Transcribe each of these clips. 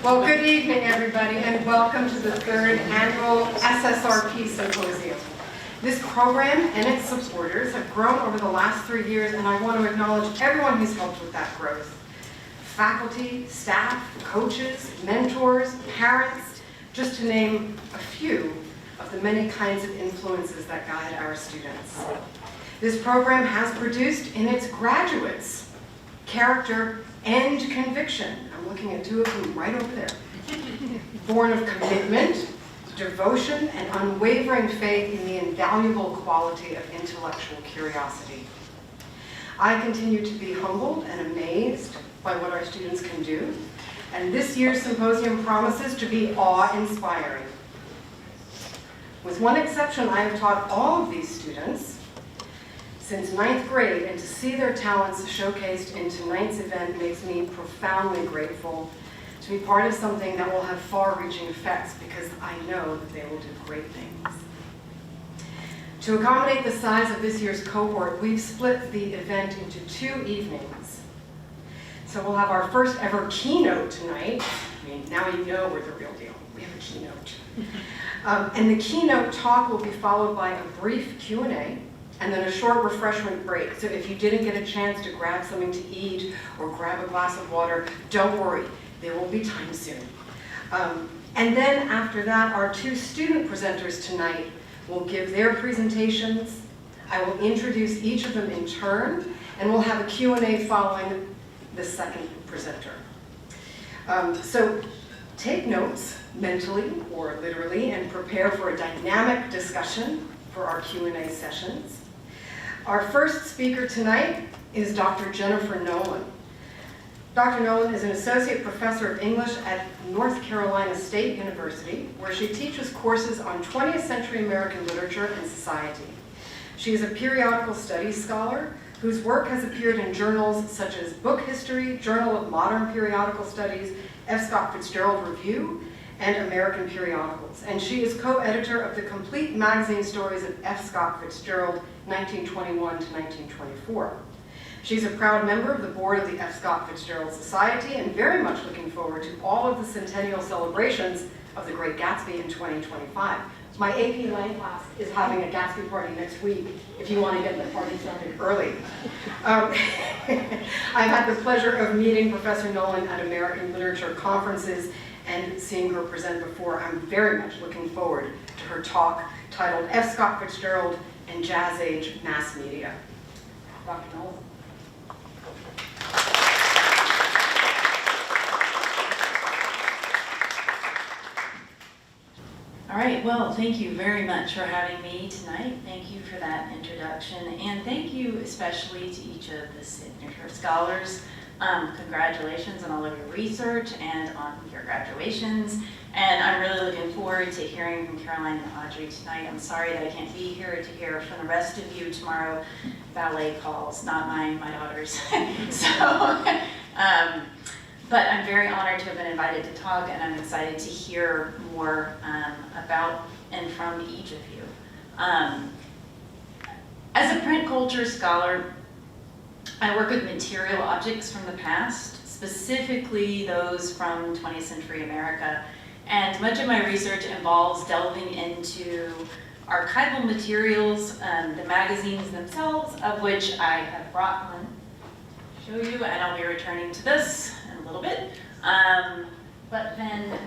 Well, good evening, everybody, and welcome to the third annual SSRP Symposium. This program and its supporters have grown over the last 3 years, and I want to acknowledge everyone who's helped with that growth. Faculty, staff, coaches, mentors, parents, just to name a few of the many kinds of influences that guide our students. This program has produced in its graduates character and conviction. I'm looking at two of them right over there. Born of commitment, devotion, and unwavering faith in the invaluable quality of intellectual curiosity. I continue to be humbled and amazed by what our students can do, and this year's symposium promises to be awe-inspiring. With one exception, I have taught all of these students since 9th grade, and to see their talents showcased in tonight's event makes me profoundly grateful to be part of something that will have far-reaching effects, because I know that they will do great things. To accommodate the size of this year's cohort, we've split the event into 2 evenings. So we'll have our first ever keynote tonight. I mean, now you know we're the real deal. We have a keynote. And the keynote talk will be followed by a brief Q&A, and then a short refreshment break. So if you didn't get a chance to grab something to eat or grab a glass of water, don't worry, there will be time soon. And then after that, our 2 student presenters tonight will give their presentations. I will introduce each of them in turn, and we'll have a Q&A following the second presenter. So take notes mentally or literally and prepare for a dynamic discussion for our Q&A sessions. Our first speaker tonight is Dr. Jennifer Nolan. Dr. Nolan is an associate professor of English at North Carolina State University, where she teaches courses on 20th century American literature and society. She is a periodical studies scholar whose work has appeared in journals such as Book History, Journal of Modern Periodical Studies, F. Scott Fitzgerald Review, and American Periodicals. And she is co-editor of the complete magazine stories of F. Scott Fitzgerald, 1921 to 1924. She's a proud member of the board of the F. Scott Fitzgerald Society, and very much looking forward to all of the centennial celebrations of the Great Gatsby in 2025. My AP Lang class is having a Gatsby party next week, if you want to get the party started early. I've had the pleasure of meeting Professor Nolan at American literature conferences and seeing her present before. I'm very much looking forward to her talk titled F. Scott Fitzgerald and Jazz Age Mass Media. Dr. Nolan. All right, well, thank you very much for having me tonight. Thank you for that introduction, and thank you especially to each of the signature scholars. Congratulations on all of your research and on your graduations, and I'm really looking forward to hearing from Caroline and Audrey tonight. I'm sorry that I can't be here to hear from the rest of you tomorrow. Ballet calls, not mine, my daughter's. But I'm very honored to have been invited to talk, and I'm excited to hear more about and from each of you. As a print culture scholar, I work with material objects from the past, specifically those from 20th century America, and much of my research involves delving into archival materials, the magazines themselves, of which I have brought one to show you, and I'll be returning to this in a little bit. But then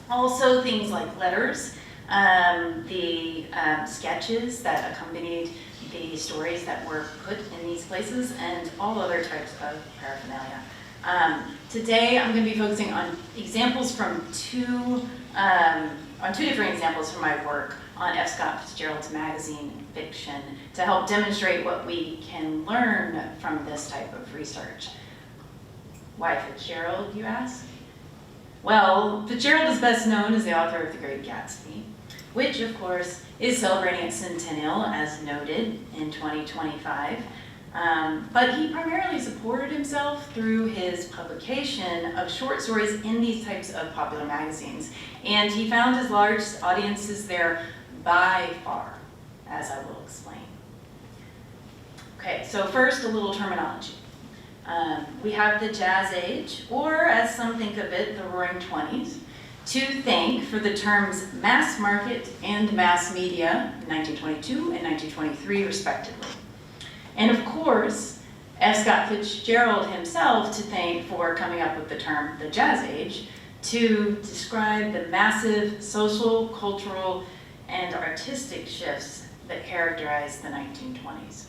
also things like letters, the sketches that accompanied the stories that were put in these places, and all other types of paraphernalia. Today I'm going to be focusing on examples from two different examples from my work on F. Scott Fitzgerald's magazine fiction to help demonstrate what we can learn from this type of research. Why Fitzgerald, you ask? Well, Fitzgerald is best known as the author of The Great Gatsby, which of course is celebrating its centennial as noted in 2025. But he primarily supported himself through his publication of short stories in these types of popular magazines. And he found his large audiences there by far, as I will explain. Okay, so first a little terminology. We have the Jazz Age, or as some think of it, the Roaring Twenties, to thank for the terms mass market and mass media in 1922 and 1923, respectively. And of course, F. Scott Fitzgerald himself to thank for coming up with the term the Jazz Age to describe the massive social, cultural, and artistic shifts that characterized the 1920s.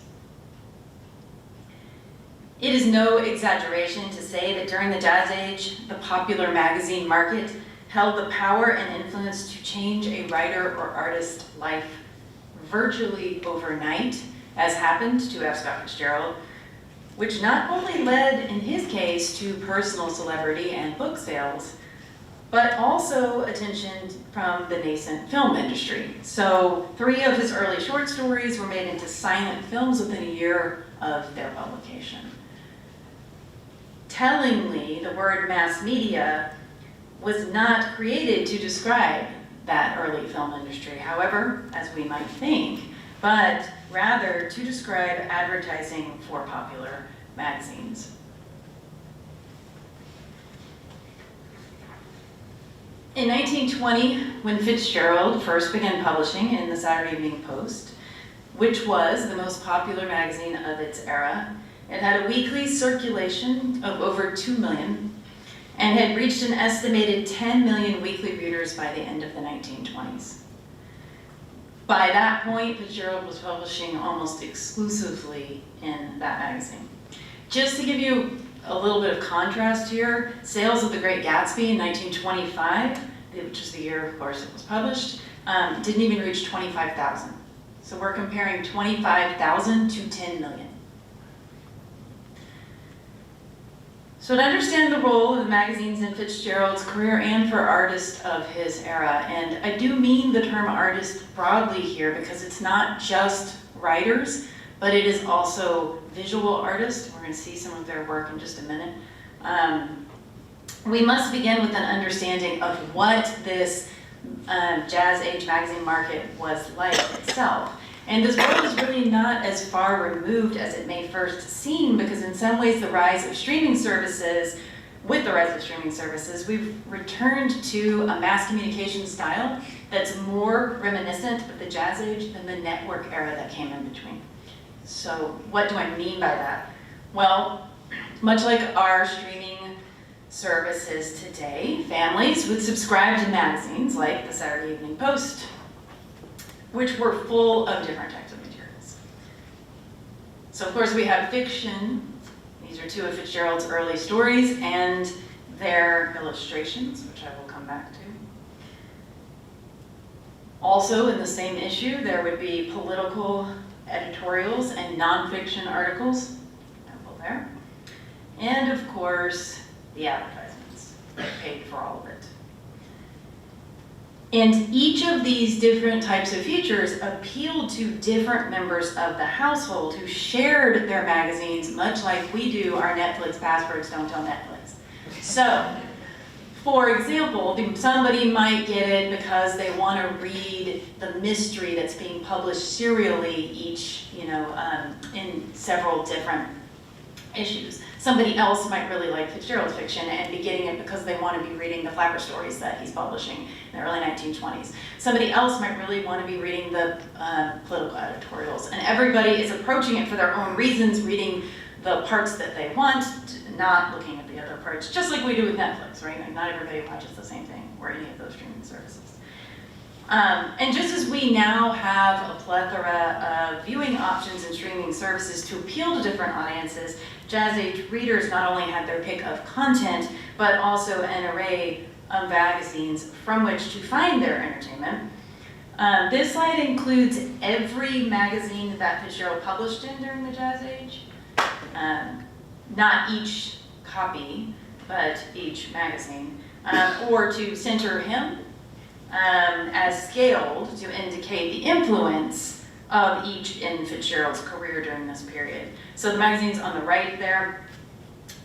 It is no exaggeration to say that during the Jazz Age, the popular magazine market held the power and influence to change a writer or artist's life virtually overnight, as happened to F. Scott Fitzgerald, which not only led, in his case, to personal celebrity and book sales, but also attention from the nascent film industry. So 3 of his early short stories were made into silent films within a year of their publication. Tellingly, the word mass media was not created to describe that early film industry, however, as we might think, but rather to describe advertising for popular magazines. In 1920, when Fitzgerald first began publishing in the Saturday Evening Post, which was the most popular magazine of its era, it had a weekly circulation of over 2 million and had reached an estimated 10 million weekly readers by the end of the 1920s. By that point, Fitzgerald was publishing almost exclusively in that magazine. Just to give you a little bit of contrast here, sales of The Great Gatsby in 1925, which is the year, of course, it was published, didn't even reach 25,000. So we're comparing 25,000 to 10 million. So to understand the role of the magazines in Fitzgerald's career and for artists of his era, and I do mean the term artist broadly here because it's not just writers, but it is also visual artists. We're going to see some of their work in just a minute. We must begin with an understanding of what this Jazz Age magazine market was like itself. And this world is really not as far removed as it may first seem, because in some ways the rise of streaming services, with the rise of streaming services, we've returned to a mass communication style that's more reminiscent of the Jazz Age than the network era that came in between. So what do I mean by that? Well, much like our streaming services today, families would subscribe to magazines like the Saturday Evening Post, which were full of different types of materials. So of course we have fiction. These are 2 of Fitzgerald's early stories and their illustrations, which I will come back to. Also in the same issue, there would be political editorials and nonfiction articles, example there. And of course, the advertisements that paid for all of it. And each of these different types of features appealed to different members of the household who shared their magazines, much like we do our Netflix passwords don't tell Netflix. So, for example, somebody might get it because they want to read the mystery that's being published serially each, in several different issues. Somebody else might really like Fitzgerald's fiction and be getting it because they want to be reading the Flapper stories that he's publishing in the early 1920s. Somebody else might really want to be reading the political editorials. And everybody is approaching it for their own reasons, reading the parts that they want, not looking at the other parts, just like we do with Netflix, right? Like not everybody watches the same thing or any of those streaming services. And just as we now have a plethora of viewing options and streaming services to appeal to different audiences, Jazz Age readers not only had their pick of content, but also an array of magazines from which to find their entertainment. This slide includes every magazine that Fitzgerald published in during the Jazz Age. Not each copy, but each magazine. Or to center him as scaled to indicate the influence of each in Fitzgerald's career during this period. So the magazines on the right there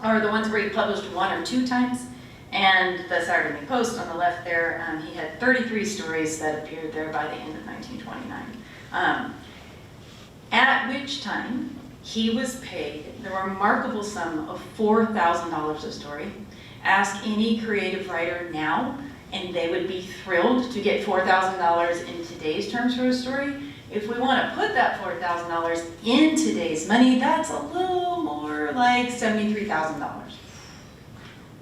are the ones where he published 1 or 2 times, and the Saturday Evening Post on the left there, he had 33 stories that appeared there by the end of 1929. At which time he was paid the remarkable sum of $4,000 a story. Ask any creative writer now, and they would be thrilled to get $4,000 in today's terms for a story. If we want to put that $4,000 in today's money, that's a little more like $73,000.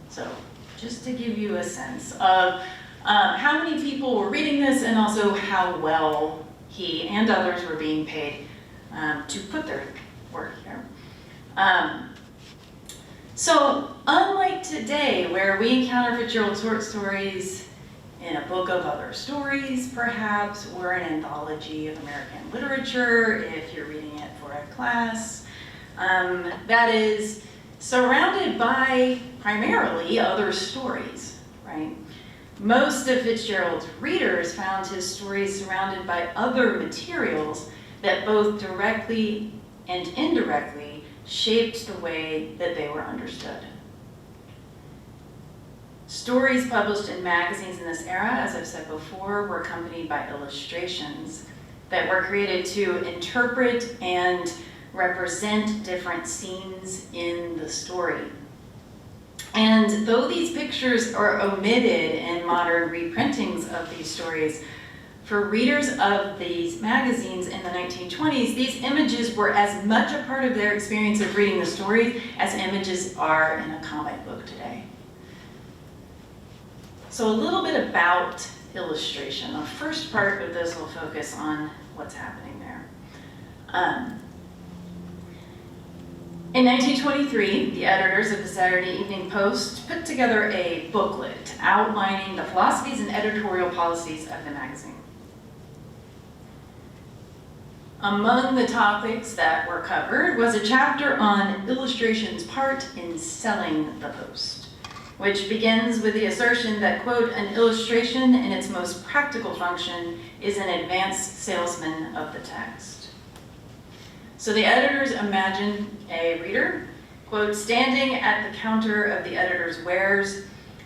So just to give you a sense of how many people were reading this and also how well he and others were being paid to put their work here. So unlike today, where we encounter Fitzgerald short stories in a book of other stories, perhaps, or an anthology of American literature, if you're reading it for a class, that is surrounded by primarily other stories, right? Most of Fitzgerald's readers found his stories surrounded by other materials that both directly and indirectly shaped the way that they were understood. Stories published in magazines in this era, as I've said before, were accompanied by illustrations that were created to interpret and represent different scenes in the story. And though these pictures are omitted in modern reprintings of these stories, for readers of these magazines in the 1920s, these images were as much a part of their experience of reading the story as images are in a comic book today. So a little bit about illustration. The first part of this will focus on what's happening there. In 1923, the editors of the Saturday Evening Post put together a booklet outlining the philosophies and editorial policies of the magazine. Among the topics that were covered was a chapter on illustration's part in selling the Post, which begins with the assertion that, quote, an illustration in its most practical function is an advanced salesman of the text. So the editors imagined a reader, quote, standing at the counter of the editor's wares,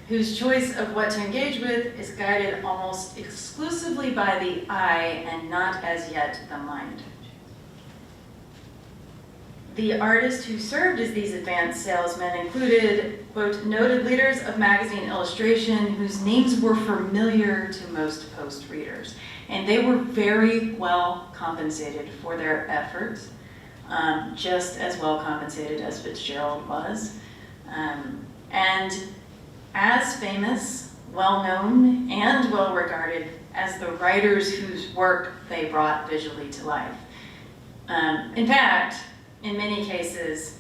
whose choice of what to engage with is guided almost exclusively by the eye and not as yet the mind. The artists who served as these advanced salesmen included, quote, noted leaders of magazine illustration whose names were familiar to most Post readers. And they were very well compensated for their efforts, just as well compensated as Fitzgerald was. And as famous, well-known, and well-regarded as the writers whose work they brought visually to life. In fact, in many cases,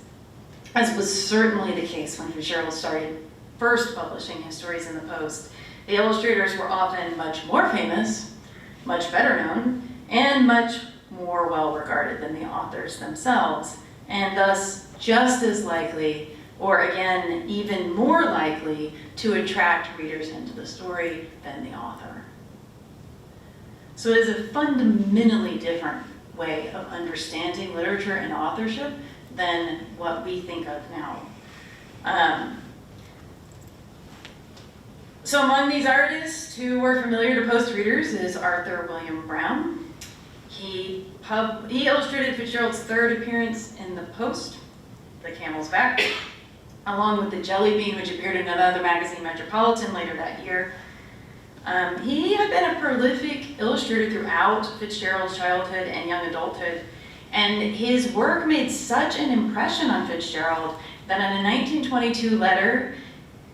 as was certainly the case when Fitzgerald started first publishing his stories in the Post, the illustrators were often much more famous, much better known, and much more well-regarded than the authors themselves, and thus just as likely, or again, even more likely, to attract readers into the story than the author. So it is a fundamentally different way of understanding literature and authorship than what we think of now. So among these artists who were familiar to Post readers is Arthur William Brown. He illustrated Fitzgerald's third appearance in the Post, The Camel's Back, along with The Jelly Bean, which appeared in another magazine, Metropolitan, later that year. He had been a prolific illustrator throughout Fitzgerald's childhood and young adulthood, and his work made such an impression on Fitzgerald that in a 1922 letter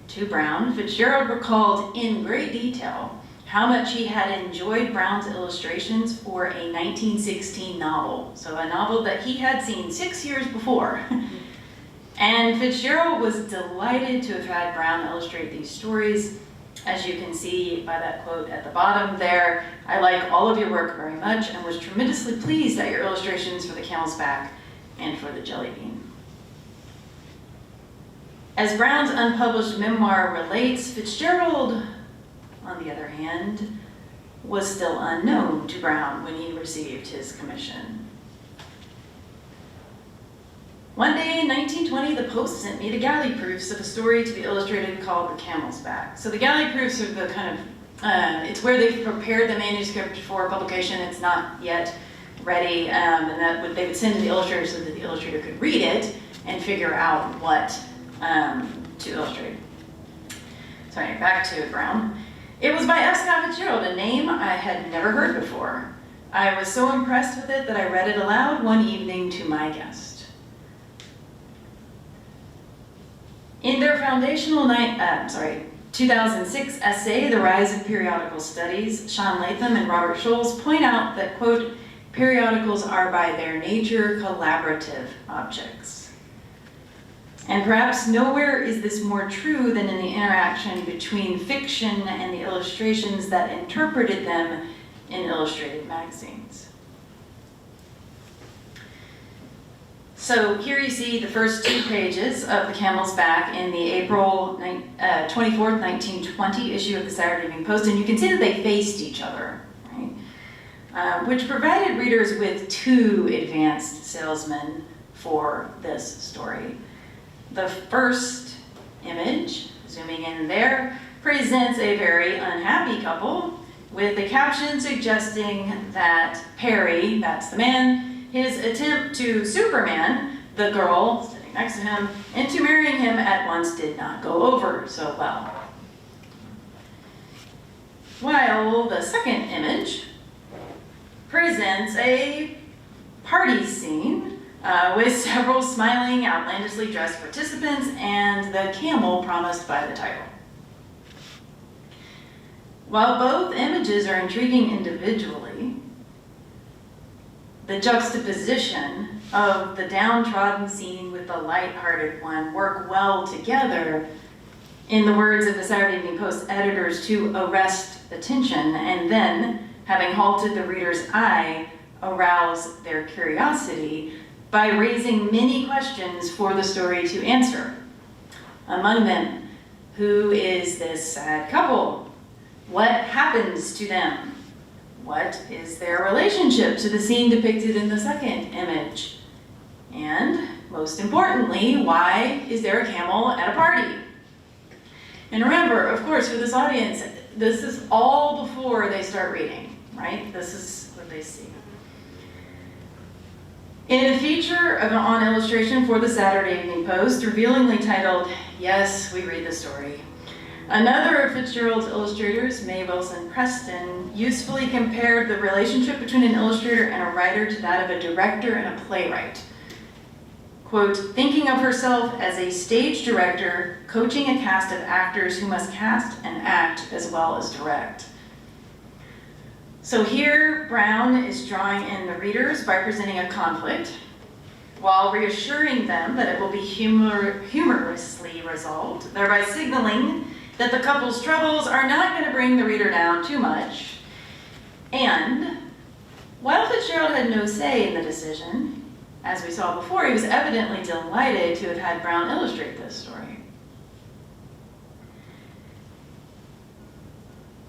to Brown, Fitzgerald recalled in great detail how much he had enjoyed Brown's illustrations for a 1916 novel, so a novel that he had seen 6 years before. And Fitzgerald was delighted to have had Brown illustrate these stories. As you can see by that quote at the bottom there, I like all of your work very much and was tremendously pleased at your illustrations for The Camel's Back and for The Jelly Bean. As Brown's unpublished memoir relates, Fitzgerald, on the other hand, was still unknown to Brown when he received his commission. One day in 1920, the Post sent me the galley proofs of a story to be illustrated called The Camel's Back. So the galley proofs are the kind of, it's where they've prepared the manuscript for publication. It's not yet ready, and they would send to the illustrator so that the illustrator could read it and figure out what to illustrate. Sorry, back to Brown. It was by F. Scott Fitzgerald, a name I had never heard before. I was so impressed with it that I read it aloud one evening to my guest. In their foundational 2006 essay, The Rise of Periodical Studies, Sean Latham and Robert Scholes point out that, quote, periodicals are by their nature collaborative objects. And perhaps nowhere is this more true than in the interaction between fiction and the illustrations that interpreted them in illustrated magazines. So here you see the first 2 pages of The Camel's Back in the April 24th, 1920 issue of the Saturday Evening Post, and you can see that they faced each other, right? Which provided readers with 2 advanced salesmen for this story. The first image, zooming in there, presents a very unhappy couple with a caption suggesting that Perry, that's the man, his attempt to Superman the girl sitting next to him into marrying him at once did not go over so well. While the second image presents a party scene with several smiling, outlandishly dressed participants and the camel promised by the title. While both images are intriguing individually, the juxtaposition of the downtrodden scene with the lighthearted one work well together, in the words of the Saturday Evening Post editors, to arrest attention and then, having halted the reader's eye, arouse their curiosity by raising many questions for the story to answer. Among them, who is this sad couple? What happens to them? What is their relationship to the scene depicted in the second image? And, most importantly, why is there a camel at a party? And remember, of course, for this audience, this is all before they start reading, right? This is what they see. In a feature on illustration for the Saturday Evening Post, revealingly titled, "Yes, We Read the Story," another of Fitzgerald's illustrators, Mae Wilson Preston, usefully compared the relationship between an illustrator and a writer to that of a director and a playwright. Quote, thinking of herself as a stage director, coaching a cast of actors who must cast and act as well as direct. So here, Brown is drawing in the readers by presenting a conflict, while reassuring them that it will be humorously resolved, thereby signaling that the couple's troubles are not going to bring the reader down too much. And while Fitzgerald had no say in the decision, as we saw before, he was evidently delighted to have had Brown illustrate this story.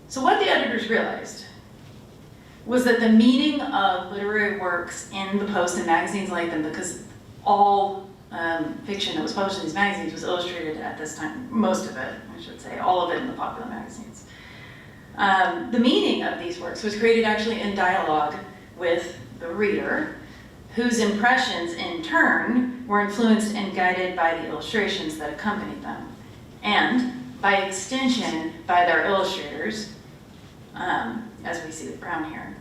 So what the editors realized was that the meaning of literary works in the Post and magazines like them, because all fiction that was published in these magazines was illustrated at this time, most of it, I should say, all of it in the popular magazines. The meaning of these works was created actually in dialogue with the reader, whose impressions in turn were influenced and guided by the illustrations that accompanied them, and by extension by their illustrators, as we see with Brown here.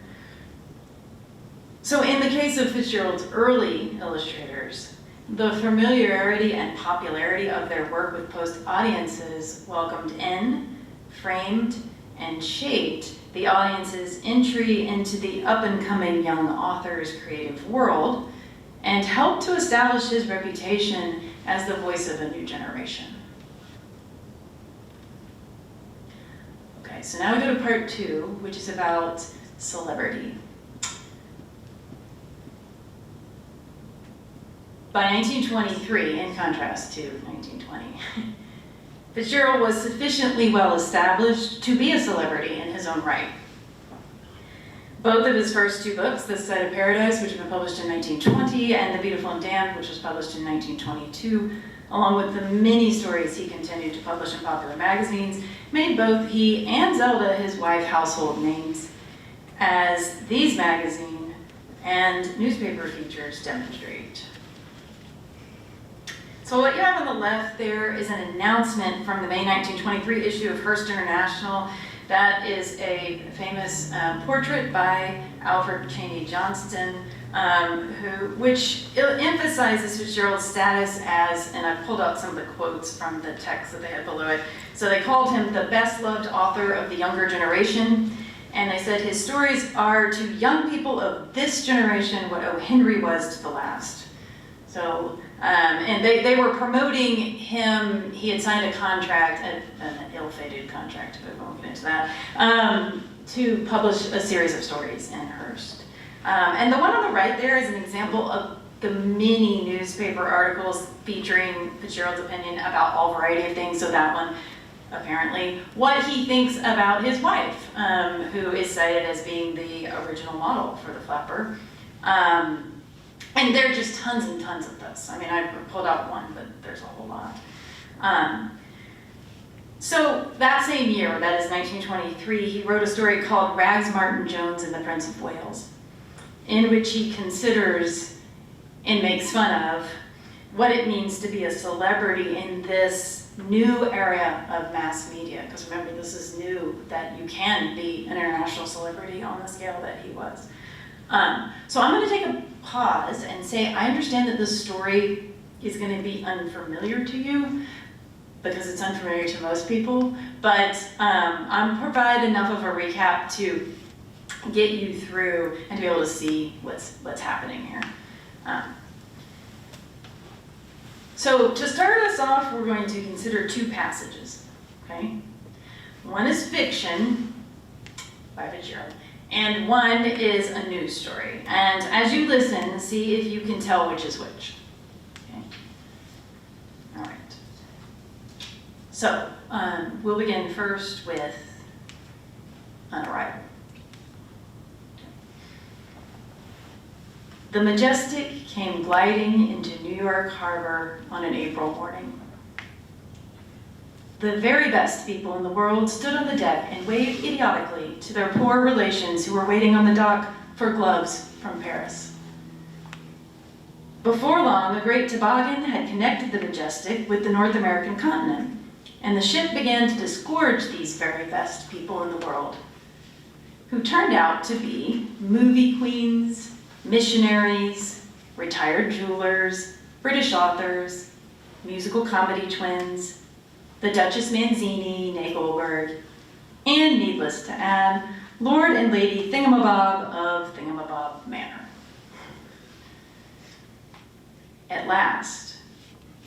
So in the case of Fitzgerald's early illustrators, the familiarity and popularity of their work with Post audiences welcomed in, framed, and shaped the audience's entry into the up-and-coming young author's creative world, and helped to establish his reputation as the voice of a new generation. Okay, so now we go to part 2, which is about celebrity. By 1923, in contrast to 1920, Fitzgerald was sufficiently well established to be a celebrity in his own right. Both of his first 2 books, This Side of Paradise, which had been published in 1920, and The Beautiful and Damned, which was published in 1922, along with the many stories he continued to publish in popular magazines, made both he and Zelda, his wife, household names, as these magazine and newspaper features demonstrate. So what you have on the left there is an announcement from the May 1923 issue of Hearst International. That is a famous portrait by Alfred Cheney Johnston, which emphasizes Fitzgerald's status as, and I've pulled out some of the quotes from the text that they had below it. So they called him the best loved author of the younger generation. And they said his stories are to young people of this generation what O. Henry was to the last. So, and they were promoting him. He had signed a contract, an ill-fated contract, but we won't get into that, to publish a series of stories in Hearst. And the one on the right there is an example of the many newspaper articles featuring Fitzgerald's opinion about all variety of things. So that one, apparently, what he thinks about his wife, who is cited as being the original model for the flapper. And there are just tons and tons of this. I mean, I pulled out one, but there's a whole lot. So that same year, that is 1923, he wrote a story called Rags Martin Jones and the Prince of Wales, in which he considers and makes fun of what it means to be a celebrity in this new area of mass media. Because remember, this is new, that you can be an international celebrity on the scale that he was. So I'm going to take a pause and say, I understand that this story is going to be unfamiliar to you, because it's unfamiliar to most people, but I'm provide enough of a recap to get you through and to be able to see what's happening here. So to start us off, we're going to consider two passages, okay? One is fiction by Fitzgerald, and one is a news story. And as you listen, see if you can tell which is which. Okay? All right. So we'll begin first with an arrival. The Majestic came gliding into New York Harbor on an April morning. The very best people in the world stood on the deck and waved idiotically to their poor relations who were waiting on the dock for gloves from Paris. Before long, a great toboggan had connected the Majestic with the North American continent, and the ship began to disgorge these very best people in the world, who turned out to be movie queens, missionaries, retired jewelers, British authors, musical comedy twins, the Duchess Manzini, Nate Goldberg, and needless to add, Lord and Lady Thingamabob of Thingamabob Manor. At last,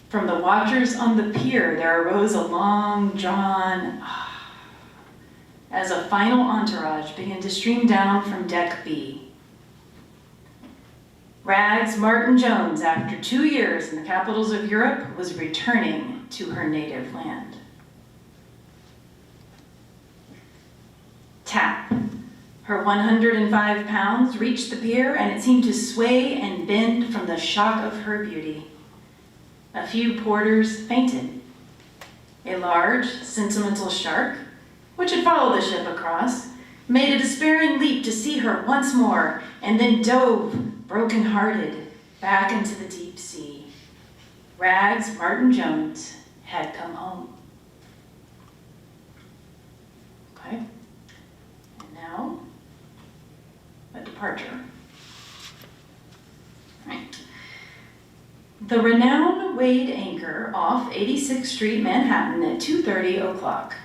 from the watchers on the pier, there arose a long drawn ah, as a final entourage began to stream down from deck B. Rags Martin Jones, after 2 years in the capitals of Europe, was returning to her native land. Tap. Her 105 pounds reached the pier, and it seemed to sway and bend from the shock of her beauty. A few porters fainted. A large, sentimental shark, which had followed the ship across, made a despairing leap to see her once more, and then dove, broken-hearted, back into the deep sea. Rags Martin Jones had come home. Okay, and now, a departure. Right. The Renown weighed anchor off 86th Street, Manhattan at 2:30 o'clock.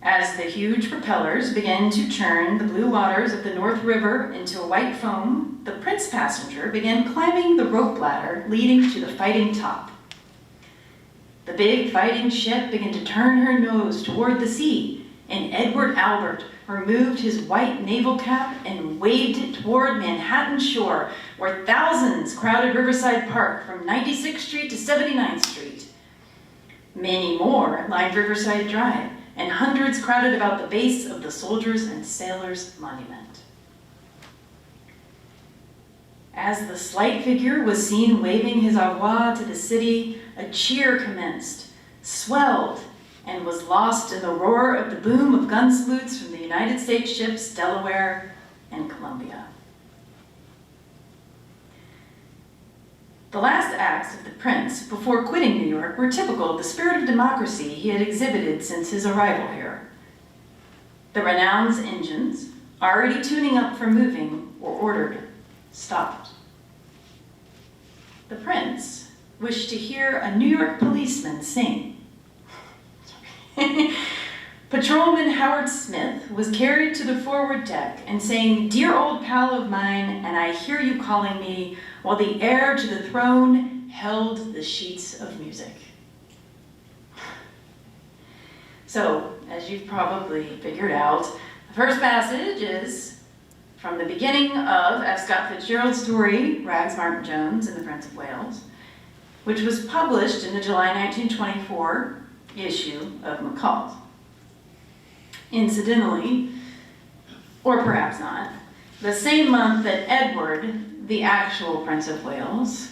As the huge propellers began to churn the blue waters of the North River into a white foam, the Prince passenger began climbing the rope ladder leading to the fighting top. The big fighting ship began to turn her nose toward the sea, and Edward Albert removed his white naval cap and waved it toward Manhattan shore, where thousands crowded Riverside Park from 96th Street to 79th Street. Many more lined Riverside Drive, and hundreds crowded about the base of the Soldiers and Sailors Monument. As the slight figure was seen waving his au revoir to the city, a cheer commenced, swelled, and was lost in the roar of the boom of gun salutes from the United States ships Delaware and Columbia. The last acts of the prince before quitting New York were typical of the spirit of democracy he had exhibited since his arrival here. The renown's engines, already tuning up for moving, were ordered stopped. The prince wished to hear a New York policeman sing. Patrolman Howard Smith was carried to the forward deck and saying, "Dear old pal of mine, and I hear you calling me," while the heir to the throne held the sheets of music. So, as you've probably figured out, the first passage is from the beginning of F. Scott Fitzgerald's story, Rags Martin Jones and the Prince of Wales, which was published in the July 1924 issue of McCall's. Incidentally, or perhaps not, the same month that Edward, the actual Prince of Wales,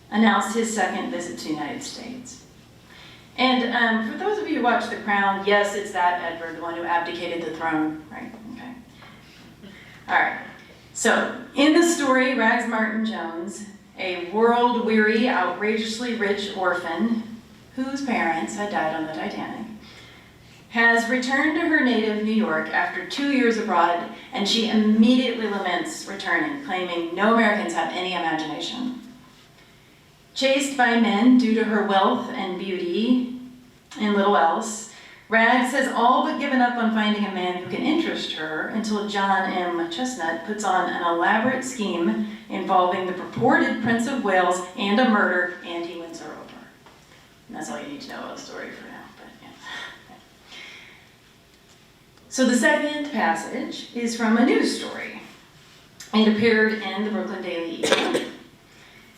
announced his second visit to the United States. And for those of you who watch The Crown, yes, it's that Edward, the one who abdicated the throne, right? Okay. All right. So, in the story, Rags Martin Jones, a world-weary, outrageously rich orphan whose parents had died on the Titanic, has returned to her native New York after 2 years abroad, and she immediately laments returning, claiming no Americans have any imagination. Chased by men due to her wealth and beauty and little else, Rags has all but given up on finding a man who can interest her until John M. Chestnut puts on an elaborate scheme involving the purported Prince of Wales and a murder, and he wins her over. And that's all you need to know about the story for now. So the second passage is from a news story. It appeared in the Brooklyn Daily Eagle.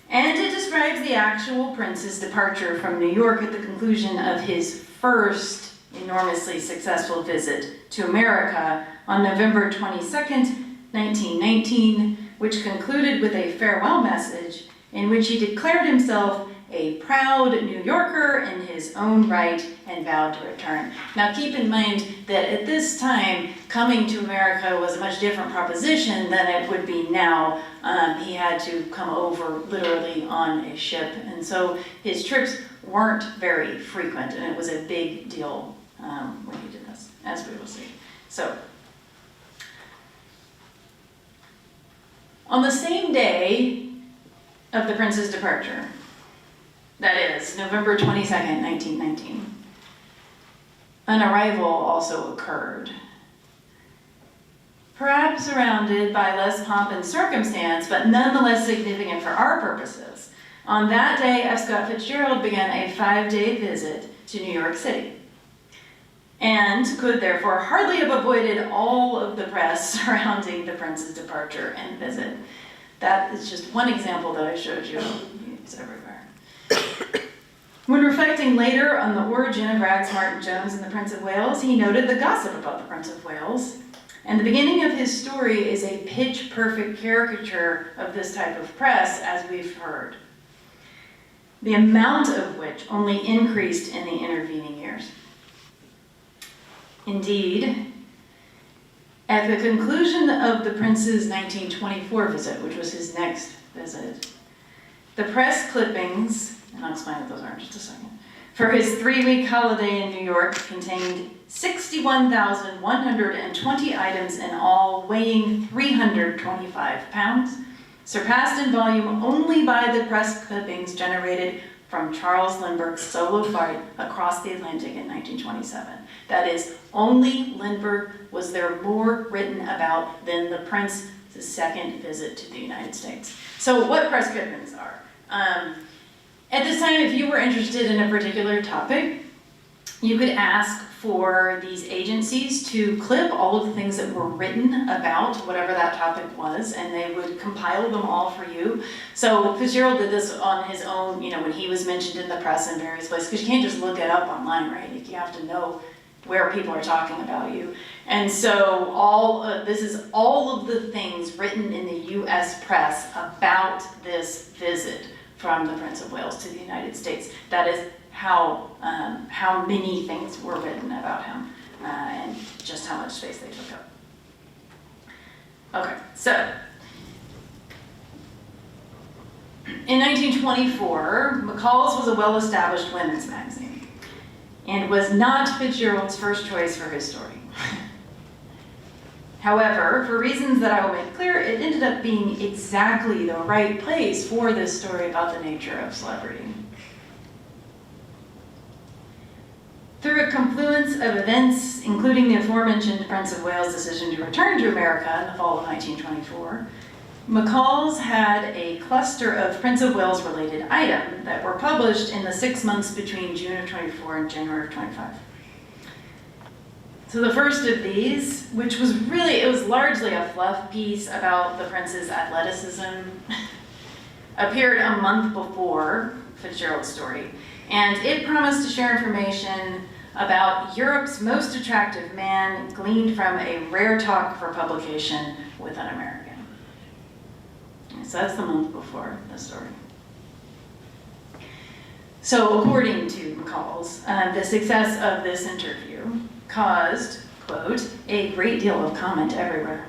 And it describes the actual prince's departure from New York at the conclusion of his first enormously successful visit to America on November 22nd, 1919, which concluded with a farewell message in which he declared himself a proud New Yorker in his own right and vowed to return. Now keep in mind that at this time, coming to America was a much different proposition than it would be now. He had to come over literally on a ship, and so his trips weren't very frequent, and it was a big deal when he did this, as we will see. So, on the same day of the prince's departure, that is, November 22nd, 1919, an arrival also occurred. Perhaps surrounded by less pomp and circumstance, but nonetheless significant for our purposes. On that day, F. Scott Fitzgerald began a 5-day visit to New York City, and could therefore hardly have avoided all of the press surrounding the prince's departure and visit. That is just one example that I showed you. It's everywhere. When reflecting later on the origin of Rags Martin Jones and the Prince of Wales, he noted the gossip about the Prince of Wales, and the beginning of his story is a pitch-perfect caricature of this type of press, as we've heard, the amount of which only increased in the intervening years. Indeed, at the conclusion of the prince's 1924 visit, which was his next visit, the press clippings, and I'll explain what those are in just a second, for his 3-week holiday in New York contained 61,120 items in all, weighing 325 pounds, surpassed in volume only by the press clippings generated from Charles Lindbergh's solo flight across the Atlantic in 1927. That is, only Lindbergh was there more written about than the prince's second visit to the United States. So what press clippings are? At this time, if you were interested in a particular topic, you could ask for these agencies to clip all of the things that were written about whatever that topic was, and they would compile them all for you. So Fitzgerald did this on his own, when he was mentioned in the press in various places, because you can't just look it up online, right? You have to know where people are talking about you. And so this is all of the things written in the U.S. press about this visit from the Prince of Wales to the United States. That is how many things were written about him and just how much space they took up. Okay, so In 1924, McCall's was a well-established women's magazine and was not Fitzgerald's first choice for his story. However, for reasons that I will make clear, it ended up being exactly the right place for this story about the nature of celebrity. Through a confluence of events, including the aforementioned Prince of Wales' decision to return to America in the fall of 1924, McCall's had a cluster of Prince of Wales related items that were published in the 6 months between June of 24 and January of 25. So the first of these, which was really, it was largely a fluff piece about the prince's athleticism, appeared a month before Fitzgerald's story, and it promised to share information about Europe's most attractive man gleaned from a rare talk for publication with an American. So that's the month before the story. So according to McCall's, the success of this interview caused, quote, a great deal of comment everywhere,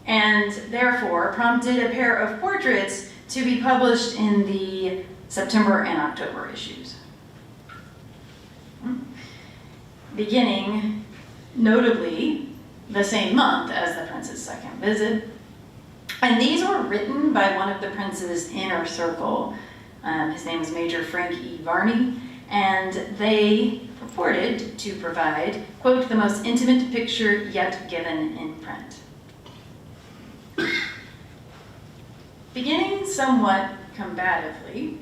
and therefore prompted a pair of portraits to be published in the September and October issues. Beginning, notably, the same month as the prince's second visit. And these were written by one of the prince's inner circle. His name was Major Frank E. Varney, and they purported to provide, quote, the most intimate picture yet given in print. Beginning somewhat combatively,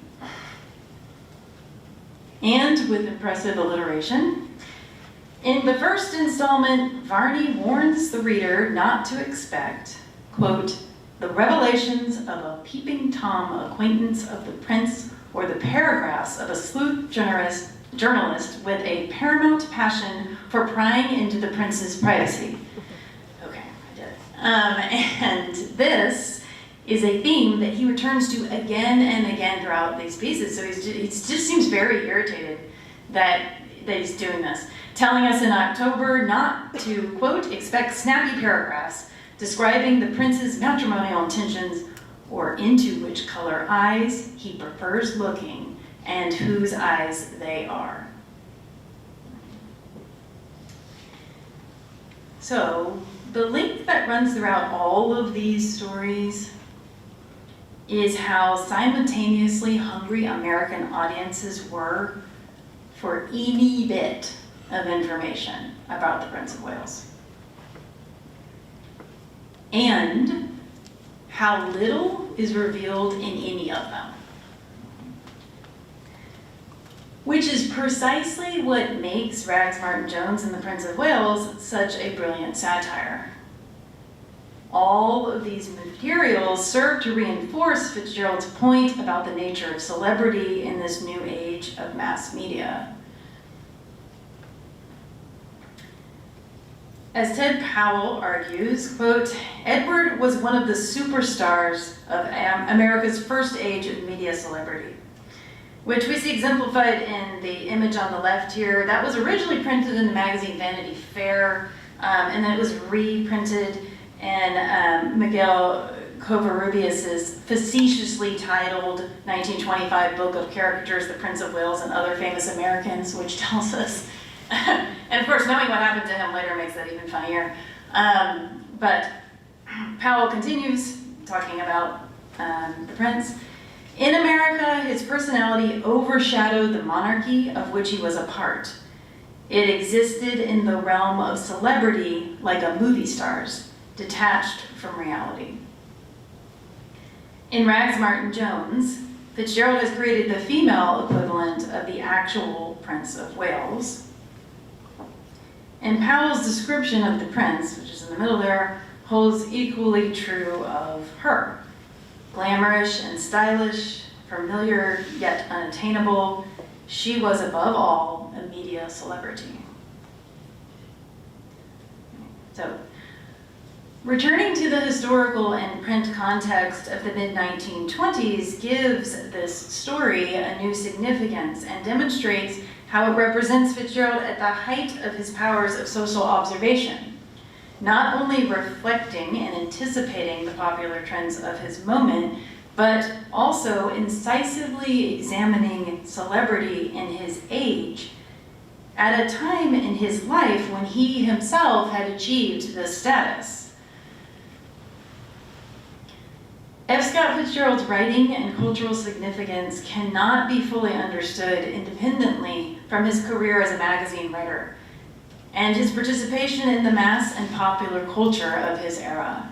and with impressive alliteration, in the first installment, Varney warns the reader not to expect, quote, the revelations of a peeping Tom acquaintance of the prince or the paragraphs of a sleuth journalist with a paramount passion for prying into the prince's privacy. Okay, I did it. And this is a theme that he returns to again and again throughout these pieces. So he just seems very irritated that he's doing this. Telling us in October not to, quote, expect snappy paragraphs describing the prince's matrimonial intentions or into which color eyes he prefers looking and whose eyes they are. So the link that runs throughout all of these stories is how simultaneously hungry American audiences were for any bit of information about the Prince of Wales. And how little is revealed in any of them. Which is precisely what makes Rags Martin Jones and the Prince of Wales such a brilliant satire. All of these materials serve to reinforce Fitzgerald's point about the nature of celebrity in this new age of mass media. As Ted Powell argues, quote, Edward was one of the superstars of America's first age of media celebrity, which we see exemplified in the image on the left here. That was originally printed in the magazine Vanity Fair, and then it was reprinted in Miguel Covarrubias's facetiously titled 1925 book of caricatures, The Prince of Wales and Other Famous Americans, which tells us, and of course knowing what happened to him later makes that even funnier. But Powell continues talking about the prince. In America, his personality overshadowed the monarchy of which he was a part. It existed in the realm of celebrity like a movie star's, detached from reality. In Rags Martin Jones, Fitzgerald has created the female equivalent of the actual Prince of Wales. And Powell's description of the prince, which is in the middle there, holds equally true of her. Glamorous and stylish, familiar yet unattainable, she was above all a media celebrity. So, returning to the historical and print context of the mid-1920s gives this story a new significance and demonstrates how it represents Fitzgerald at the height of his powers of social observation, not only reflecting and anticipating the popular trends of his moment, but also incisively examining celebrity in his age at a time in his life when he himself had achieved this status. F. Scott Fitzgerald's writing and cultural significance cannot be fully understood independently from his career as a magazine writer and his participation in the mass and popular culture of his era.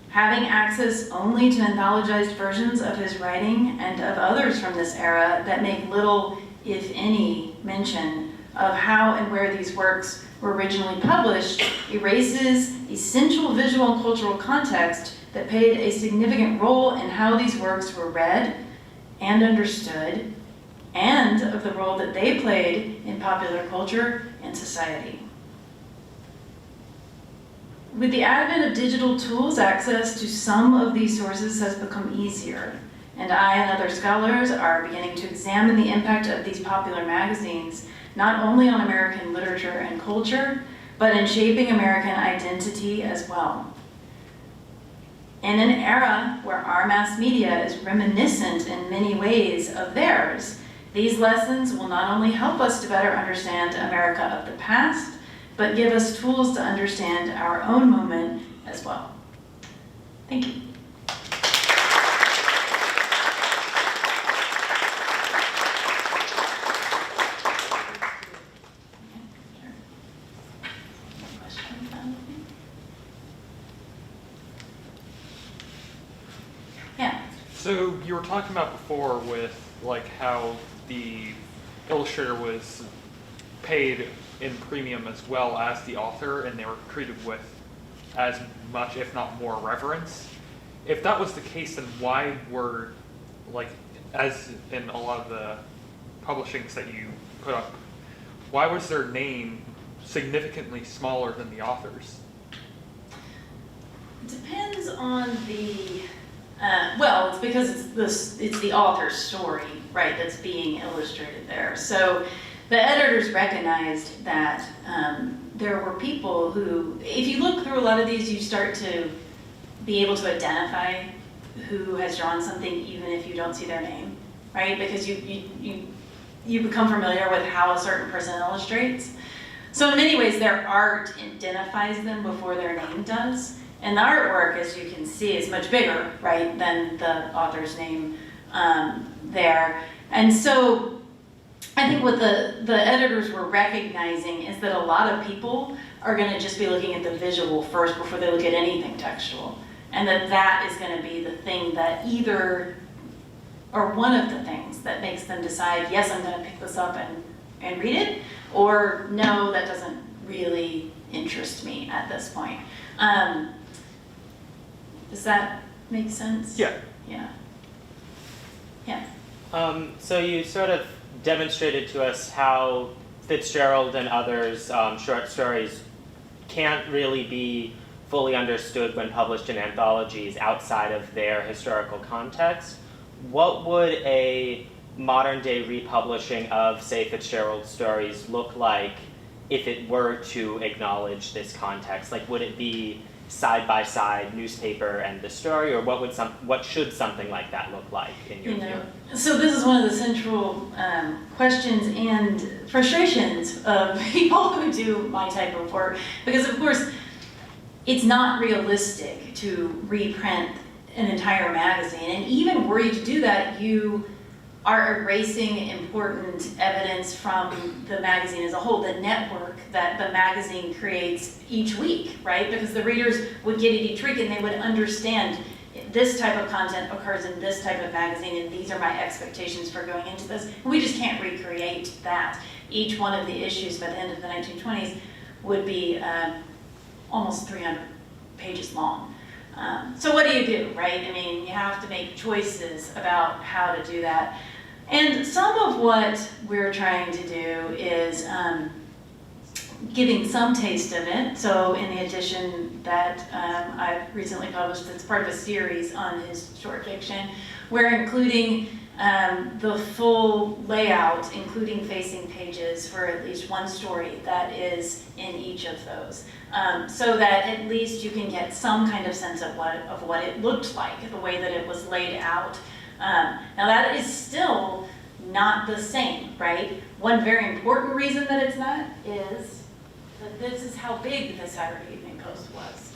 Having access only to anthologized versions of his writing and of others from this era that make little, if any, mention of how and where these works were originally published erases essential visual and cultural context that played a significant role in how these works were read and understood, and of the role that they played in popular culture and society. With the advent of digital tools, access to some of these sources has become easier, and I and other scholars are beginning to examine the impact of these popular magazines, not only on American literature and culture, but in shaping American identity as well. In an era where our mass media is reminiscent in many ways of theirs, these lessons will not only help us to better understand America of the past, but give us tools to understand our own moment as well. Thank you. So you were talking about before with like how the illustrator was paid in premium as well as the author, and they were treated with as much, if not more, reverence. If that was the case, then why were, like, as in a lot of the publishings that you put up, why was their name significantly smaller than the author's? Depends on the well, it's because it's the author's story, right, that's being illustrated there. So the editors recognized that there were people who, if you look through a lot of these, you start to be able to identify who has drawn something even if you don't see their name, right? Because you become familiar with how a certain person illustrates. So in many ways, their art identifies them before their name does. And the artwork, as you can see, is much bigger, right, than the author's name there. And so I think what the editors were recognizing is that a lot of people are going to just be looking at the visual first before they look at anything textual. And that is going to be the thing that either, or one of the things that makes them decide, yes, I'm going to pick this up and read it, or no, that doesn't really interest me at this point. Does that make sense? Yeah. Yeah. Yeah. So you sort of demonstrated to us how Fitzgerald and others' short stories can't really be fully understood when published in anthologies outside of their historical context. What would a modern-day republishing of, say, Fitzgerald's stories look like if it were to acknowledge this context? Like, would it be side-by-side newspaper and the story, or what should something like that look like in your view? So this is one of the central questions and frustrations of people who do my type of work, because of course it's not realistic to reprint an entire magazine, and even were you to do that, you are erasing important evidence from the magazine as a whole, the network that the magazine creates each week, right? Because the readers would get it each week and they would understand this type of content occurs in this type of magazine and these are my expectations for going into this. We just can't recreate that. Each one of the issues by the end of the 1920s would be almost 300 pages long. So what do, right? I mean, you have to make choices about how to do that. And some of what we're trying to do is giving some taste of it. So in the edition that I've recently published, that's part of a series on his short fiction, we're including the full layout, including facing pages for at least one story that is in each of those, so that at least you can get some kind of sense of what it looked like, the way that it was laid out. Now that is still not the same, right? One very important reason that it's not is that this is how big the Saturday Evening Post was.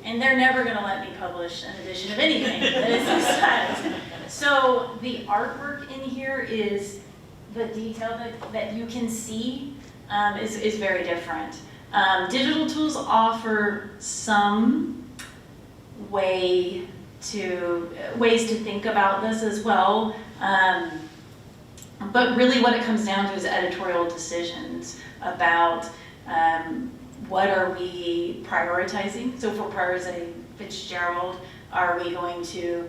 And they're never going to let me publish an edition of anything that is this size. So the artwork in here is the detail that you can see is very different. Digital tools offer some ways to think about this as well. But really what it comes down to is editorial decisions about what are we prioritizing. So for prioritizing Fitzgerald, are we going to,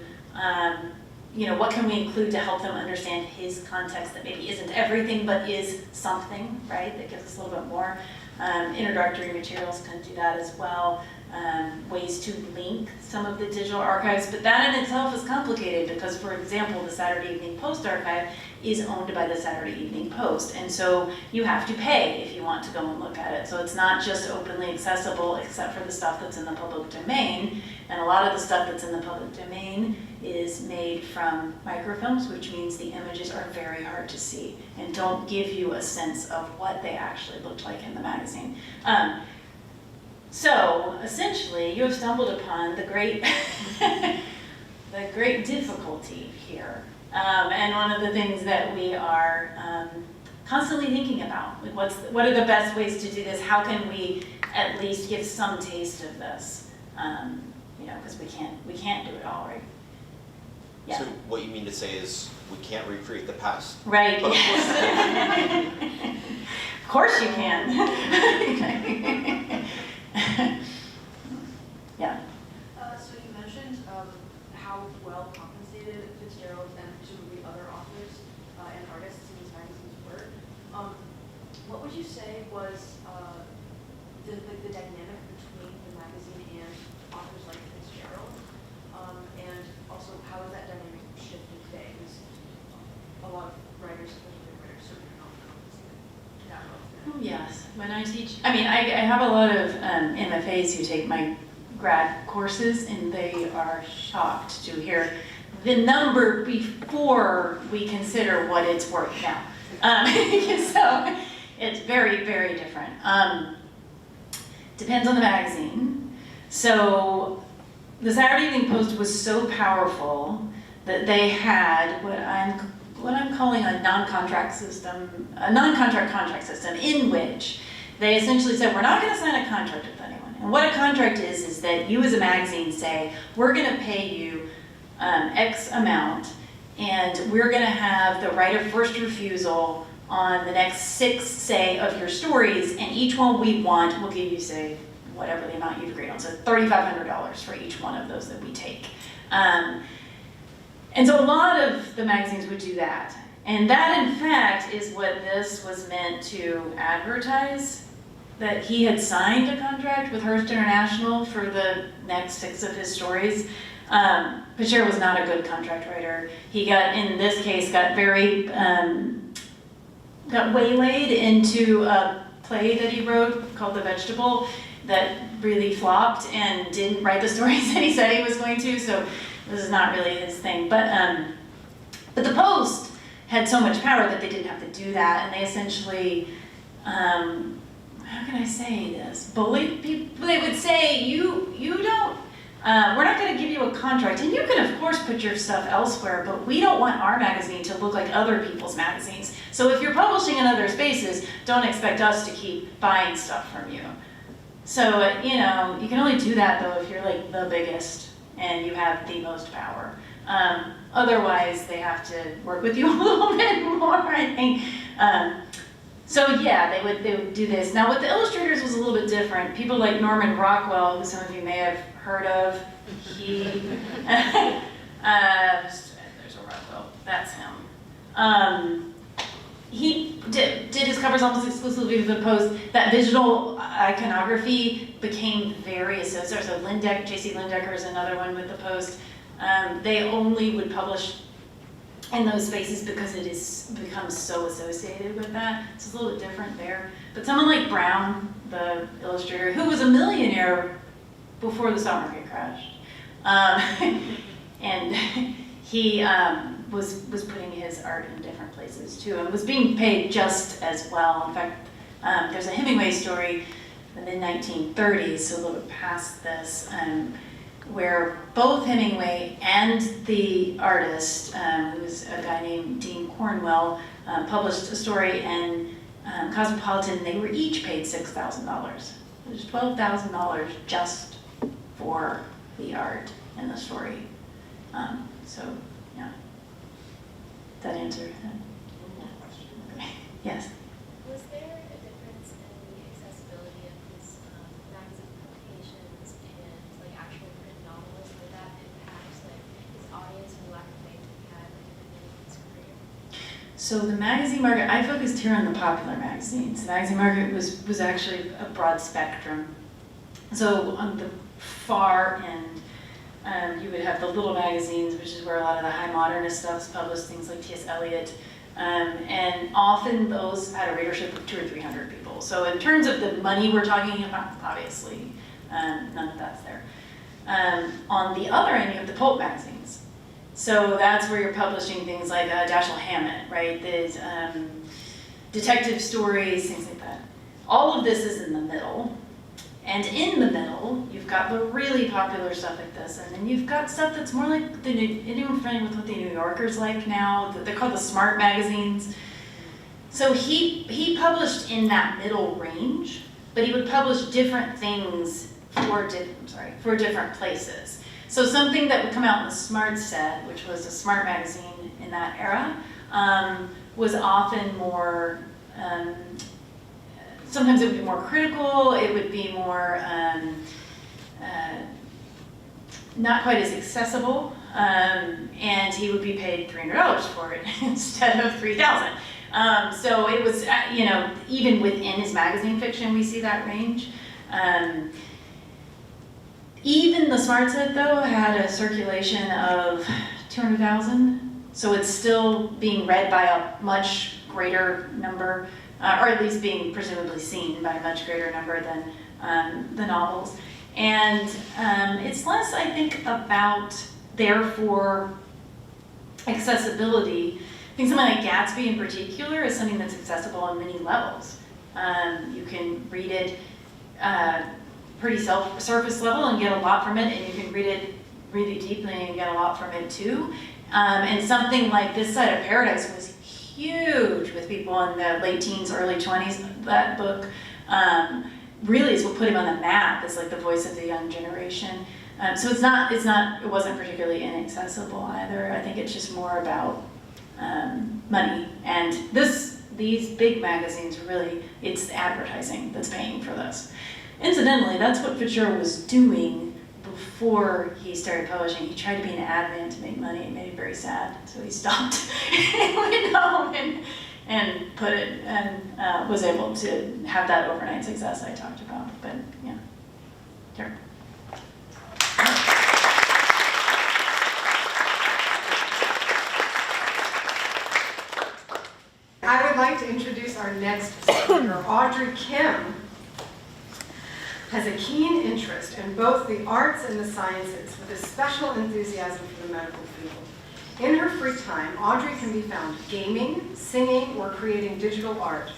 what can we include to help them understand his context that maybe isn't everything but is something, right? That gives us a little bit more. Introductory materials can do that as well. Ways to link some of the digital archives, but that in itself is complicated because, for example, the Saturday Evening Post archive is owned by the Saturday Evening Post, and so you have to pay if you want to go and look at it. So it's not just openly accessible except for the stuff that's in the public domain, and a lot of the stuff that's in the public domain is made from microfilms, which means the images are very hard to see and don't give you a sense of what they actually looked like in the magazine. So essentially, you have stumbled upon the great, the great difficulty here, and one of the things that we are constantly thinking about. Like what are the best ways to do this? How can we at least give some taste of this? Because we can't do it all, right? Yeah. So what you mean to say is we can't recreate the past? Right. But of Of course you can. Yeah. So you mentioned how well compensated Fitzgerald and presumably other authors and artists in these magazines were. What would you say was the dynamic between the magazine and authors like Fitzgerald? And also, how has that dynamic shifted today? Because a lot of writers, especially writers, certainly are not compensated that well. Oh, yes. When I teach, I have a lot of MFAs who take my grad courses, and they are shocked to hear the number before we consider what it's worth now. So it's very, very different. Depends on the magazine. So the Saturday Evening Post was so powerful that they had what I'm calling a non-contract contract system, in which they essentially said, we're not going to sign a contract with anyone. And what a contract is that you as a magazine say, we're going to pay you X amount, and we're going to have the right of first refusal on the next 6, say, of your stories, and each one we want, we'll give you, say, whatever the amount you've agreed on. So $3,500 for each one of those that we take. And so a lot of the magazines would do that. And that, in fact, is what this was meant to advertise, that he had signed a contract with Hearst International for the next 6 of his stories. Fitzgerald was not a good contract writer. He in this case, got waylaid into a play that he wrote called The Vegetable that really flopped and didn't write the stories that he said he was going to, so this is not really his thing. But the Post had so much power that they didn't have to do that, and they essentially, how can I say this, bullied people. They would say, you don't, we're not going to give you a contract, and you can of course put your stuff elsewhere, but we don't want our magazine to look like other people's magazines. So if you're publishing in other spaces, don't expect us to keep buying stuff from you. So, you can only do that though if you're like the biggest and you have the most power. Otherwise, they have to work with you a little bit more, I think. So yeah, they would do this. Now with the illustrators was a little bit different. People like Norman Rockwell, who some of you may have heard of, there's a Rockwell, that's him. He did his covers almost exclusively for the Post. That visual iconography became very associated. So J.C. Lindecker is another one with the Post. They only would publish in those spaces because it is becomes so associated with that. It's a little bit different there. But someone like Brown, the illustrator, who was a millionaire before the stock market crashed, and he was putting his art in different places too, and was being paid just as well. In fact, there's a Hemingway story in the mid-1930s, so a little bit past this, where both Hemingway and the artist, who's a guy named Dean Cornwell, published a story in Cosmopolitan. They were each paid $6,000. There's $12,000 just for the art and the story. So, yeah. Does that answer that? Okay. Yes? Was there a difference in the accessibility of his magazine publications and like actual print novels? Did that impact like his audience or the lack of faith that he had like, at the beginning of his career? So the magazine market, I focused here on the popular magazines. The magazine market was actually a broad spectrum. So on the far end, you would have the little magazines, which is where a lot of the high modernist stuff is published, things like T.S. Eliot. And often those had a readership of 200 or 300 people. So in terms of the money we're talking about, obviously, none of that's there. On the other end, you have the pulp magazines. So that's where you're publishing things like Dashiell Hammett, right? There's detective stories, things like that. All of this is in the middle. And in the middle, you've got the really popular stuff like this, and then you've got stuff that's more like anyone familiar with what the New Yorker's like now? They're called the smart magazines. So he published in that middle range, but he would publish different things for different places. So something that would come out in the smart set, which was a smart magazine in that era, was often more. Sometimes it would be more critical, it would be more not quite as accessible, and he would be paid $300 for it instead of $3,000. So it was, even within his magazine fiction, we see that range. Even the Smart Set, though, had a circulation of 200,000, so it's still being read by a much greater number. Or at least being presumably seen by a much greater number than the novels. And it's less, I think, about, therefore, accessibility. I think something like Gatsby in particular is something that's accessible on many levels. You can read it pretty surface level and get a lot from it, and you can read it really deeply and get a lot from it too. And something like This Side of Paradise was huge with people in the late teens, early 20s. That book really is what put him on the map as like the voice of the young generation. So it wasn't particularly inaccessible either. I think it's just more about money. And these big magazines really, it's advertising that's paying for this. Incidentally, that's what Fitzgerald was doing before he started publishing. He tried to be an ad man to make money. It made him very sad, so he stopped and went home and put it, and was able to have that overnight success I talked about. But yeah, sure. I would like to introduce our next speaker. Audrey Kim has a keen interest in both the arts and the sciences, with a special enthusiasm for the medical field. In her free time, Audrey can be found gaming, singing, or creating digital art.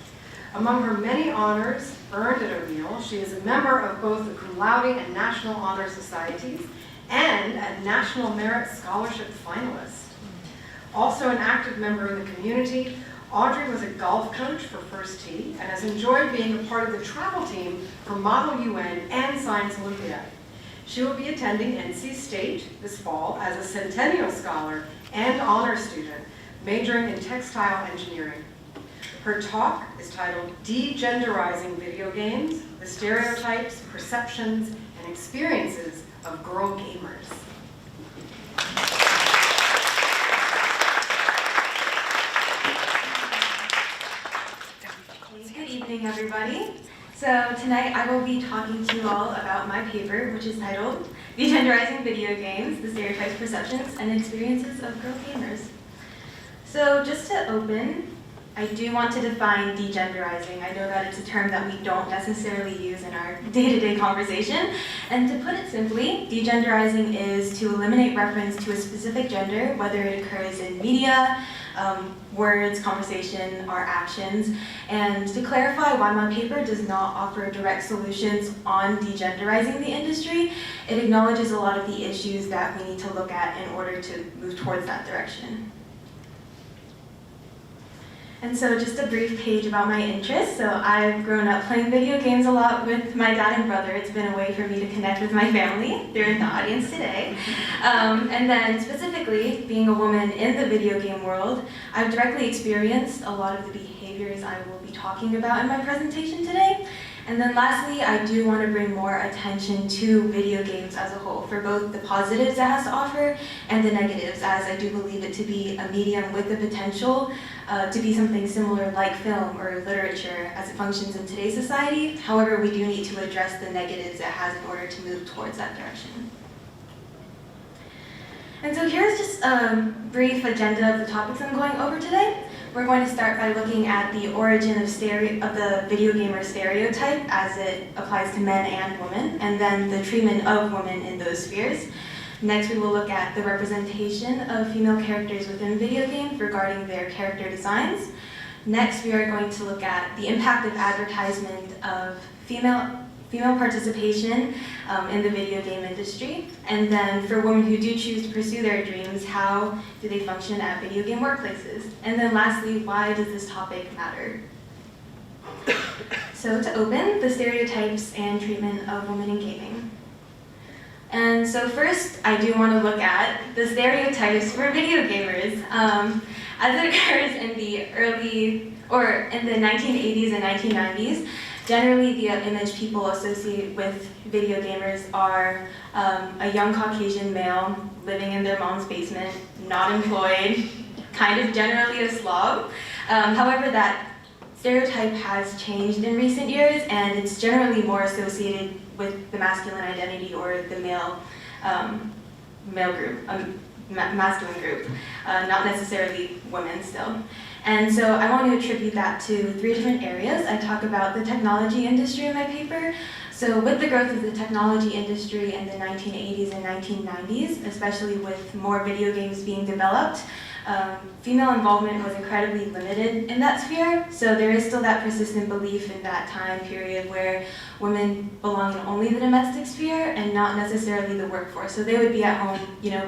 Among her many honors earned at O'Neill, she is a member of both the Cum Laude and National Honor Societies, and a National Merit Scholarship finalist. Also an active member in the community, Audrey was a golf coach for First Tee and has enjoyed being a part of the travel team for Model UN and Science Olympiad. She will be attending NC State this fall as a Centennial Scholar and honor student, majoring in textile engineering. Her talk is titled De-Genderizing Video Games, the Stereotypes, Perceptions, and Experiences of Girl Gamers. Good evening, everybody. So tonight I will be talking to you all about my paper, which is titled De-Genderizing Video Games, the Stereotypes, Perceptions, and Experiences of Girl Gamers. So just to open, I do want to define degenderizing. I know that it's a term that we don't necessarily use in our day-to-day conversation. And to put it simply, degenderizing is to eliminate reference to a specific gender, whether it occurs in media, words, conversation, or actions. And to clarify why my paper does not offer direct solutions on degenderizing the industry, it acknowledges a lot of the issues that we need to look at in order to move towards that direction. And so just a brief page about my interests. So I've grown up playing video games a lot with my dad and brother. It's been a way for me to connect with my family. They're in the audience today. And then specifically, being a woman in the video game world, I've directly experienced a lot of the behaviors I will be talking about in my presentation today. And then lastly, I do want to bring more attention to video games as a whole, for both the positives it has to offer and the negatives, as I do believe it to be a medium with the potential to be something similar like film or literature as it functions in today's society. However, we do need to address the negatives it has in order to move towards that direction. And so here's just a brief agenda of the topics I'm going over today. We're going to start by looking at the origin of the video gamer stereotype as it applies to men and women, and then the treatment of women in those spheres. Next, we will look at the representation of female characters within video games regarding their character designs. Next, we are going to look at the impact of advertisement of female participation in the video game industry. And then for women who do choose to pursue their dreams, how do they function at video game workplaces? And then lastly, why does this topic matter? So to open, the stereotypes and treatment of women in gaming. And so first, I do want to look at the stereotypes for video gamers. As it occurs in the in the 1980s and 1990s, generally, the image people associate with video gamers are a young Caucasian male living in their mom's basement, not employed, kind of generally a slob. However, that stereotype has changed in recent years, and it's generally more associated with the masculine identity or the masculine group, not necessarily women still. And so I want to attribute that to 3 different areas. I talk about the technology industry in my paper. So with the growth of the technology industry in the 1980s and 1990s, especially with more video games being developed, female involvement was incredibly limited in that sphere. So there is still that persistent belief in that time period where women belong in only the domestic sphere and not necessarily the workforce. So they would be at home,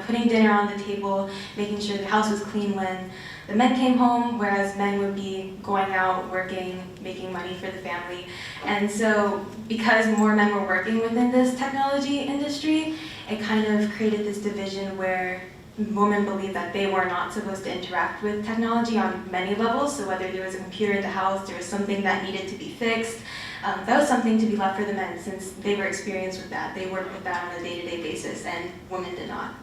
putting dinner on the table, making sure the house was clean when the men came home, whereas men would be going out, working, making money for the family. And so because more men were working within this technology industry, it kind of created this division where women believed that they were not supposed to interact with technology on many levels. So whether there was a computer in the house, there was something that needed to be fixed, that was something to be left for the men since they were experienced with that. They worked with that on a day-to-day basis, and women did not.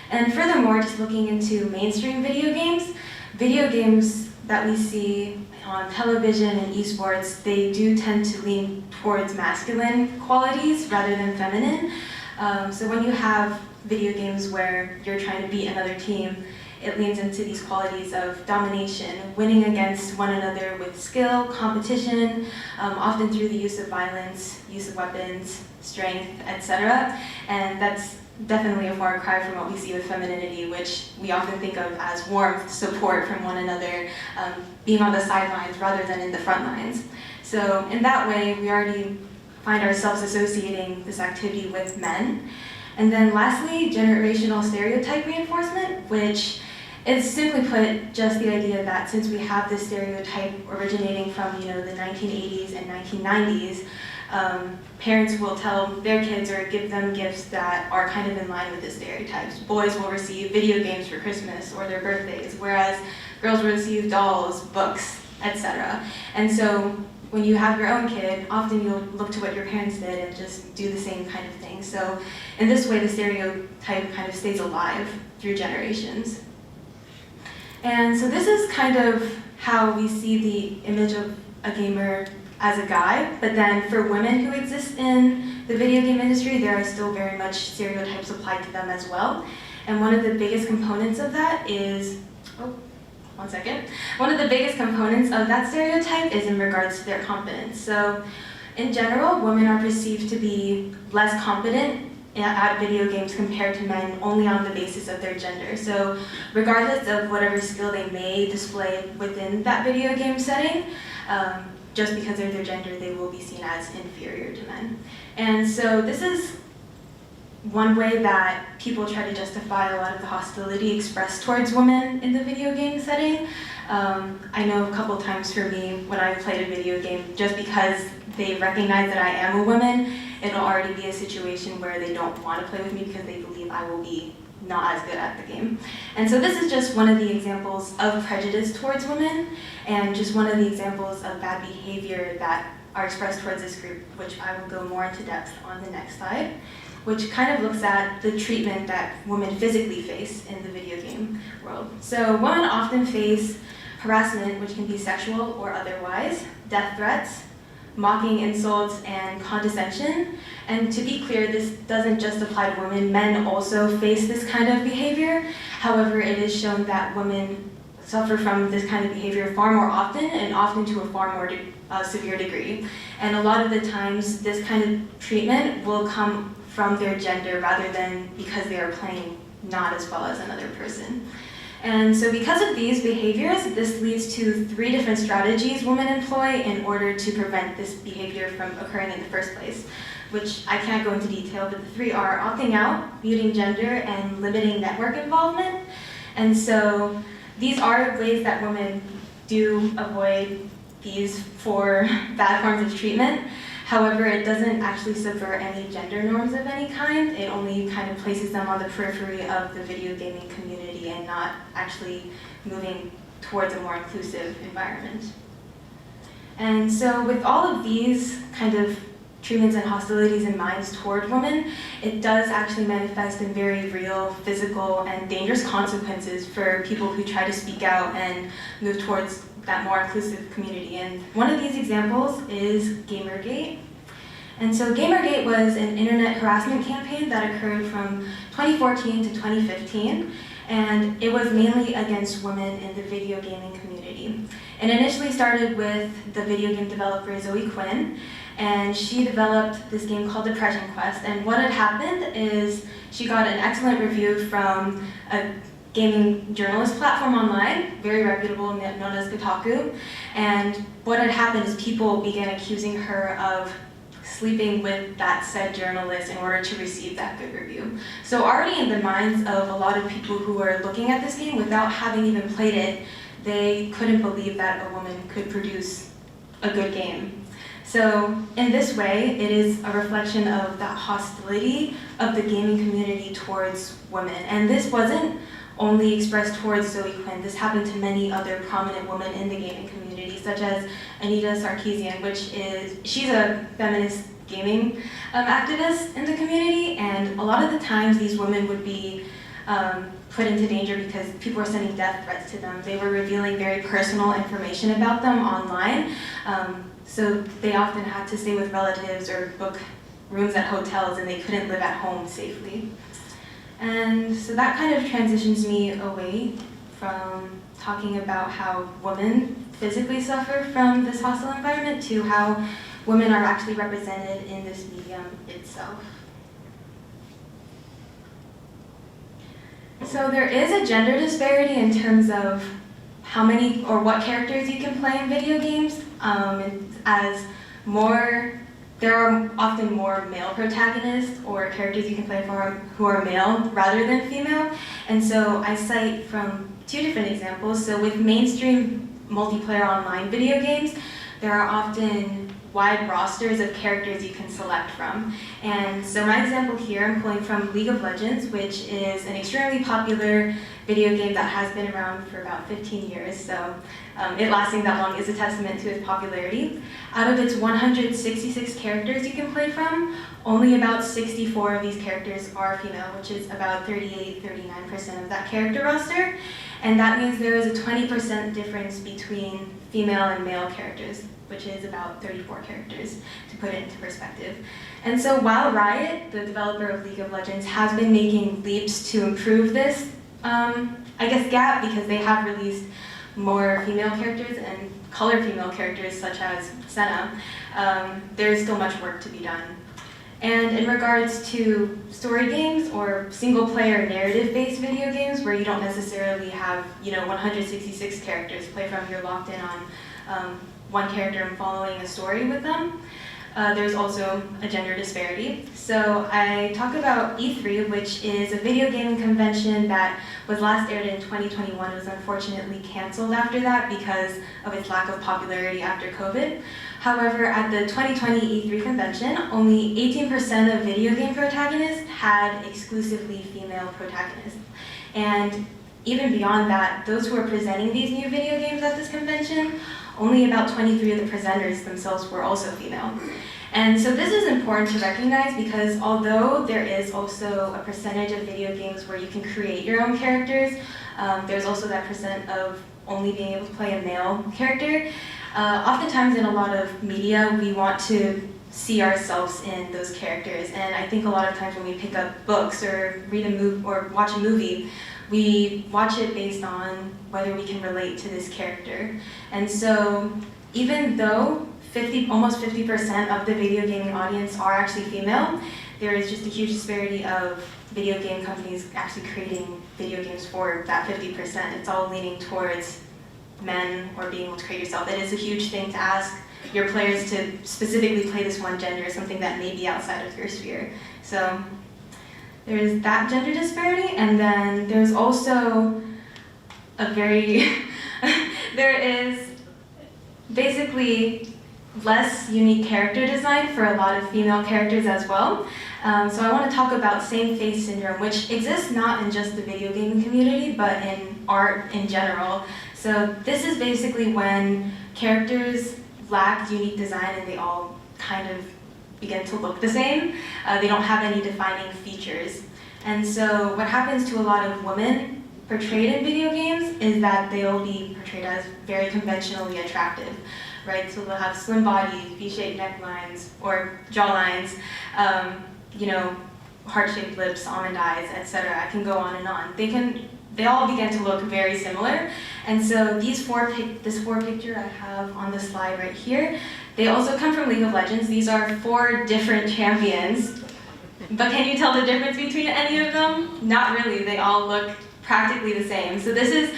And furthermore, just looking into mainstream video games that we see on television and esports, they do tend to lean towards masculine qualities rather than feminine. So when you have video games where you're trying to beat another team, it leans into these qualities of domination, winning against one another with skill, competition, often through the use of violence, use of weapons, strength, etc. And that's definitely a far cry from what we see with femininity, which we often think of as warmth, support from one another, being on the sidelines rather than in the front lines. So in that way, we already find ourselves associating this activity with men. And then lastly, generational stereotype reinforcement, which is simply put just the idea that since we have this stereotype originating from the 1980s and 1990s, parents will tell their kids or give them gifts that are kind of in line with the stereotypes. Boys will receive video games for Christmas or their birthdays, whereas girls will receive dolls, books, etc. And so when you have your own kid, often you'll look to what your parents did and just do the same kind of thing. So in this way, the stereotype kind of stays alive through generations. And so this is kind of how we see the image of a gamer as a guy, but then for women who exist in the video game industry, there are still very much stereotypes applied to them as well. And one of the biggest components of that is, one second. One of the biggest components of that stereotype is in regards to their competence. So in general, women are perceived to be less competent at video games compared to men only on the basis of their gender. So regardless of whatever skill they may display within that video game setting, just because of their gender, they will be seen as inferior to men. And so this is one way that people try to justify a lot of the hostility expressed towards women in the video game setting. I know a couple times for me when I've played a video game, just because they recognize that I am a woman, it'll already be a situation where they don't want to play with me because they believe I will be not as good at the game. And so this is just one of the examples of prejudice towards women, and just one of the examples of bad behavior that are expressed towards this group, which I will go more into depth on the next slide, which kind of looks at the treatment that women physically face in the video game world. So women often face harassment, which can be sexual or otherwise, death threats, mocking insults, and condescension. And to be clear, this doesn't just apply to women. Men also face this kind of behavior. However, it is shown that women suffer from this kind of behavior far more often, and often to a far more severe degree. And a lot of the times, this kind of treatment will come from their gender rather than because they are playing not as well as another person. And so because of these behaviors, this leads to 3 different strategies women employ in order to prevent this behavior from occurring in the first place, which I can't go into detail, but the 3 are opting out, muting gender, and limiting network involvement. And so these are ways that women do avoid these 4 bad forms of treatment. However, it doesn't actually subvert any gender norms of any kind. It only kind of places them on the periphery of the video gaming community and not actually moving towards a more inclusive environment. And so with all of these kind of treatments and hostilities in mind toward women, it does actually manifest in very real, physical, and dangerous consequences for people who try to speak out and move towards that more inclusive community. And one of these examples is Gamergate. And so Gamergate was an internet harassment campaign that occurred from 2014 to 2015, and it was mainly against women in the video gaming community. It initially started with the video game developer Zoe Quinn, and she developed this game called Depression Quest. And what had happened is she got an excellent review from a gaming journalist platform online, very reputable, known as Kotaku. And what had happened is people began accusing her of sleeping with that said journalist in order to receive that good review. So already in the minds of a lot of people who were looking at this game without having even played it, they couldn't believe that a woman could produce a good game. So in this way, it is a reflection of that hostility of the gaming community towards women. And this wasn't only expressed towards Zoe Quinn. This happened to many other prominent women in the gaming community, such as Anita Sarkeesian, she's a feminist gaming activist in the community, and a lot of the times these women would be put into danger because people were sending death threats to them. They were revealing very personal information about them online, so they often had to stay with relatives or book rooms at hotels, and they couldn't live at home safely. And so that kind of transitions me away from talking about how women physically suffer from this hostile environment to how women are actually represented in this medium itself. So there is a gender disparity in terms of how many or what characters you can play in video games, there are often more male protagonists or characters you can play for who are male rather than female. And so I cite from 2 different examples. So with mainstream multiplayer online video games, there are often wide rosters of characters you can select from. And so my example here, I'm pulling from League of Legends, which is an extremely popular video game that has been around for about 15 years. So it lasting that long is a testament to its popularity. Out of its 166 characters you can play from, only about 64 of these characters are female, which is about 38-39% of that character roster. And that means there is a 20% difference between female and male characters, which is about 34 characters, to put it into perspective. And so while Riot, the developer of League of Legends, has been making leaps to improve this, gap, because they have released more female characters and colored female characters such as Senna, there is still much work to be done. And in regards to story games or single-player narrative-based video games where you don't necessarily have 166 characters to play from, you're locked in on one character and following a story with them, there's also a gender disparity. So I talk about E3, which is a video gaming convention that was last aired in 2021. It was unfortunately canceled after that because of its lack of popularity after COVID. However, at the 2020 E3 convention, only 18% of video game protagonists had exclusively female protagonists. And even beyond that, those who were presenting these new video games at this convention, only about 23 of the presenters themselves were also female. And so this is important to recognize because although there is also a percentage of video games where you can create your own characters, there's also that percent of only being able to play a male character. Oftentimes in a lot of media, we want to see ourselves in those characters. And I think a lot of times when we pick up books or read a movie or watch a movie, we watch it based on whether we can relate to this character. And so even though almost 50% of the video gaming audience are actually female, there is just a huge disparity of video game companies actually creating video games for that 50%. It's all leaning towards men or being able to create yourself. It is a huge thing to ask your players to specifically play this one gender, something that may be outside of your sphere. So there's that gender disparity, and then there's also a there is basically less unique character design for a lot of female characters as well. So I want to talk about same-face syndrome, which exists not in just the video gaming community, but in art in general. So this is basically when characters lack unique design and they all kind of begin to look the same. They don't have any defining features. And so what happens to a lot of women portrayed in video games is that they'll be portrayed as very conventionally attractive, right? So they'll have slim bodies, V-shaped necklines, or jawlines, heart-shaped lips, almond eyes, etc. I can go on and on. They all begin to look very similar. And so this four picture I have on the slide right here, they also come from League of Legends. These are 4 different champions. But can you tell the difference between any of them? Not really. They all look practically the same. So this is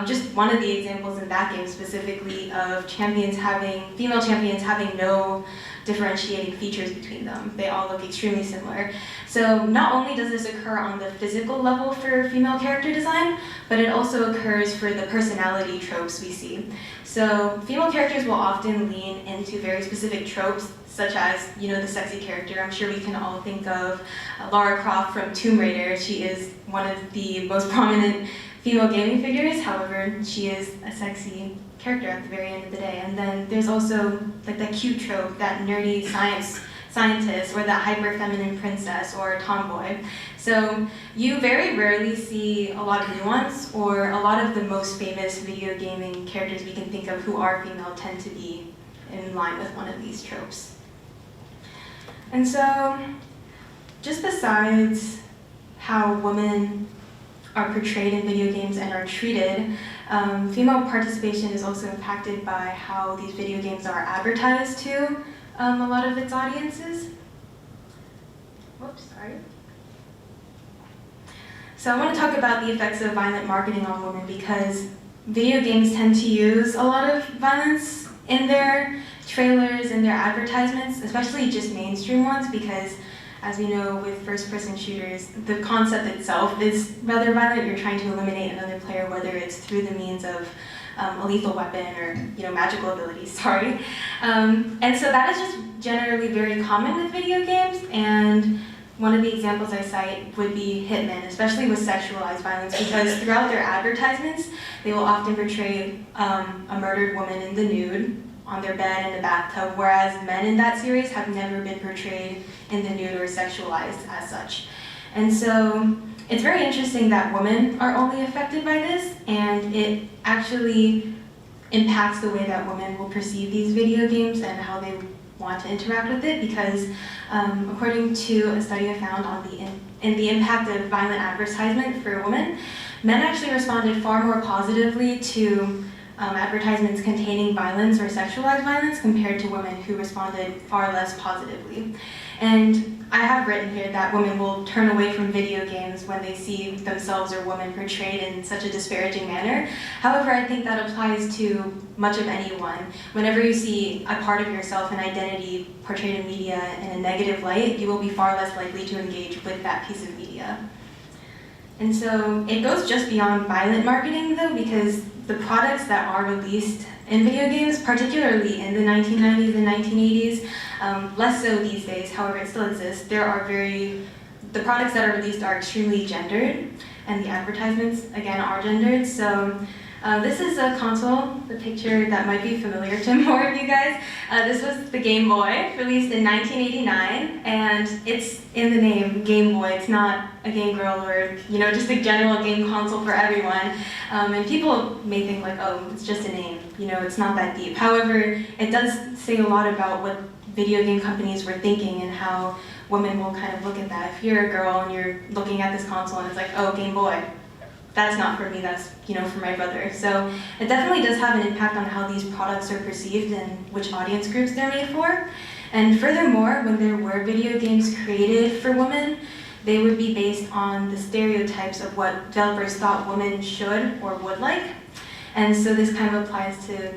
just one of the examples in that game specifically of female champions having no differentiating features between them. They all look extremely similar. So not only does this occur on the physical level for female character design, but it also occurs for the personality tropes we see. So female characters will often lean into very specific tropes, such as, the sexy character. I'm sure we can all think of Lara Croft from Tomb Raider. She is one of the most prominent female gaming figures. However, she is a sexy character at the very end of the day. And then there's also like that cute trope, that nerdy scientist, or that hyper-feminine princess or tomboy. So you very rarely see a lot of nuance, or a lot of the most famous video gaming characters we can think of who are female tend to be in line with one of these tropes. And so, just besides how women are portrayed in video games and are treated, female participation is also impacted by how these video games are advertised to a lot of its audiences. Whoops, sorry. So I want to talk about the effects of violent marketing on women because video games tend to use a lot of violence in their trailers and their advertisements, especially just mainstream ones, because as we know with first-person shooters, the concept itself is rather violent. You're trying to eliminate another player, whether it's through the means of a lethal weapon or magical abilities, and so that is just generally very common with video games, and one of the examples I cite would be Hitmen, especially with sexualized violence, because throughout their advertisements, they will often portray a murdered woman in the nude, on their bed in a bathtub, whereas men in that series have never been portrayed in the nude or sexualized as such. And so it's very interesting that women are only affected by this, and it actually impacts the way that women will perceive these video games and how they want to interact with it, because according to a study I found on the impact of violent advertisement for women, men actually responded far more positively to advertisements containing violence or sexualized violence compared to women who responded far less positively. And I have written here that women will turn away from video games when they see themselves or women portrayed in such a disparaging manner. However, I think that applies to much of anyone. Whenever you see a part of yourself and identity portrayed in media in a negative light, you will be far less likely to engage with that piece of media. And so it goes just beyond violent marketing though, because the products that are released in video games, particularly in the 1990s and 1980s, less so these days, however it still exists, the products that are released are extremely gendered, and the advertisements, again, are gendered. So this is a console, the picture that might be familiar to more of you guys. This was the Game Boy, released in 1989, and it's in the name Game Boy. It's not a Game Girl or just a general game console for everyone. And people may think like, oh, it's just a name. It's not that deep. However, it does say a lot about what video game companies were thinking and how women will kind of look at that. If you're a girl and you're looking at this console and it's like, oh, Game Boy. That's not for me, that's for my brother. So it definitely does have an impact on how these products are perceived and which audience groups they're made for. And furthermore, when there were video games created for women, they would be based on the stereotypes of what developers thought women should or would like. And so this kind of applies to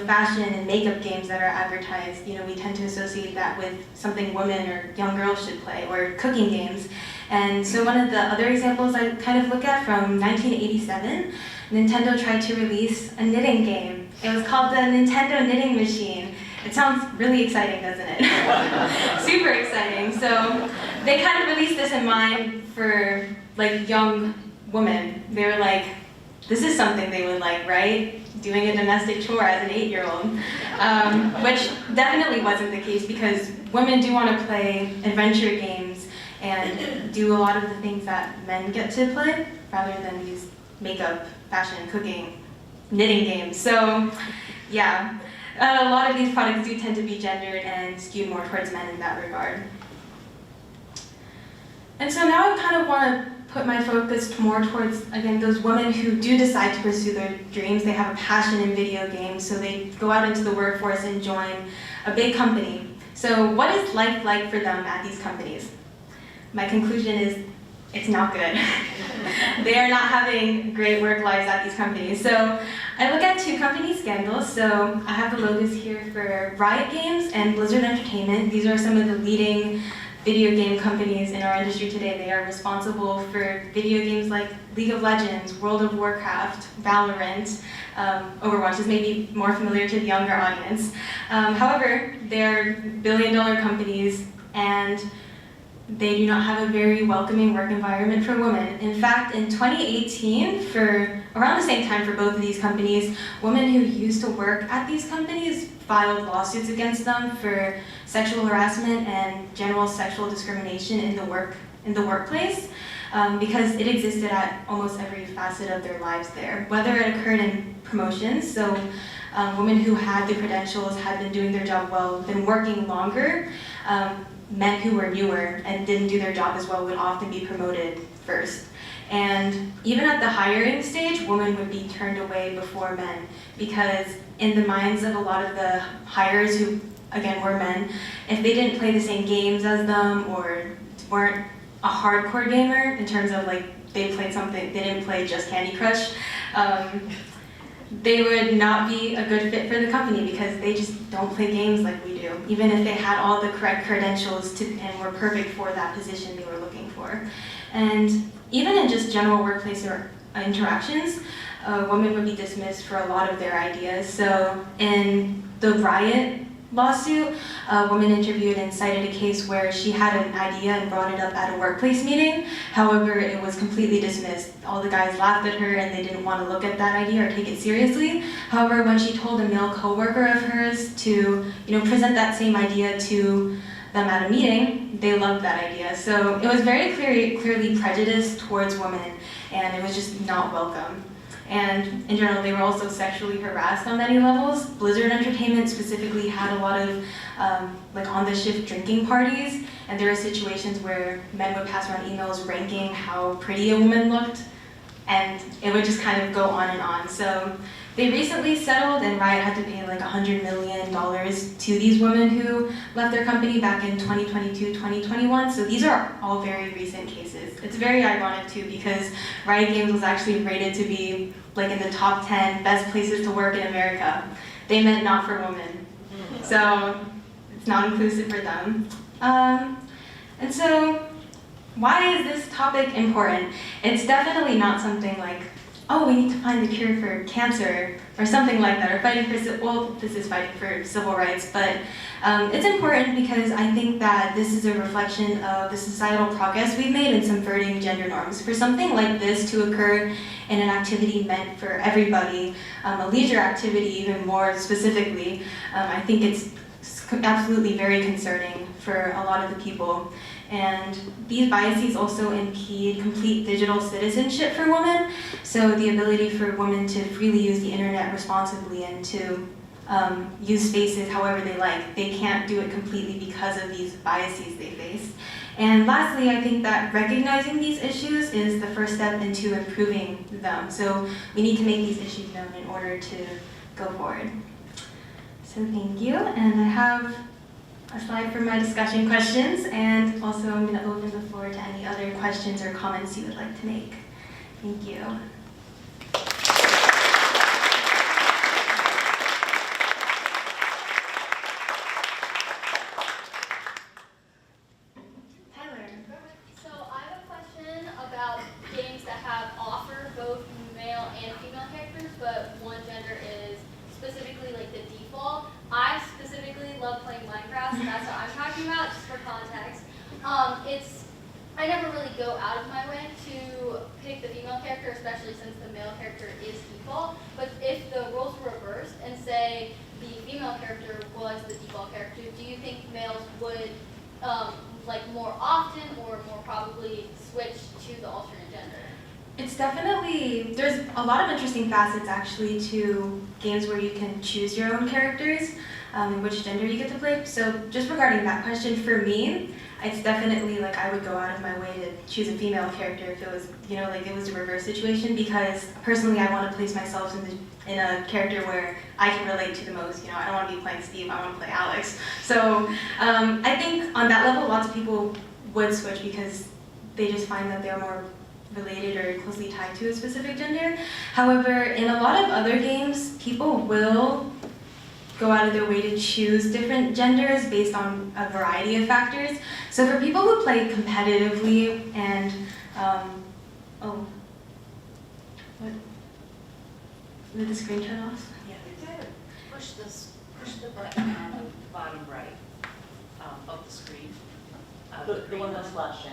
fashion and makeup games that are advertised. We tend to associate that with something women or young girls should play, or cooking games. And so one of the other examples I kind of look at from 1987, Nintendo tried to release a knitting game. It was called the Nintendo Knitting Machine. It sounds really exciting, doesn't it? Super exciting. So they kind of released this in mind for like young women. They were like, this is something they would like, right? Doing a domestic chore as an 8-year-old, which definitely wasn't the case because women do want to play adventure games and do a lot of the things that men get to play rather than these makeup, fashion, cooking, knitting games. So yeah, a lot of these products do tend to be gendered and skewed more towards men in that regard. And so now I kind of want to put my focus more towards, again, those women who do decide to pursue their dreams. They have a passion in video games, so they go out into the workforce and join a big company. So what is life like for them at these companies? My conclusion is it's not good. They are not having great work lives at these companies. So I look at 2 company scandals. So I have the logos here for Riot Games and Blizzard Entertainment. These are some of the leading video game companies in our industry today. They are responsible for video games like League of Legends, World of Warcraft, Valorant, Overwatch is maybe more familiar to the younger audience. However, they're billion-dollar companies and they do not have a very welcoming work environment for women. In fact, in 2018, for around the same time for both of these companies, women who used to work at these companies filed lawsuits against them for sexual harassment and general sexual discrimination in the workplace because it existed at almost every facet of their lives there. Whether it occurred in promotions, so women who had the credentials, had been doing their job well, been working longer, men who were newer and didn't do their job as well would often be promoted first. And even at the hiring stage, women would be turned away before men because in the minds of a lot of the hires who, again, were men, if they didn't play the same games as them or weren't a hardcore gamer in terms of like they played something, they didn't play just Candy Crush, they would not be a good fit for the company because they just don't play games like we do, even if they had all the correct credentials and were perfect for that position they were looking for. And even in just general workplace or interactions, women would be dismissed for a lot of their ideas. So in the Riot lawsuit, a woman interviewed and cited a case where she had an idea and brought it up at a workplace meeting. However, it was completely dismissed. All the guys laughed at her and they didn't want to look at that idea or take it seriously. However, when she told a male coworker of hers to present that same idea to them at a meeting, they loved that idea. So it was very clearly prejudiced towards women and it was just not welcome. And in general, they were also sexually harassed on many levels. Blizzard Entertainment specifically had a lot of like on-the-shift drinking parties, and there were situations where men would pass around emails ranking how pretty a woman looked, and it would just kind of go on and on. So They recently settled, and Riot had to pay like $100 million to these women who left their company back in 2022, 2021. So these are all very recent cases. It's very ironic too, because Riot Games was actually rated to be like in the top 10 best places to work in America. They meant not for women. So it's not inclusive for them. And so why is this topic important? It's definitely not something like, oh, we need to find the cure for cancer or something like that, or fighting for, well, this is fighting for civil rights, but it's important because I think that this is a reflection of the societal progress we've made in subverting gender norms. For something like this to occur in an activity meant for everybody, a leisure activity even more specifically, I think it's absolutely very concerning for a lot of the people. And these biases also impede complete digital citizenship for women. So the ability for women to freely use the internet responsibly and to use spaces however they like. They can't do it completely because of these biases they face. And lastly, I think that recognizing these issues is the first step into improving them. So we need to make these issues known in order to go forward. So thank you, and I have a slide for my discussion questions, and also I'm going to open the floor to any other questions or comments you would like to make. Thank you. Tyler. So I have a question about games that offer both male and female characters, but one gender is specifically like the default. I specifically love playing Minecraft, so that's what I'm talking about, just for context. I never really go out of my way to pick the female character, especially since the male character is default. But if the roles were reversed and say the female character was the default character, do you think males would like more often or more probably switch to the alternate gender? It's definitely, there's a lot of interesting facets actually to games where you can choose your own characters and which gender you get to play. So just regarding that question, for me, it's definitely like I would go out of my way to choose a female character if it was, you know, like it was a reverse situation, because personally I want to place myself in a character where I can relate to the most. You know, I don't want to be playing Steve, I want to play Alex. So I think on that level, lots of people would switch because they just find that they're more related or closely tied to a specific gender. However, in a lot of other games, people will go out of their way to choose different genders based on a variety of factors. So for people who play competitively and, did the screen turn off? Yeah, we did. Push the button on the bottom right of the screen. The one that's flashing.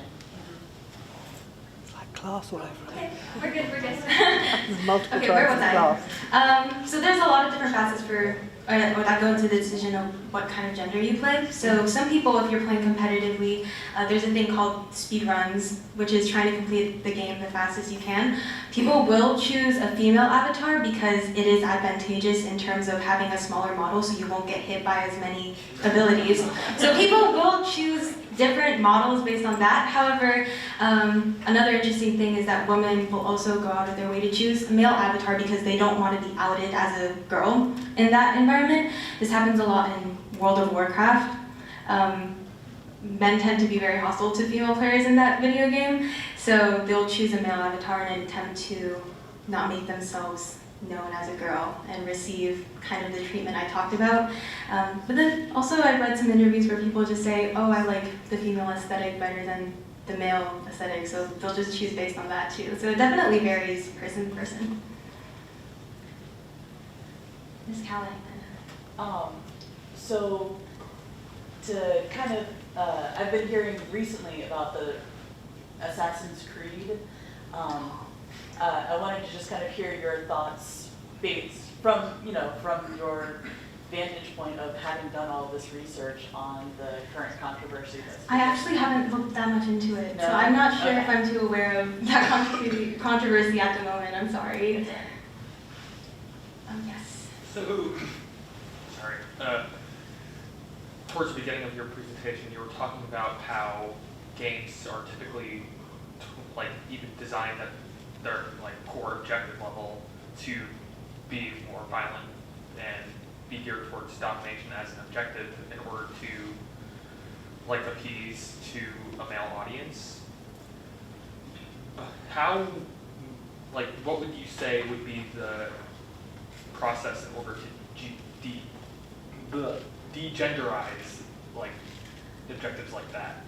Class all over. Okay, we're good. There's multiple Okay, where was choices I? So there's a lot of different facets for that go into the decision of what kind of gender you play. So some people, if you're playing competitively, there's a thing called speed runs, which is trying to complete the game the fastest you can. People will choose a female avatar because it is advantageous in terms of having a smaller model, so you won't get hit by as many abilities. So people will choose different models based on that. However, another interesting thing is that women will also go out of their way to choose a male avatar because they don't want to be outed as a girl in that environment. This happens a lot in World of Warcraft. Men tend to be very hostile to female players in that video game, so they'll choose a male avatar in an attempt to not make themselves known as a girl and receive kind of the treatment I talked about. But then also I've read some interviews where people just say, oh, I like the female aesthetic better than the male aesthetic, so they'll just choose based on that too. So it definitely varies person to person. Ms. Callahan. So to kind of, I've been hearing recently about the Assassin's Creed. I wanted to just kind of hear your thoughts based from your vantage point of having done all this research on the current controversy. I actually haven't looked that much into it, No? so I'm not sure Okay. if I'm too aware of that controversy at the moment. I'm sorry. Yes. So, sorry. Towards the beginning of your presentation, you were talking about how games are typically like even designed at their like core objective level to be more violent and be geared towards domination as an objective in order to like appease to a male audience. How, like, what would you say would be the process in order to degenderize like objectives like that?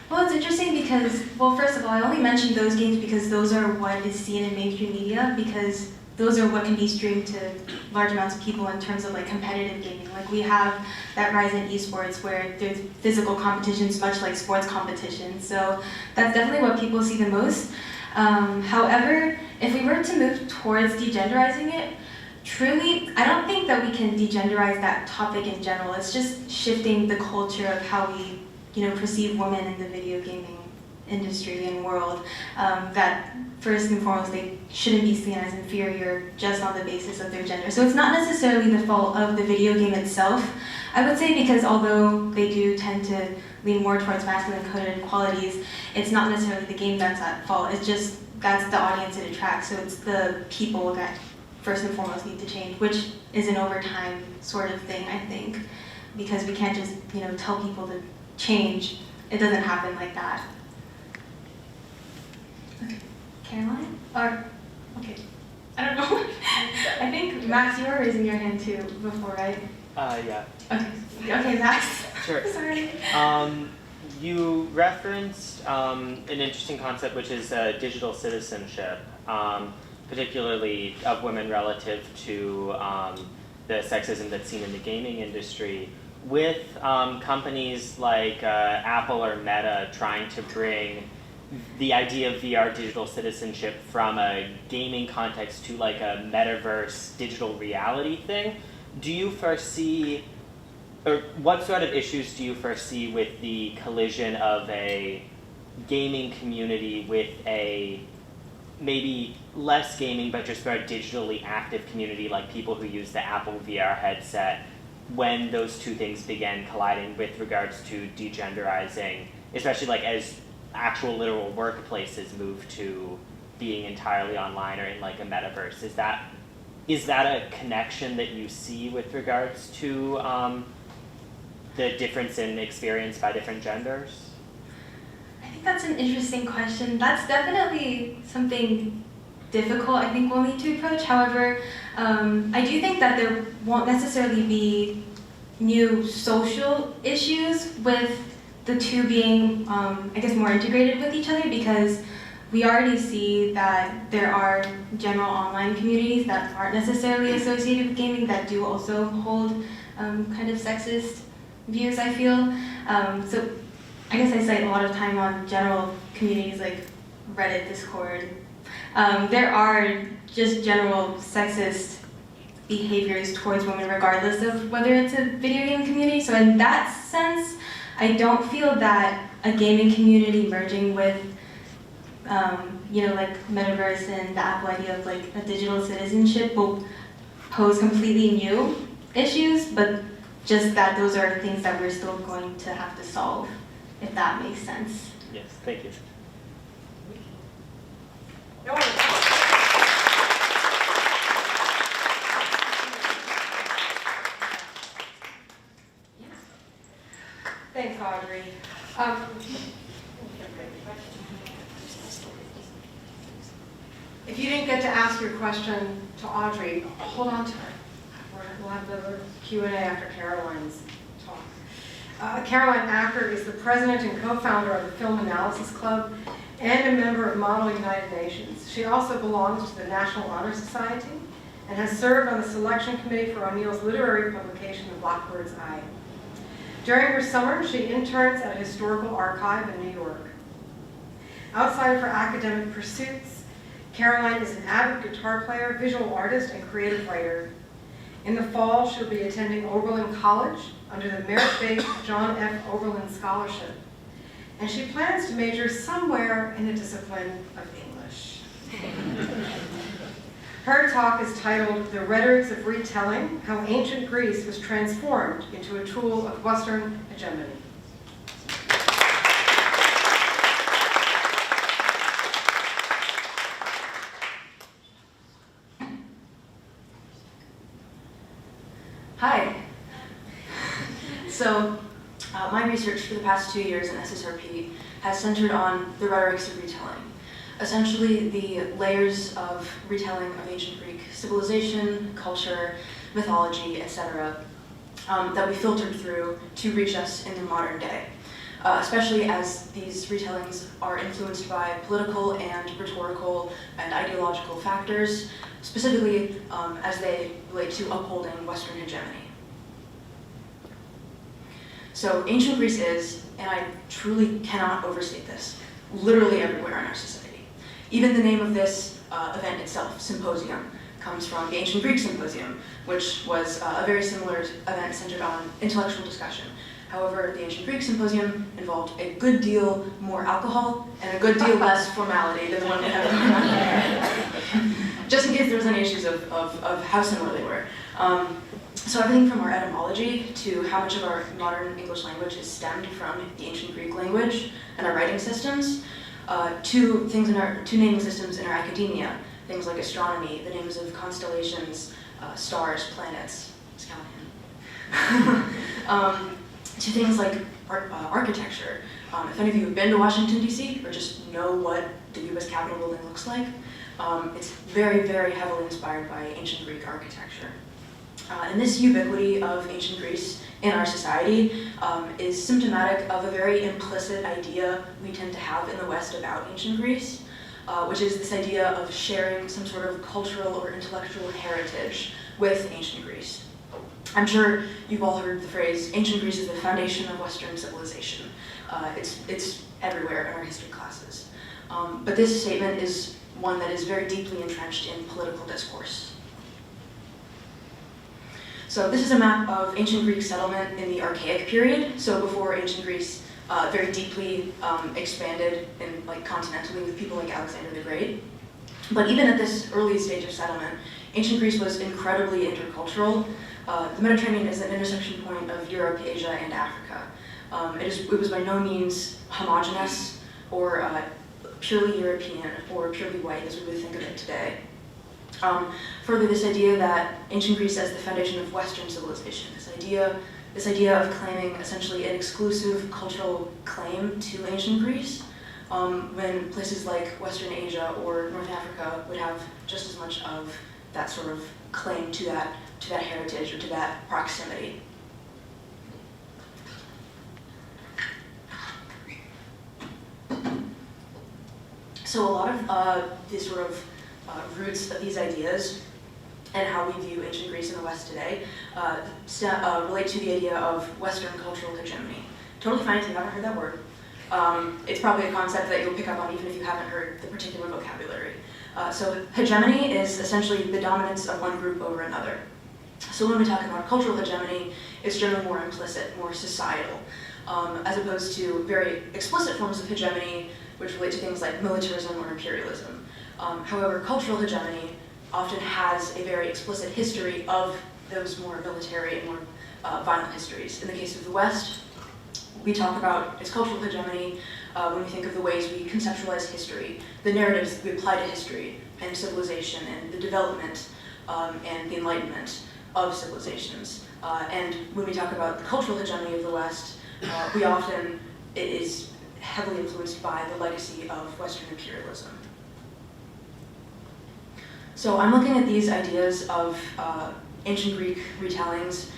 Well, it's interesting because, well, first of all, I only mentioned those games because those are what is seen in mainstream media, because those are what can be streamed to large amounts of people in terms of like competitive gaming. Like we have that rise in esports where there's physical competitions much like sports competitions. So that's definitely what people see the most. However, if we were to move towards degenderizing it, truly, I don't think that we can degenderize that topic in general. It's just shifting the culture of how we, perceive women in the video gaming industry and world. That first and foremost, they shouldn't be seen as inferior just on the basis of their gender. So it's not necessarily the fault of the video game itself, I would say, because although they do tend to lean more towards masculine coded qualities, it's not necessarily the game that's at fault. It's just that's the audience it attracts. So it's the people that first and foremost need to change, which is an overtime sort of thing, I think, because we can't just tell people to change. It doesn't happen like that. Okay, Caroline? Okay, I don't know. I think Max, you were raising your hand too before, right? Yeah. Okay, Max. Sure. Sorry. You referenced an interesting concept, which is digital citizenship, particularly of women relative to the sexism that's seen in the gaming industry. With companies like Apple or Meta trying to bring the idea of VR digital citizenship from a gaming context to like a metaverse digital reality thing, do you foresee, or what sort of issues do you foresee with the collision of a gaming community with a maybe less gaming but just very digitally active community like people who use the Apple VR headset when those two things began colliding with regards to degenderizing, especially like as actual literal workplaces move to being entirely online or in like a metaverse? Is that a connection that you see with regards to the difference in experience by different genders? I think that's an interesting question. That's definitely something difficult, I think we'll need to approach. However, I do think that there won't necessarily be new social issues with the two being, more integrated with each other, because we already see that there are general online communities that aren't necessarily associated with gaming that do also hold kind of sexist views, I feel. So I guess I cite a lot of time on general communities like Reddit, Discord. There are just general sexist behaviors towards women regardless of whether it's a video game community. So in that sense, I don't feel that a gaming community merging with, like metaverse and the Apple idea of like a digital citizenship will pose completely new issues, but just that those are things that we're still going to have to solve, if that makes sense. Yes, thank you. No one. Thanks, Audrey. If you didn't get to ask your question to Audrey, hold on to it. We'll have the Q&A after Caroline's talk. Caroline Acker is the president and co-founder of the Film Analysis Club and a member of Model United Nations. She also belongs to the National Honor Society and has served on the selection committee for O'Neill's literary publication, The Blackbird's Eye. During her summer, she interns at a historical archive in New York. Outside of her academic pursuits, Caroline is an avid guitar player, visual artist, and creative writer. In the fall, she'll be attending Oberlin College under the merit-based John F. Oberlin Scholarship. And she plans to major somewhere in the discipline of English. Her talk is titled The Rhetorics of Retelling, How Ancient Greece Was Transformed into a Tool of Western Hegemony. Hi. So, my research for the past 2 years in SSRP has centered on the rhetorics of retelling. Essentially, the layers of retelling of ancient Greek civilization, culture, mythology, etc., that we filtered through to reach us in the modern day, especially as these retellings are influenced by political and rhetorical and ideological factors, specifically as they relate to upholding Western hegemony. So ancient Greece is, and I truly cannot overstate this, literally everywhere in our society. Even the name of this event itself, Symposium, comes from the ancient Greek Symposium, which was a very similar event centered on intellectual discussion. However, the ancient Greek Symposium involved a good deal more alcohol and a good deal less formality than the one we have going on here. Just in case there was any issues of how similar they were. So everything from our etymology to how much of our modern English language is stemmed from the ancient Greek language and our writing systems, to naming systems in our academia, things like astronomy, the names of constellations, stars, planets, to things like architecture. If any of you have been to Washington, D.C., or just know what the U.S. Capitol building looks like, it's very, very heavily inspired by ancient Greek architecture. And this ubiquity of ancient Greece in our society is symptomatic of a very implicit idea we tend to have in the West about ancient Greece, which is this idea of sharing some sort of cultural or intellectual heritage with ancient Greece. I'm sure you've all heard the phrase, ancient Greece is the foundation of Western civilization. It's everywhere in our history classes. But this statement is one that is very deeply entrenched in political discourse. So this is a map of ancient Greek settlement in the Archaic period, so before ancient Greece very deeply expanded in, continentally with people like Alexander the Great. But even at this early stage of settlement, ancient Greece was incredibly intercultural. The Mediterranean is an intersection point of Europe, Asia, and Africa. It was by no means homogeneous or purely European or purely white as we would think of it today. Further, this idea that ancient Greece as the foundation of Western civilization, this idea of claiming essentially an exclusive cultural claim to ancient Greece, when places like Western Asia or North Africa would have just as much of that sort of claim to that heritage or to that proximity. So a lot of the sort of roots of these ideas and how we view ancient Greece in the West today relate to the idea of Western cultural hegemony. Totally fine if you haven't heard that word. It's probably a concept that you'll pick up on even if you haven't heard the particular vocabulary. So hegemony is essentially the dominance of one group over another. So when we talk about cultural hegemony, it's generally more implicit, more societal, as opposed to very explicit forms of hegemony, which relate to things like militarism or imperialism. However, cultural hegemony often has a very explicit history of those more military and more violent histories. In the case of the West, we talk about its cultural hegemony when we think of the ways we conceptualize history, the narratives we apply to history and civilization and the development and the enlightenment of civilizations. And when we talk about the cultural hegemony of the West, it is heavily influenced by the legacy of Western imperialism. So I'm looking at these ideas of ancient Greek retellings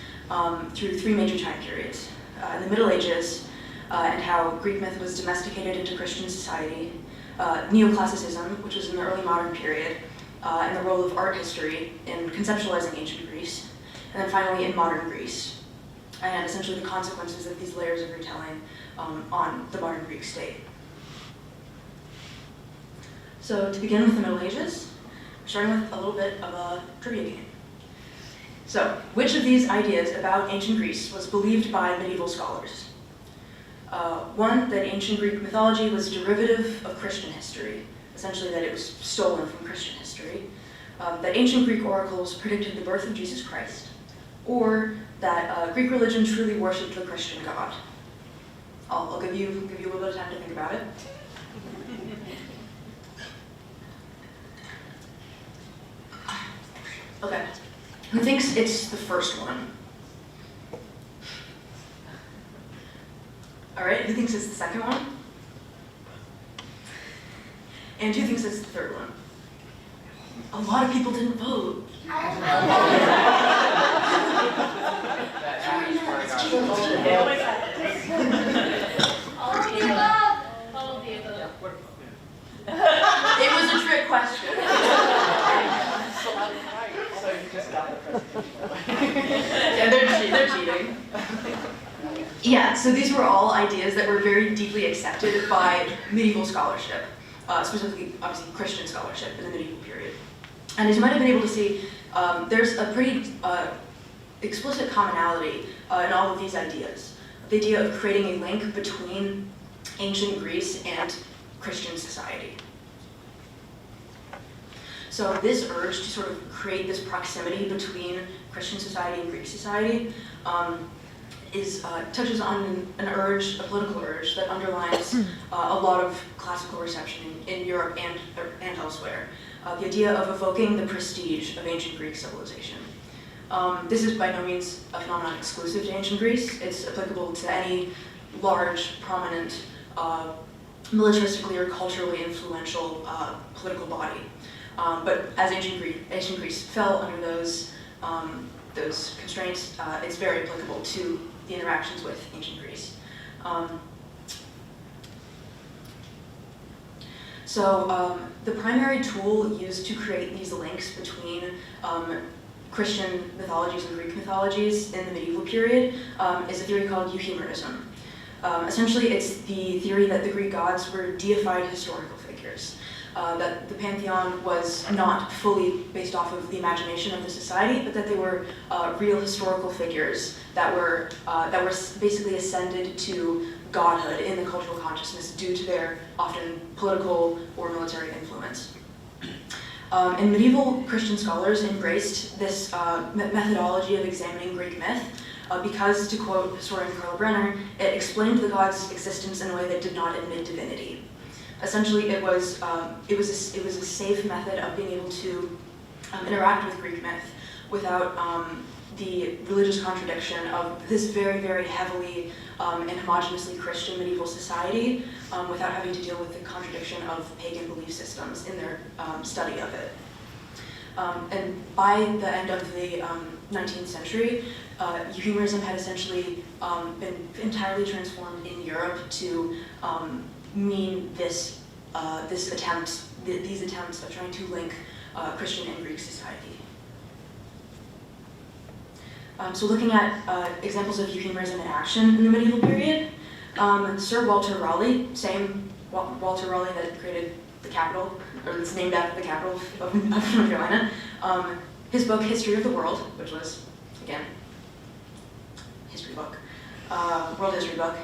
through three major time periods. In the Middle Ages, and how Greek myth was domesticated into Christian society, neoclassicism, which was in the early modern period, and the role of art history in conceptualizing ancient Greece, and then finally in modern Greece, and essentially the consequences of these layers of retelling on the modern Greek state. So to begin with the Middle Ages, we're starting with a little bit of a trivia game. So, which of these ideas about ancient Greece was believed by medieval scholars? One, that ancient Greek mythology was derivative of Christian history, essentially that it was stolen from Christian history, that ancient Greek oracles predicted the birth of Jesus Christ, or that Greek religion truly worshipped the Christian God. I'll give you a little bit of time to think about it. Okay. Who thinks it's the first one? All right, who thinks it's the second one? And who thinks it's the third one? A lot of people didn't vote. They always have All of the above. All of the above. It was a trick question. So you just got the presentation. Yeah, they're cheating. Yeah, so these were all ideas that were very deeply accepted by medieval scholarship, specifically, obviously, Christian scholarship in the medieval period. And as you might have been able to see, there's a pretty explicit commonality in all of these ideas. The idea of creating a link between ancient Greece and Christian society. So this urge to sort of create this proximity between Christian society and Greek society touches on a political urge that underlines a lot of classical reception in Europe and elsewhere. The idea of evoking the prestige of ancient Greek civilization. This is by no means a phenomenon exclusive to ancient Greece. It's applicable to any large, prominent, militaristically or culturally influential political body. But as ancient Greece fell under those constraints, it's very applicable to the interactions with ancient Greece. The primary tool used to create these links between Christian mythologies and Greek mythologies in the medieval period is a theory called euhemerism. Essentially, it's the theory that the Greek gods were deified historical figures. That the pantheon was not fully based off of the imagination of the society, but that they were real historical figures that were basically ascended to godhood in the cultural consciousness due to their often political or military influence. And medieval Christian scholars embraced this methodology of examining Greek myth because, to quote historian Karl Brenner, it explained the gods' existence in a way that did not admit divinity. Essentially, it was a safe method of being able to interact with Greek myth without the religious contradiction of this very, very heavily and homogeneously Christian medieval society, without having to deal with the contradiction of pagan belief systems in their study of it. And by the end of the 19th century, euhemerism had essentially been entirely transformed in Europe to mean these attempts of trying to link Christian and Greek society. So looking at examples of euhemerism in action in the medieval period, Sir Walter Raleigh, same Walter Raleigh that created the capital, or that's named after the capital of North Carolina, his book History of the World, which was, again, history book, world history book,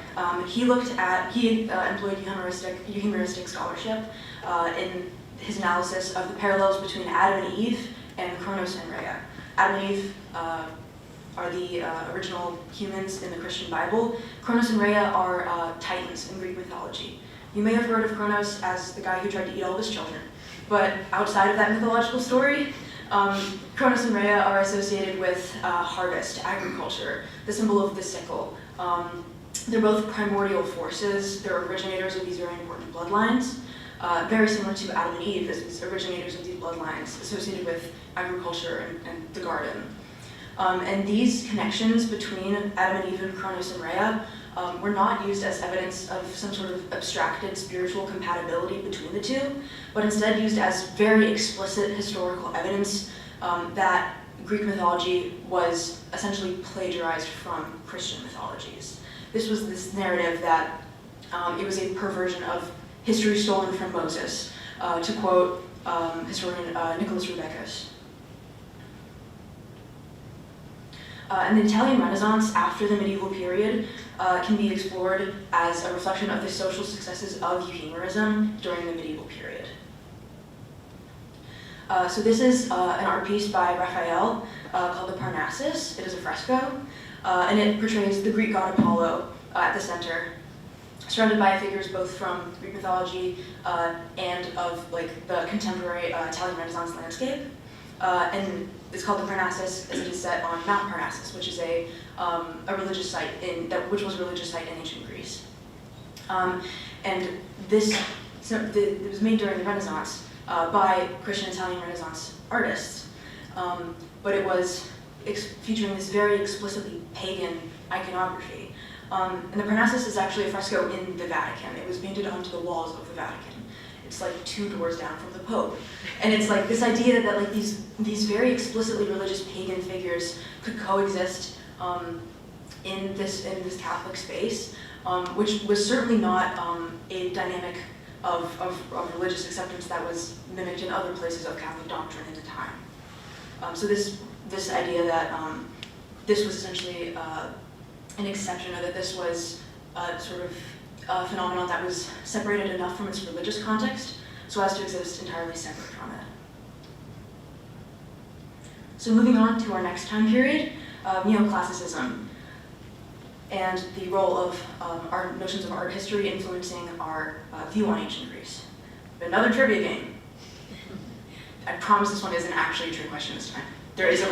he employed euhemeristic scholarship in his analysis of the parallels between Adam and Eve and Kronos and Rhea. Adam and Eve are the original humans in the Christian Bible. Kronos and Rhea are titans in Greek mythology. You may have heard of Kronos as the guy who tried to eat all of his children, but outside of that mythological story, Kronos and Rhea are associated with harvest, agriculture, the symbol of the sickle. They're both primordial forces. They're originators of these very important bloodlines, very similar to Adam and Eve as originators of these bloodlines associated with agriculture and the garden. And these connections between Adam and Eve and Kronos and Rhea were not used as evidence of some sort of abstracted spiritual compatibility between the two, but instead used as very explicit historical evidence that Greek mythology was essentially plagiarized from Christian mythologies. This was this narrative that it was a perversion of history stolen from Moses, to quote historian Nicholas Rebecus. And the Italian Renaissance after the medieval period can be explored as a reflection of the social successes of euhemerism during the medieval period. So this is an art piece by Raphael called the Parnassus. It is a fresco, and it portrays the Greek god Apollo at the center, surrounded by figures both from Greek mythology and of like the contemporary Italian Renaissance landscape. And it's called the Parnassus as it is set on Mount Parnassus, which is a religious site which was a religious site in ancient Greece. And it was made during the Renaissance by Christian Italian Renaissance artists, but it was featuring this very explicitly pagan iconography. And the Parnassus is actually a fresco in the Vatican. It was painted onto the walls of the Vatican. It's like 2 doors down from the Pope. And it's like this idea that like these very explicitly religious pagan figures could coexist in this Catholic space, which was certainly not a dynamic of religious acceptance that was mimicked in other places of Catholic doctrine at the time. So this idea that this was essentially an exception, or that this was sort of a phenomenon that was separated enough from its religious context so as to exist entirely separate from it. So moving on to our next time period, neoclassicism, and the role of our notions of art history influencing our view on ancient Greece. Another trivia game. I promise this one isn't actually a trick question this time. There is a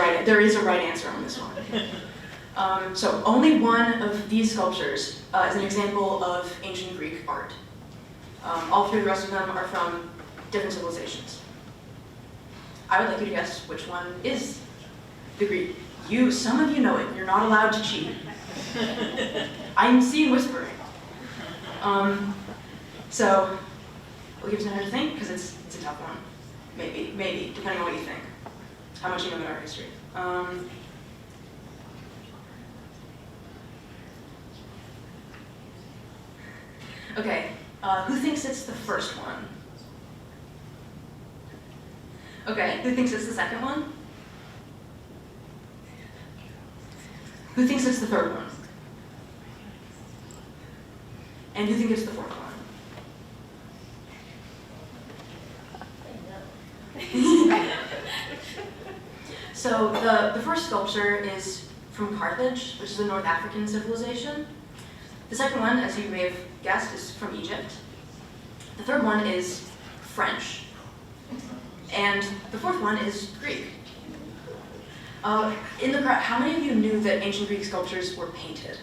right answer on this one. So only one of these sculptures is an example of ancient Greek art. All 3 of the rest of them are from different civilizations. I would like you to guess which one is the Greek. Some of you know it. You're not allowed to cheat. I'm seeing whispering. So we'll give you some time to think, because it's a tough one. Maybe, depending on what you think. How much you know about art history. Okay, who thinks it's the first one? Okay, who thinks it's the second one? Who thinks it's the third one? And who thinks it's the fourth one? So the first sculpture is from Carthage, which is a North African civilization. The second one, as you may have guessed, is from Egypt. The third one is French. And the fourth one is Greek. In the crowd, how many of you knew that ancient Greek sculptures were painted?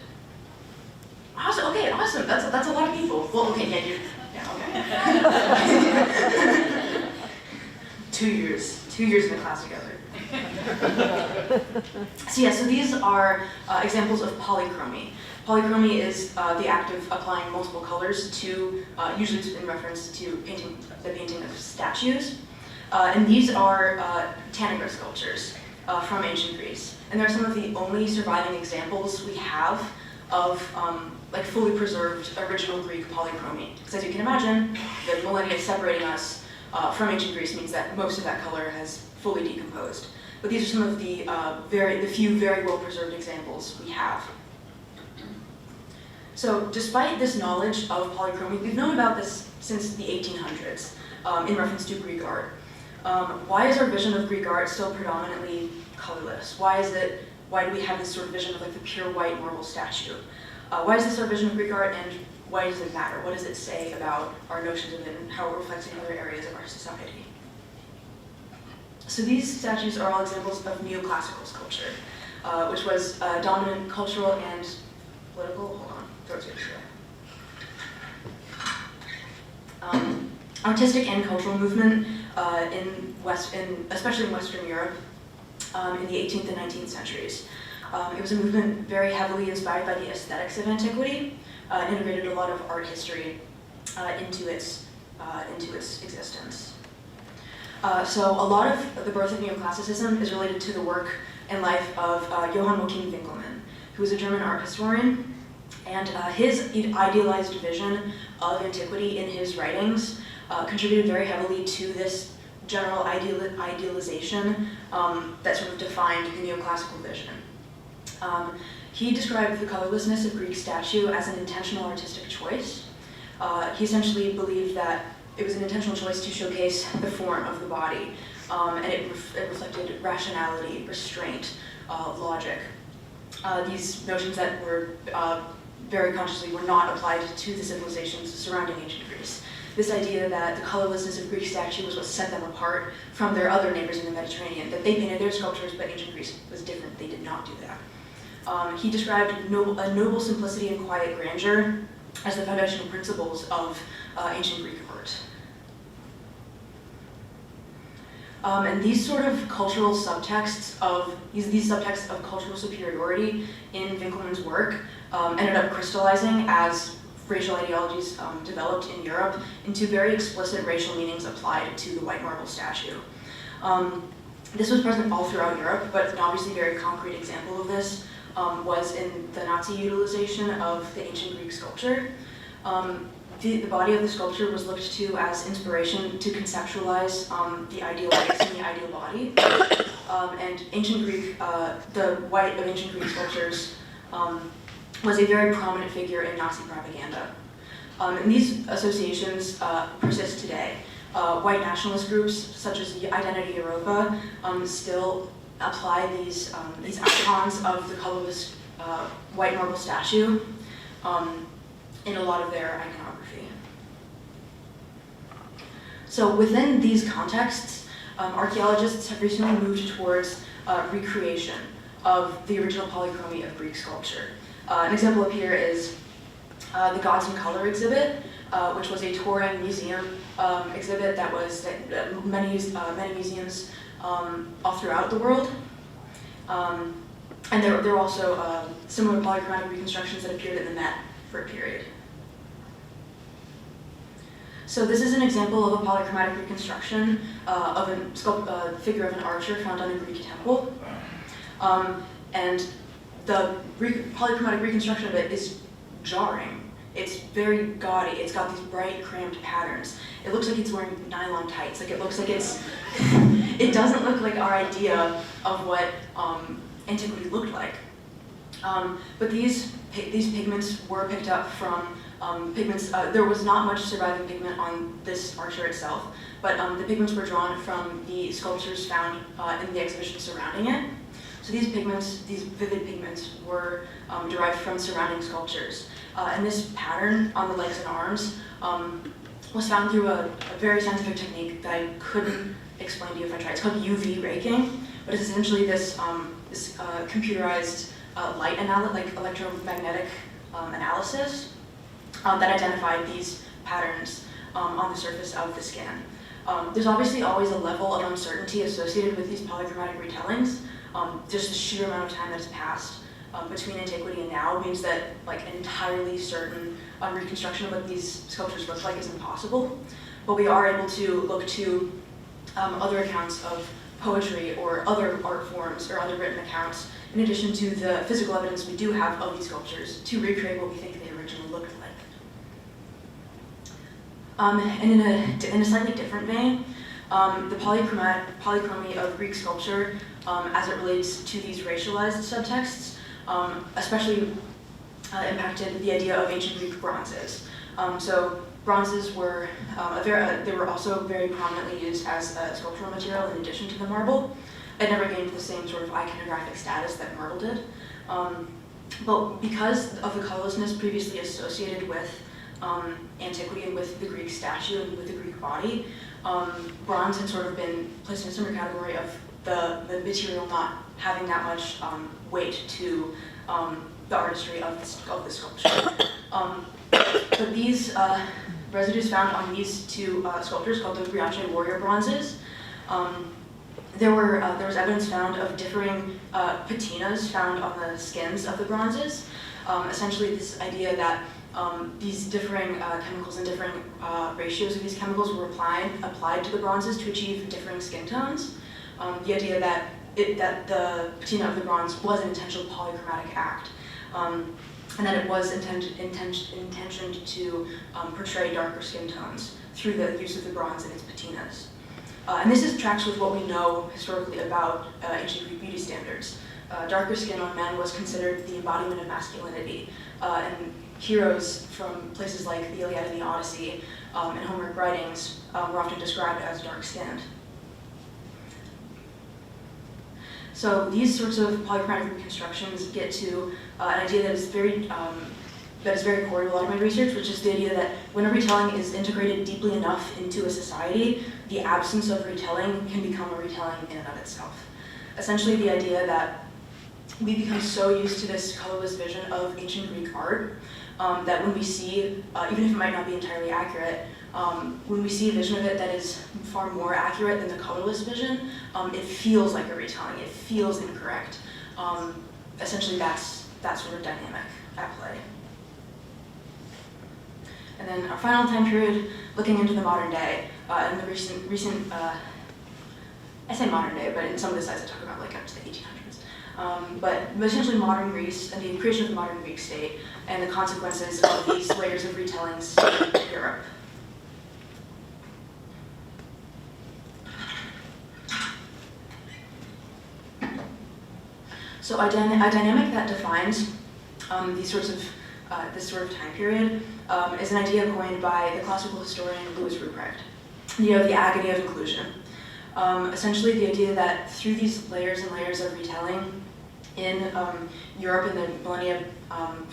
Awesome, okay, awesome. That's a lot of people. Well, okay, okay. 2 years in the class together. So these are examples of polychromy. Polychromy is the act of applying multiple colors to, usually in reference to the painting of statues. And these are tanagra sculptures from ancient Greece. And they're some of the only surviving examples we have of like fully preserved original Greek polychromy. Because as you can imagine, the millennia separating us from ancient Greece means that most of that color has fully decomposed. But these are some of the few very well preserved examples we have. So despite this knowledge of polychromy, we've known about this since the 1800s in reference to Greek art. Why is our vision of Greek art still predominantly colorless? Why do we have this sort of vision of like the pure white marble statue? Why is this our vision of Greek art, and why does it matter? What does it say about our notions of it and how it reflects in other areas of our society? So these statues are all examples of neoclassical sculpture, which was a dominant cultural and political, artistic and cultural movement especially in Western Europe in the 18th and 19th centuries. It was a movement very heavily inspired by the aesthetics of antiquity, integrated a lot of art history into its existence. So a lot of the birth of neoclassicism is related to the work and life of Johann Joachim Winckelmann, who was a German art historian, and his idealized vision of antiquity in his writings contributed very heavily to this general idealization that sort of defined the neoclassical vision. He described the colorlessness of Greek statue as an intentional artistic choice. He essentially believed that it was an intentional choice to showcase the form of the body, and it reflected rationality, restraint, logic. These notions that were very consciously were not applied to the civilizations surrounding ancient Greece. This idea that the colorlessness of Greek statue was what set them apart from their other neighbors in the Mediterranean, that they painted their sculptures, but ancient Greece was different. They did not do that. He described a noble simplicity and quiet grandeur as the foundational principles of ancient Greek art. And these sort of cultural subtexts of, these subtexts of cultural superiority in Winckelmann's work ended up crystallizing as racial ideologies developed in Europe into very explicit racial meanings applied to the white marble statue. This was present all throughout Europe, but an obviously very concrete example of this was in the Nazi utilization of the ancient Greek sculpture. The body of the sculpture was looked to as inspiration to conceptualize the ideal face and the ideal body. And ancient Greek, the white of ancient Greek sculptures was a very prominent figure in Nazi propaganda. And these associations persist today. White nationalist groups such as Identity Europa still apply these icons of the colorless white marble statue in a lot of their iconography. So within these contexts, archaeologists have recently moved towards recreation of the original polychromy of Greek sculpture. An example up here is the Gods in Color exhibit, which was a touring museum exhibit that was many museums all throughout the world. And there were also similar polychromatic reconstructions that appeared in the Met for a period. So this is an example of a polychromatic reconstruction of a figure of an archer found on a Greek temple. And the polychromatic reconstruction of it is jarring. It's very gaudy. It's got these bright, cramped patterns. It looks like it's wearing nylon tights. Like it looks like it's, it doesn't look like our idea of what antiquity looked like. But these pigments were picked up from pigments. There was not much surviving pigment on this archer itself, but the pigments were drawn from the sculptures found in the exhibition surrounding it. So these pigments, these vivid pigments, were derived from surrounding sculptures. And this pattern on the legs and arms was found through a very scientific technique that I couldn't explain to you if I tried. It's called UV raking, but it's essentially this computerized light like electromagnetic analysis that identified these patterns on the surface of the skin. There's obviously always a level of uncertainty associated with these polychromatic retellings. Just the sheer amount of time that has passed between antiquity and now means that like an entirely certain reconstruction of what these sculptures look like is impossible. But we are able to look to other accounts of poetry or other art forms or other written accounts, in addition to the physical evidence we do have of these sculptures, to recreate what we think they originally looked like. And in a slightly different vein, the polychromy of Greek sculpture as it relates to these racialized subtexts, especially impacted the idea of ancient Greek bronzes. So bronzes were they were also very prominently used as a sculptural material in addition to the marble. It never gained the same sort of iconographic status that marble did. But because of the colorlessness previously associated with antiquity and with the Greek statue and with the Greek body, bronze had sort of been placed in a similar category of the material not having that much weight to the artistry of the sculpture. But these residues found on these two sculptures, called the Griace warrior bronzes, there was evidence found of differing patinas found on the skins of the bronzes. Essentially, this idea that these differing chemicals and differing ratios of these chemicals were applied to the bronzes to achieve differing skin tones. The idea that the patina of the bronze was an intentional polychromatic act, and that it was intentioned to portray darker skin tones through the use of the bronze in its patinas. And this tracks with what we know historically about ancient Greek beauty standards. Darker skin on men was considered the embodiment of masculinity, and heroes from places like the Iliad and the Odyssey and Homeric writings were often described as dark-skinned. So these sorts of polychromatic reconstructions get to an idea that is very core to a lot of my research, which is the idea that when a retelling is integrated deeply enough into a society, the absence of retelling can become a retelling in and of itself. Essentially, the idea that we become so used to this colorless vision of ancient Greek art that when we see, even if it might not be entirely accurate, when we see a vision of it that is far more accurate than the colorless vision, it feels like a retelling. It feels incorrect. Essentially, that's that sort of dynamic at play. And then our final time period, looking into the modern day, and the recent I say modern day, but in some of the slides I talk about like up to the 1800s. But essentially modern Greece and the creation of the modern Greek state and the consequences of these layers of retellings in Europe. So a dynamic that defines this sort of time period is an idea coined by the classical historian Louis Ruprecht, the agony of inclusion. Essentially the idea that through these layers and layers of retelling in Europe in the millennia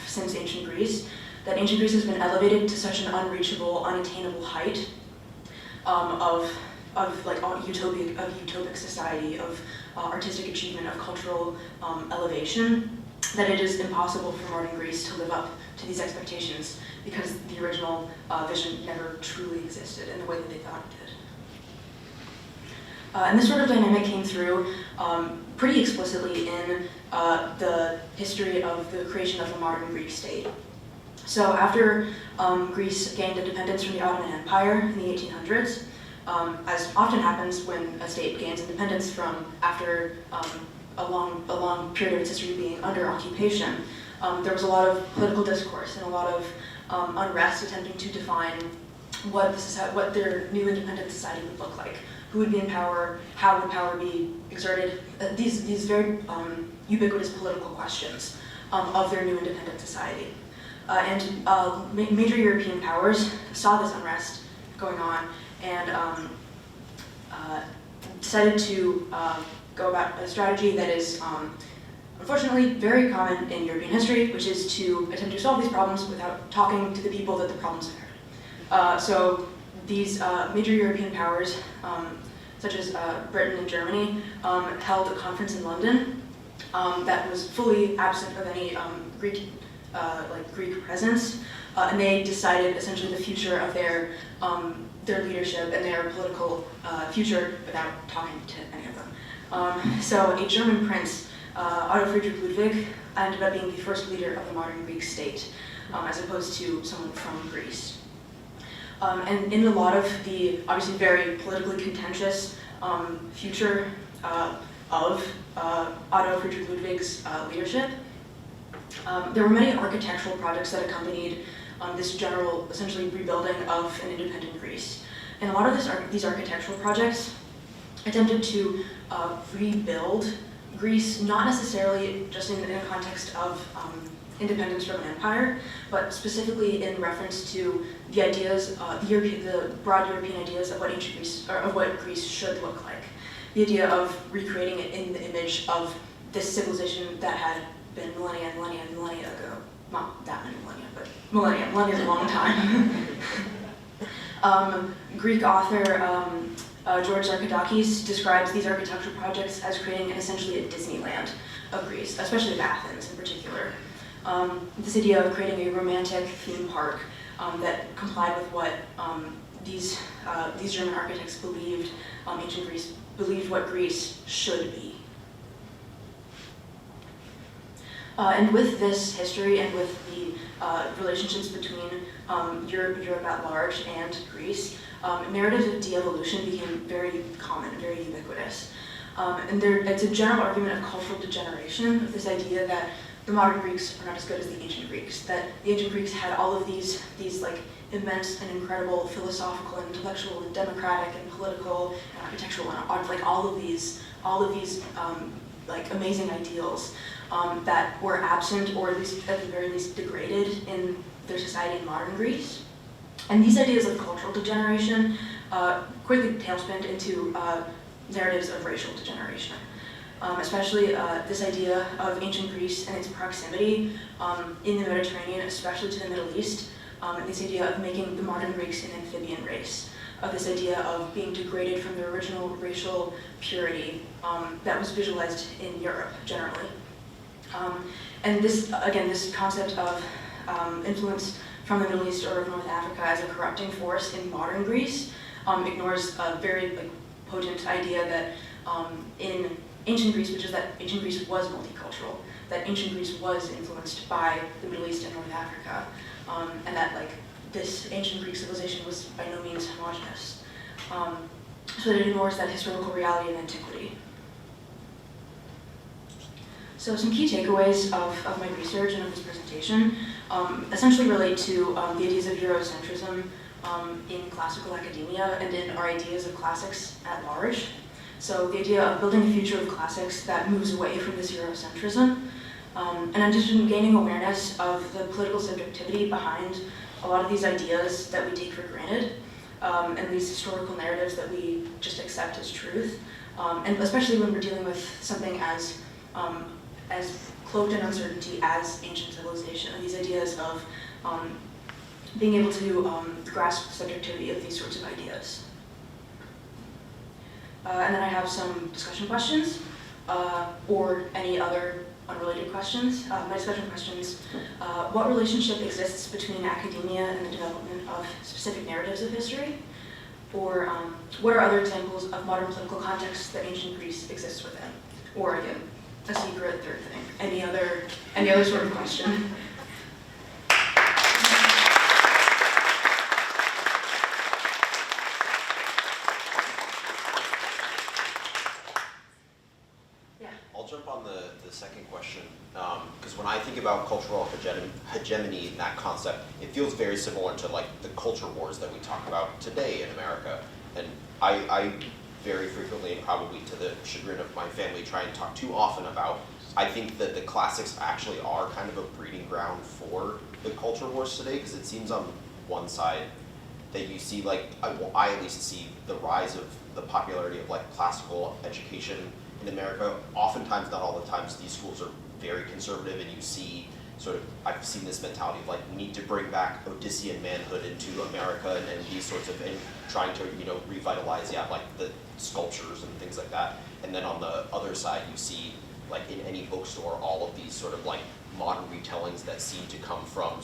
since ancient Greece, that ancient Greece has been elevated to such an unreachable, unattainable height of utopic society, of artistic achievement, of cultural elevation, that it is impossible for modern Greece to live up to these expectations because the original vision never truly existed in the way that they thought it did. And this sort of dynamic came through pretty explicitly in the history of the creation of the modern Greek state. So after Greece gained independence from the Ottoman Empire in the 1800s, as often happens when a state gains independence from after a long period of its history being under occupation, there was a lot of political discourse and a lot of unrest attempting to define what their new independent society would look like. Who would be in power? How would power be exerted? These very ubiquitous political questions of their new independent society. Major European powers saw this unrest going on and decided to go about a strategy that is unfortunately very common in European history, which is to attempt to solve these problems without talking to the people that the problems occurred. So these major European powers, such as Britain and Germany, held a conference in London that was fully absent of any Greek presence, and they decided essentially the future of their leadership and their political future without talking to any of them. So a German prince, Otto Friedrich Ludwig, ended up being the first leader of the modern Greek state, as opposed to someone from Greece. And in a lot of the obviously very politically contentious future of Otto Friedrich Ludwig's leadership, there were many architectural projects that accompanied this general, essentially, rebuilding of an independent Greece. And a lot of these architectural projects attempted to rebuild Greece, not necessarily just in a context of independence from an empire, but specifically in reference to the ideas, the broad European ideas of what ancient Greece, or of what Greece should look like. The idea of recreating it in the image of this civilization that had been millennia ago. Not that many millennia, but millennia. Millennia is a long time. Greek author George Zarkadakis describes these architectural projects as creating essentially a Disneyland of Greece, especially of Athens in particular. This idea of creating a romantic theme park that complied with what these German architects believed ancient Greece believed what Greece should be. And with this history and with the relationships between Europe at large and Greece, narratives of de-evolution became very common, very ubiquitous. It's a general argument of cultural degeneration, of this idea that the modern Greeks are not as good as the ancient Greeks, that the ancient Greeks had all of these like immense and incredible philosophical and intellectual and democratic and political and architectural and like all of these like amazing ideals that were absent, or at least at the very least degraded in their society in modern Greece. And these ideas of cultural degeneration quickly tailspinned into narratives of racial degeneration. Especially this idea of ancient Greece and its proximity in the Mediterranean, especially to the Middle East, and this idea of making the modern Greeks an amphibian race, of this idea of being degraded from the original racial purity that was visualized in Europe generally. And this, again, this concept of influence from the Middle East or of North Africa as a corrupting force in modern Greece ignores a very potent idea that in ancient Greece, which is that ancient Greece was multicultural, that ancient Greece was influenced by the Middle East and North Africa, and that this ancient Greek civilization was by no means homogeneous. So that it ignores that historical reality of antiquity. So some key takeaways of my research and of this presentation essentially relate to the ideas of Eurocentrism in classical academia and in our ideas of classics at large. So the idea of building a future of classics that moves away from this Eurocentrism. And I'm just in gaining awareness of the political subjectivity behind a lot of these ideas that we take for granted, and these historical narratives that we just accept as truth. And especially when we're dealing with something as cloaked in uncertainty as ancient civilization, and these ideas of being able to grasp the subjectivity of these sorts of ideas. And then I have some discussion questions, or any other unrelated questions. My discussion questions, what relationship exists between academia and the development of specific narratives of history? Or what are other examples of modern political contexts that ancient Greece exists within? Or again, a secret third thing. Any other sort of question? I'll jump on the second question, because when I think about cultural hegemony in that concept, it feels very similar to the culture wars that we talk about today in America. And I very frequently, and probably to the chagrin of my family, try and talk too often about, I think that the classics actually are kind of a breeding ground for the culture wars today, because it seems on one side that you see, I at least see the rise of the popularity of classical education in America. Oftentimes, not all the times, these schools are very conservative, and you see I've seen this mentality of we need to bring back Odyssean manhood into America, and these sorts of, and trying to revitalize the sculptures and things like that. And then on the other side, you see in any bookstore all of these modern retellings that seem to come from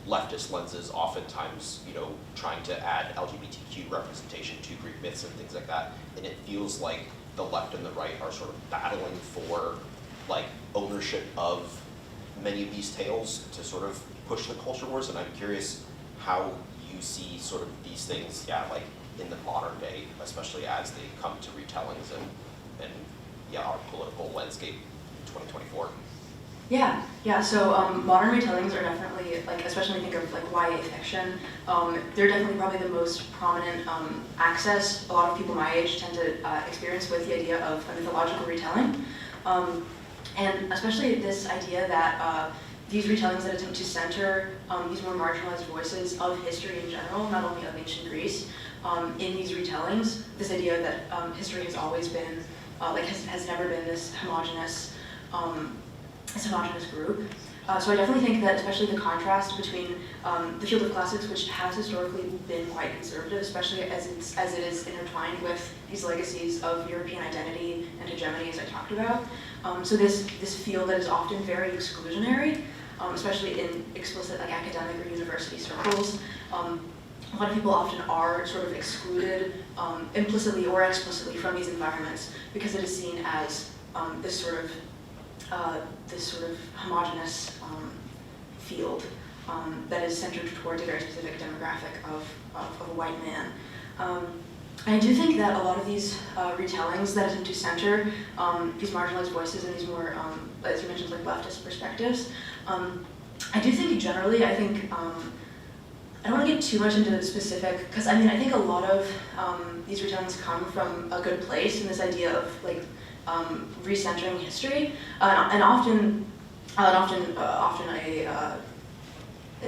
leftist lenses, oftentimes trying to add LGBTQ representation to Greek myths and things like that. And it feels like the left and the right are battling for ownership of many of these tales to push the culture wars. And I'm curious how you see these things, in the modern day, especially as they come to retellings and our political landscape in 2024. Yeah. So modern retellings are definitely, especially when you think of YA fiction, they're definitely probably the most prominent access a lot of people my age tend to experience with the idea of a mythological retelling. And especially this idea that these retellings that attempt to center these more marginalized voices of history in general, not only of ancient Greece, in these retellings, this idea that history has always been, has never been this homogenous group. So I definitely think that especially the contrast between the field of classics, which has historically been quite conservative, especially as it is intertwined with these legacies of European identity and hegemony, as I talked about. So this field that is often very exclusionary, especially in explicit academic or university circles. A lot of people often are excluded implicitly or explicitly from these environments because it is seen as this sort of homogenous field that is centered towards a very specific demographic of a white man. And I do think that a lot of these retellings that attempt to center these marginalized voices and these more, as you mentioned, leftist perspectives, I do think generally, I don't want to get too much into the specific, because I think a lot of these retellings come from a good place in this idea of recentering history, and often a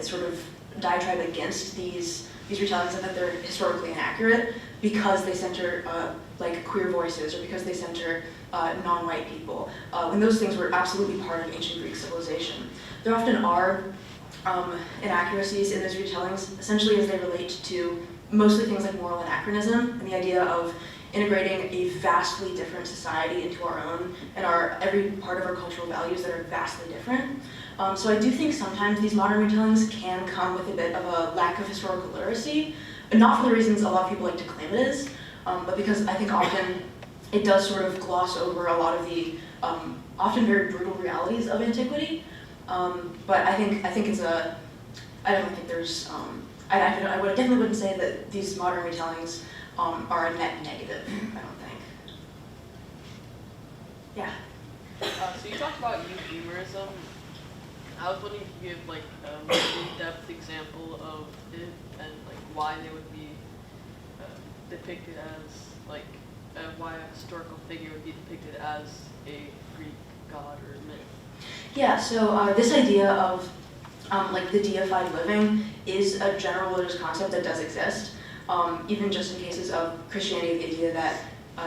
sort of diatribe against these retellings and that they're historically inaccurate because they center queer voices or because they center non-white people, when those things were absolutely part of ancient Greek civilization. There often are inaccuracies in those retellings, essentially as they relate to mostly things like moral anachronism and the idea of integrating a vastly different society into our own, and every part of our cultural values that are vastly different. So I do think sometimes these modern retellings can come with a bit of a lack of historical literacy, not for the reasons a lot of people like to claim it is, but because I think often it does sort of gloss over a lot of the often very brutal realities of antiquity. But I think it's I don't think there's, I definitely wouldn't say that these modern retellings are a net negative, I don't think. Yeah. So you talked about euphemerism. I was wondering if you could give like a more in-depth example of it and like why they would be depicted as like why a historical figure would be depicted as a Greek god or myth. Yeah. So this idea of like the deified living is a general religious concept that does exist. Even just in cases of Christianity, the idea that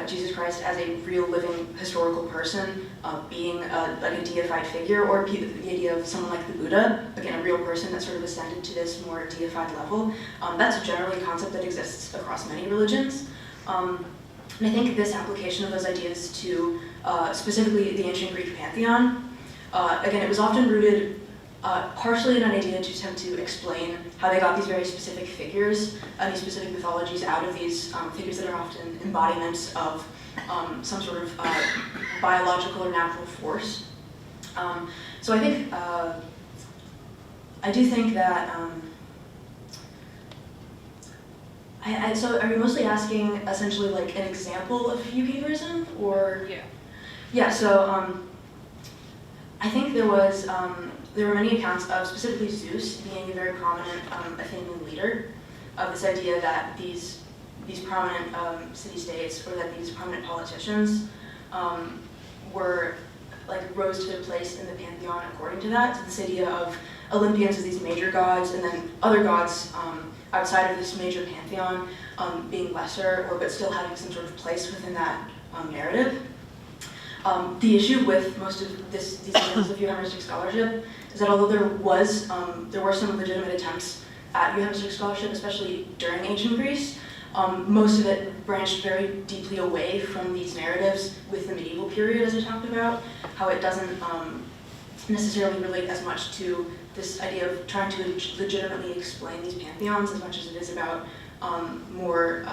Jesus Christ as a real living historical person being like a deified figure, or the idea of someone like the Buddha, again a real person that sort of ascended to this more deified level, that's generally a concept that exists across many religions. And I think this application of those ideas to specifically the ancient Greek pantheon, again it was often rooted partially in an idea to attempt to explain how they got these very specific figures and these specific mythologies out of these figures that are often embodiments of some sort of biological or natural force. So I think, I do think that, so are you mostly asking essentially like an example of euphemerism, or? Yeah. Yeah, so I think there were many accounts of specifically Zeus being a very prominent Athenian leader, of this idea that these prominent city-states, or that these prominent politicians were like rose to their place in the pantheon according to that. So this idea of Olympians as these major gods, and then other gods outside of this major pantheon being lesser, but still having some sort of place within that narrative. The issue with most of these examples of euhemeristic scholarship is that although there were some legitimate attempts at euhemeristic scholarship, especially during ancient Greece, most of it branched very deeply away from these narratives with the medieval period, as I talked about, how it doesn't necessarily relate as much to this idea of trying to legitimately explain these pantheons as much as it is about more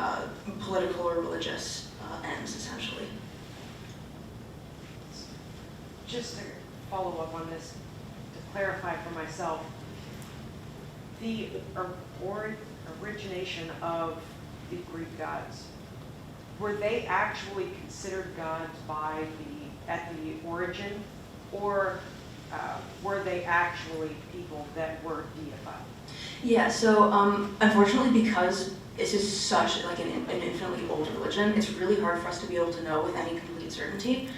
political or religious ends, essentially. Just to follow up on this, to clarify for myself, the origination of the Greek gods, were they actually considered gods at the origin, or were they actually people that were deified? Yeah, so unfortunately, because this is such like an infinitely old religion, it's really hard for us to be able to know with any complete certainty.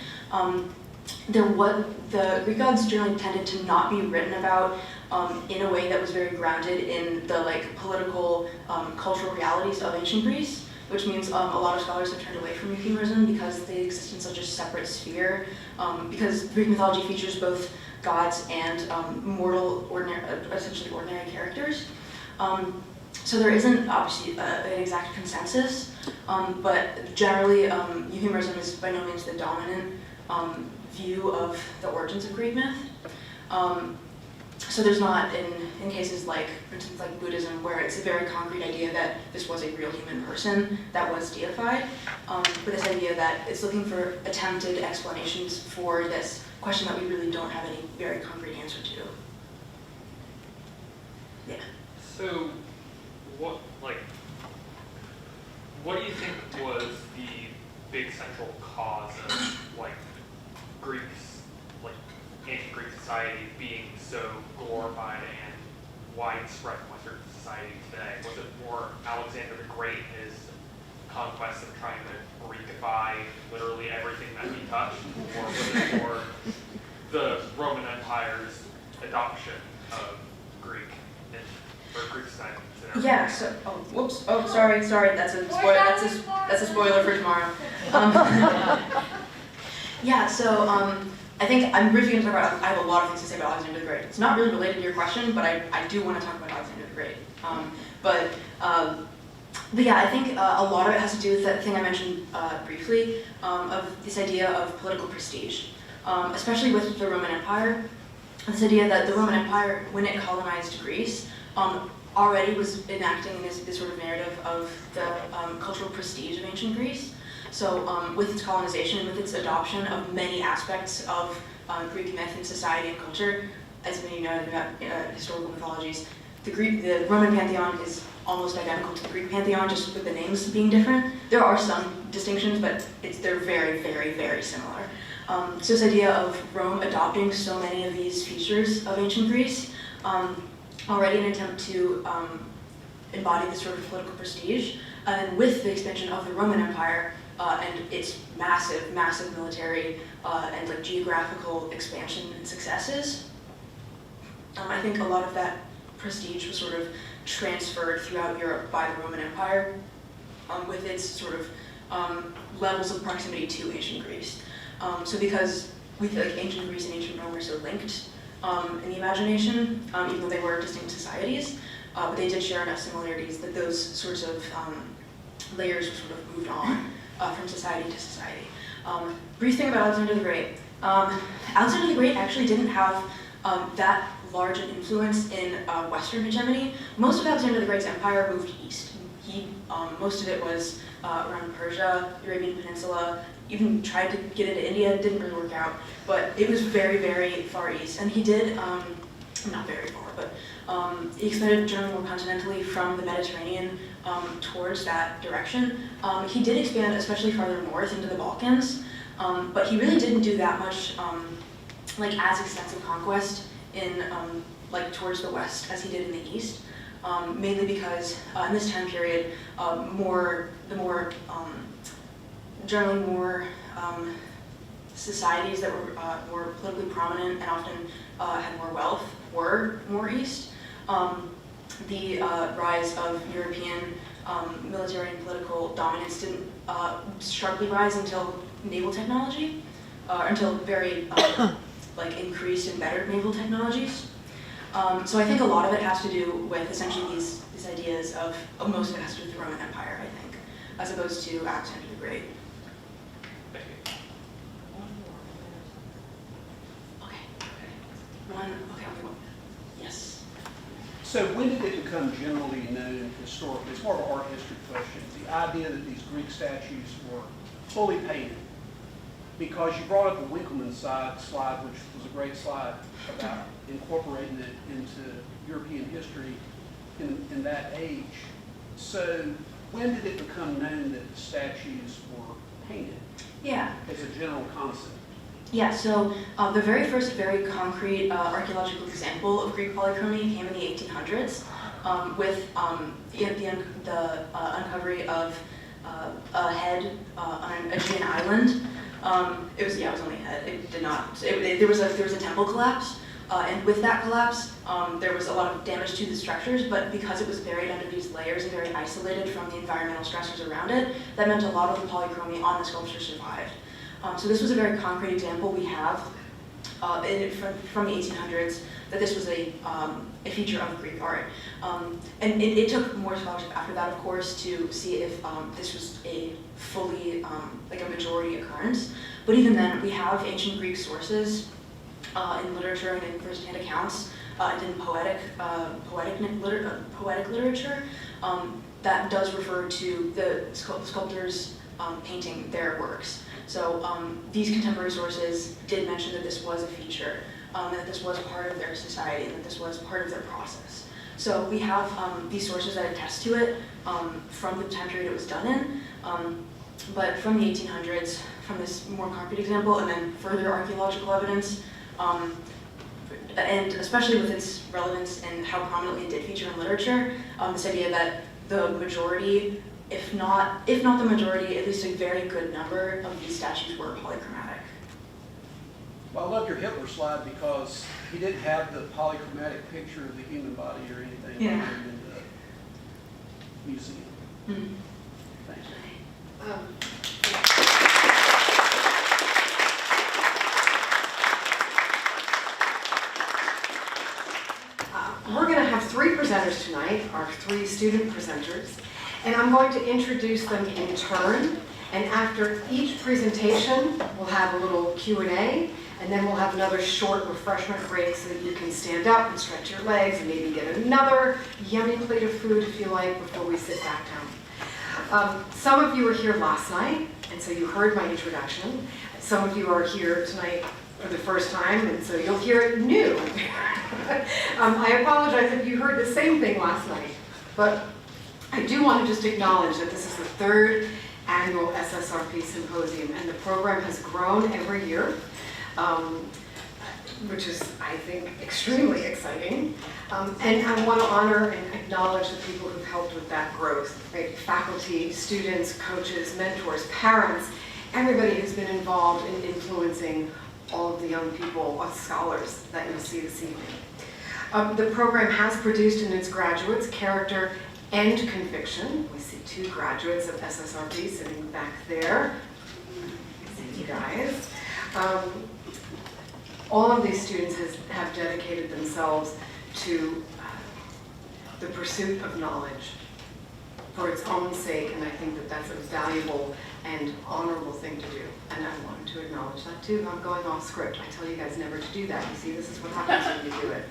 The Greek gods generally tended to not be written about in a way that was very grounded in the like political, cultural realities of ancient Greece, which means a lot of scholars have turned away from euphemerism because they exist in such a separate sphere. Because Greek mythology features both gods and mortal, essentially ordinary characters. So there isn't obviously an exact consensus, but generally euphemerism is by no means the dominant view of the origins of Greek myth. So there's not, in cases like, for instance, like Buddhism, where it's a very concrete idea that this was a real human person that was deified, but this idea that it's looking for attempted explanations for this question that we really don't have any very concrete answer to. Yeah. So, what do you think was the big central cause of like Greeks, like ancient Greek society being so glorified and widespread in Western society today? Was it more Alexander the Great, his conquest of trying to Greekify literally everything that he touched, or was it more the Roman Empire's adoption of Greek or Greek society? Yeah. So, whoops. Oh, sorry. That's a spoiler for tomorrow. Yeah. So, I think I'm briefly going to talk about. I have a lot of things to say about Alexander the Great. It's not really related to your question, but I do want to talk about Alexander the Great. But yeah, I think a lot of it has to do with that thing I mentioned briefly, of this idea of political prestige, especially with the Roman Empire. This idea that the Roman Empire, when it colonized Greece, already was enacting this sort of narrative of the cultural prestige of ancient Greece. So with its colonization, with its adoption of many aspects of Greek myth and society and culture, as many know about historical mythologies, the Roman pantheon is almost identical to the Greek pantheon, just with the names being different. There are some distinctions, but they're very, very, very similar. So this idea of Rome adopting so many of these features of ancient Greece, already in an attempt to embody this sort of political prestige, and with the expansion of the Roman Empire and its massive, massive military and like geographical expansion and successes, I think a lot of that prestige was sort of transferred throughout Europe by the Roman Empire with its sort of levels of proximity to ancient Greece. So because we feel like ancient Greece and ancient Rome are so linked in the imagination, even though they were distinct societies, but they did share enough similarities that those sorts of layers were sort of moved on from society to society. Brief thing about Alexander the Great. Alexander the Great actually didn't have that large an influence in Western hegemony. Most of Alexander the Great's empire moved east. Most of it was around Persia, Arabian Peninsula, even tried to get into India, didn't really work out, but it was very, very far east. And he did, not very far, but he expanded generally more continentally from the Mediterranean towards that direction. He did expand especially farther north into the Balkans, but he really didn't do that much like as extensive conquest in like towards the west as he did in the east, mainly because in this time period, generally more societies that were more politically prominent and often had more wealth were more east. The rise of European military and political dominance didn't sharply rise until naval technology, until very like increased and bettered naval technologies. So I think a lot of it has to do with essentially these ideas of most of it has to do with the Roman Empire, I think, as opposed to Alexander the Great. Yes. So when did it become generally known historically? It's more of an art history question. The idea that these Greek statues were fully painted. Because you brought up the Winckelmann slide, which was a great slide about incorporating it into European history in that age. So when did it become known that the statues were painted? Yeah. As a general concept. Yeah, so the very first very concrete archaeological example of Greek polychromy came in the 1800s with the uncovery of a head on an Aegean island. It was only a head. It did not. There was a temple collapse, and with that collapse, there was a lot of damage to the structures. But because it was buried under these layers and very isolated from the environmental stressors around it, that meant a lot of the polychromy on the sculpture survived. So this was a very concrete example we have from the 1800s that this was a feature of Greek art. And it took more scholarship after that, of course, to see if this was a fully, like a majority occurrence. But even then, we have ancient Greek sources in literature and in first-hand accounts and in poetic literature that does refer to the sculptors painting their works. So these contemporary sources did mention that this was a feature, that this was part of their society, and that this was part of their process. So we have these sources that attest to it from the time period it was done in, but from the 1800s, from this more concrete example, and then further archaeological evidence, and especially with its relevance and how prominently it did feature in literature, this idea that the majority, if not the majority, at least a very good number of these statues were polychromatic. Well, I loved your Hitler slide because he didn't have the polychromatic picture of the human body or anything in the museum. Mm-hmm. Thanks. We're going to have three presenters tonight, our three student presenters. And I'm going to introduce them in turn. And after each presentation, we'll have a little Q&A, and then we'll have another short refreshment break so that you can stand up and stretch your legs and maybe get another yummy plate of food if you like before we sit back down. Some of you were here last night, and so you heard my introduction. Some of you are here tonight for the first time, and so you'll hear it new. I apologize if you heard the same thing last night, but I do want to just acknowledge that this is the third annual SSRP Symposium, and the program has grown every year, which is, I think, extremely exciting. And I want to honor and acknowledge the people who've helped with that growth, right? Faculty, students, coaches, mentors, parents, everybody who's been involved in influencing all of the young people, scholars that you'll see this evening. The program has produced in its graduates character and conviction. We see two graduates of SSRP sitting back there. See you guys. All of these students have dedicated themselves to the pursuit of knowledge for its own sake, and I think that that's a valuable and honorable thing to do. And I wanted to acknowledge that too. I'm going off script. I tell you guys never to do that. You see, this is what happens when you do it.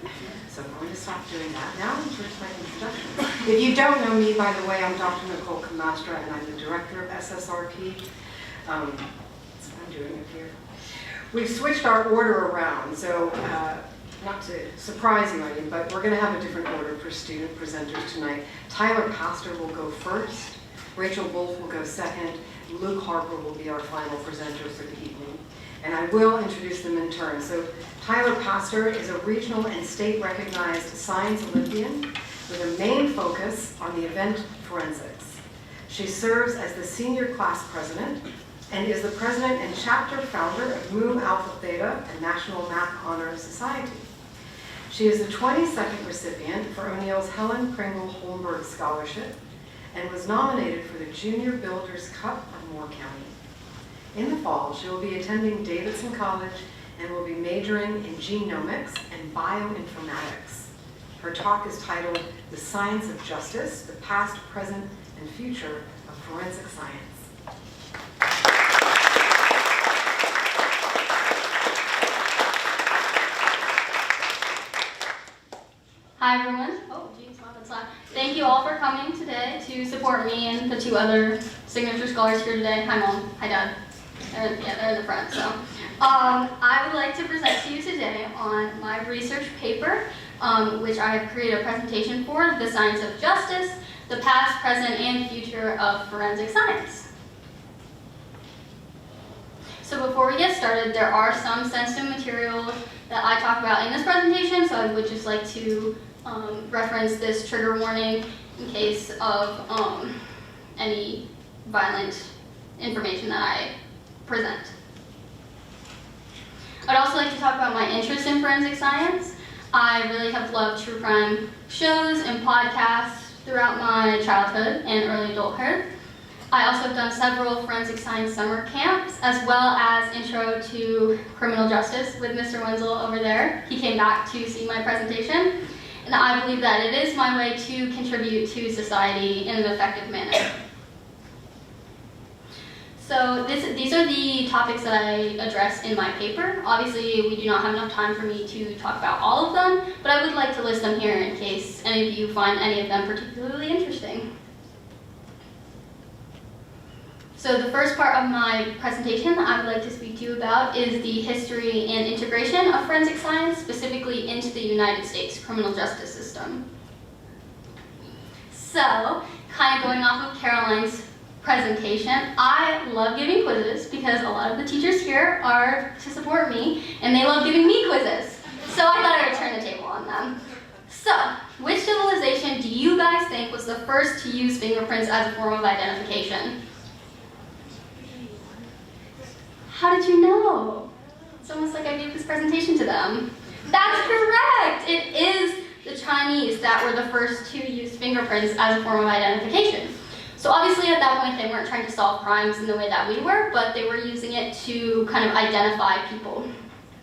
So I'm going to stop doing that now. Here's my introduction. If you don't know me, by the way, I'm Dr. Nicole Camastra, and I'm the director of SSRP. That's what I'm doing up here. We've switched our order around, so not to surprise you, but we're going to have a different order for student presenters tonight. Tyler Pastor will go first. Rachel Wolf will go second. Luke Harper will be our final presenter for the evening. And I will introduce them in turn. So Tyler Pastor is a regional and state recognized science Olympian with a main focus on the event forensics. She serves as the senior class president and is the president and chapter founder of Mu Alpha Theta, a National Math Honor Society. She is the 22nd recipient for O'Neill's Helen Pringle Holmberg Scholarship and was nominated for the Junior Builders Cup of Moore County. In the fall, she will be attending Davidson College and will be majoring in genomics and bioinformatics. Her talk is titled The Science of Justice, the Past, Present, and Future of Forensic Science. Hi everyone. Oh, geez, wow, that's loud. Thank you all for coming today to support me and the two other signature scholars here today. Hi Mom, hi Dad. They're in the front. So, I would like to present to you today on my research paper, which I have created a presentation for, The Science of Justice, the Past, Present, and Future of Forensic Science. So before we get started, there are some sensitive materials that I talk about in this presentation, so I would just like to reference this trigger warning in case of any violent information that I present. I'd also like to talk about my interest in forensic science. I really have loved true crime shows and podcasts throughout my childhood and early adulthood. I also have done several forensic science summer camps, as well as intro to criminal justice with Mr. Wenzel over there. He came back to see my presentation, and I believe that it is my way to contribute to society in an effective manner. So these are the topics that I address in my paper. Obviously, we do not have enough time for me to talk about all of them, but I would like to list them here in case any of you find any of them particularly interesting. So the first part of my presentation that I would like to speak to you about is the history and integration of forensic science, specifically into the United States criminal justice system. So, kind of going off of Caroline's presentation, I love giving quizzes because a lot of the teachers here are to support me, and they love giving me quizzes. So I thought I would turn the table on them. So, which civilization do you guys think was the first to use fingerprints as a form of identification? How did you know? It's almost like I gave this presentation to them. That's correct! It is the Chinese that were the first to use fingerprints as a form of identification. So obviously at that point they weren't trying to solve crimes in the way that we were, but they were using it to kind of identify people.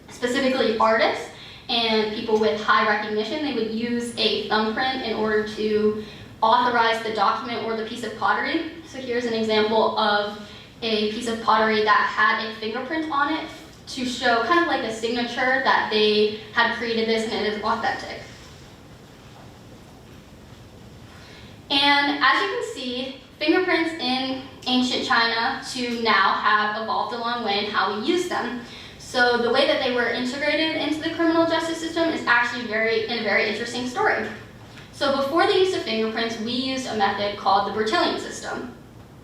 Specifically artists and people with high recognition, they would use a thumbprint in order to authorize the document or the piece of pottery. So here's an example of a piece of pottery that had a fingerprint on it to show kind of like a signature that they had created this and it is authentic. And as you can see, fingerprints in ancient China to now have evolved a long way in how we use them. So the way that they were integrated into the criminal justice system is actually a very interesting story. So before the use of fingerprints, we used a method called the Bertillon system.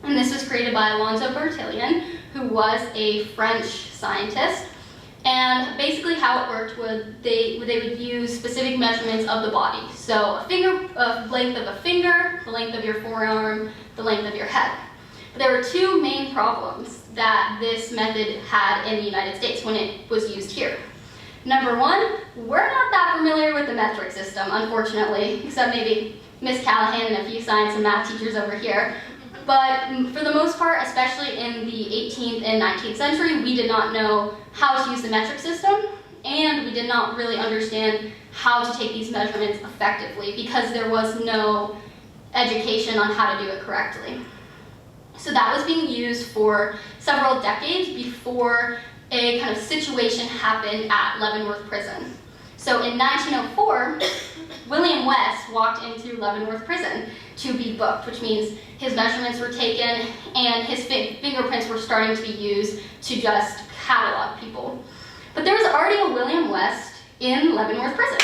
And this was created by Alonzo Bertillon, who was a French scientist. And basically how it worked was they would use specific measurements of the body. So a length of a finger, the length of your forearm, the length of your head. But there were two main problems that this method had in the United States when it was used here. Number one, we're not that familiar with the metric system, unfortunately, except maybe Miss Callahan and a few science and math teachers over here. But for the most part, especially in the 18th and 19th century, we did not know how to use the metric system, and we did not really understand how to take these measurements effectively because there was no education on how to do it correctly. So that was being used for several decades before a kind of situation happened at Leavenworth Prison. So in 1904, William West walked into Leavenworth Prison to be booked, which means his measurements were taken and his fingerprints were starting to be used to just catalog people. But there was already a William West in Leavenworth Prison.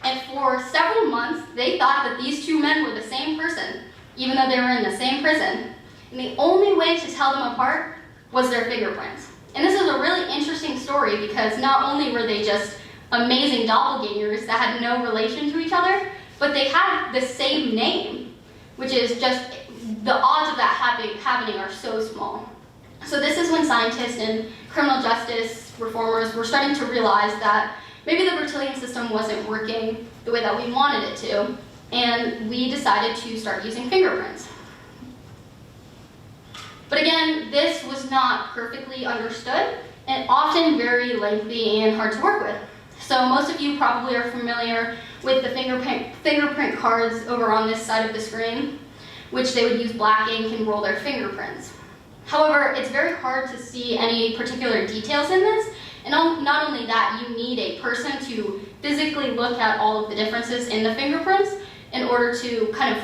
And for several months, they thought that these two men were the same person, even though they were in the same prison. And the only way to tell them apart was their fingerprints. And this is a really interesting story because not only were they just amazing doppelgangers that had no relation to each other, but they had the same name, which is just, the odds of that happening are so small. So this is when scientists and criminal justice reformers were starting to realize that maybe the Bertillon system wasn't working the way that we wanted it to, and we decided to start using fingerprints. But again, this was not perfectly understood and often very lengthy and hard to work with. So most of you probably are familiar with the fingerprint cards over on this side of the screen, which they would use black ink and roll their fingerprints. However, it's very hard to see any particular details in this, and not only that, you need a person to physically look at all of the differences in the fingerprints in order to kind of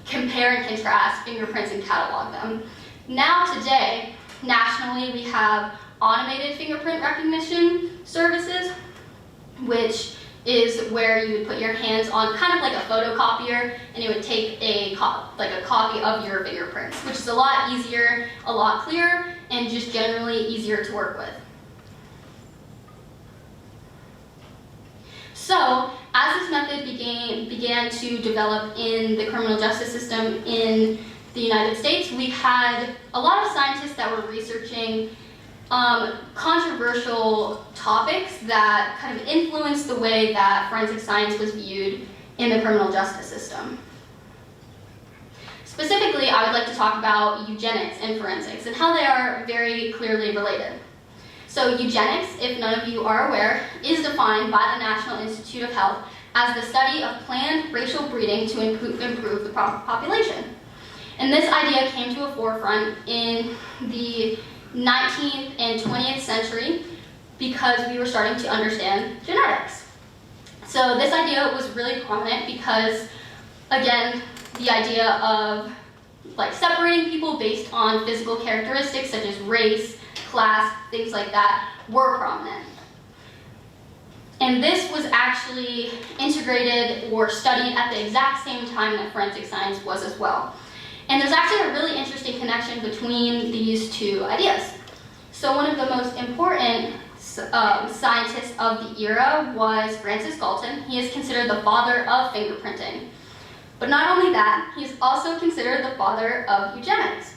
compare and contrast fingerprints and catalog them. Now today, nationally, we have automated fingerprint recognition services, which is where you would put your hands on kind of like a photocopier and it would take a copy of your fingerprints, which is a lot easier, a lot clearer, and just generally easier to work with. So, as this method began to develop in the criminal justice system in the United States, we had a lot of scientists that were researching controversial topics that kind of influenced the way that forensic science was viewed in the criminal justice system. Specifically, I would like to talk about eugenics and forensics and how they are very clearly related. So eugenics, if none of you are aware, is defined by the National Institute of Health as the study of planned racial breeding to improve the population. And this idea came to a forefront in the 19th and 20th century because we were starting to understand genetics. So this idea was really prominent because, again, the idea of separating people based on physical characteristics such as race, class, things like that were prominent. And this was actually integrated or studied at the exact same time that forensic science was as well. And there's actually a really interesting connection between these two ideas. So one of the most important scientists of the era was Francis Galton. He is considered the father of fingerprinting. But not only that, he is also considered the father of eugenics.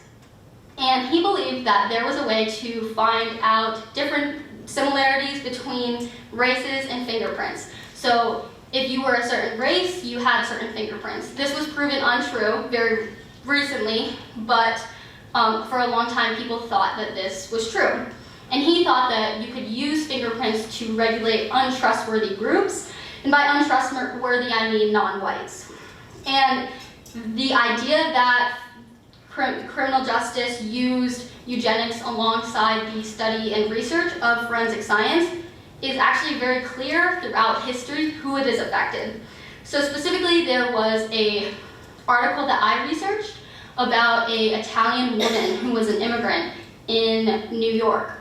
And he believed that there was a way to find out different similarities between races and fingerprints. So if you were a certain race, you had certain fingerprints. This was proven untrue very recently, but for a long time people thought that this was true. And he thought that you could use fingerprints to regulate untrustworthy groups, and by untrustworthy I mean non-whites. And the idea that criminal justice used eugenics alongside the study and research of forensic science is actually very clear throughout history who it has affected. So specifically, there was an article that I researched about an Italian woman who was an immigrant in New York.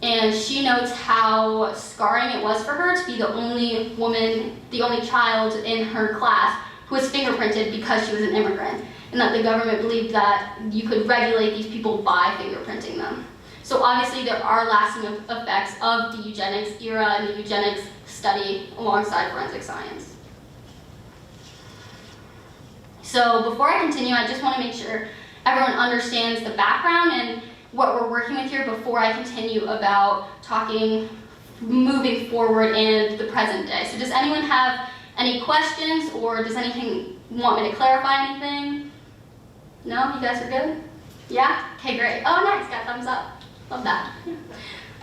And she notes how scarring it was for her to be the only woman, the only child in her class who was fingerprinted because she was an immigrant, and that the government believed that you could regulate these people by fingerprinting them. So obviously there are lasting effects of the eugenics era and the eugenics study alongside forensic science. So before I continue, I just want to make sure everyone understands the background and what we're working with here before I continue about talking moving forward and the present day. So does anyone have any questions, or does anything want me to clarify anything? No? You guys are good? Yeah? Okay, great. Oh, nice. Got thumbs up. Love that.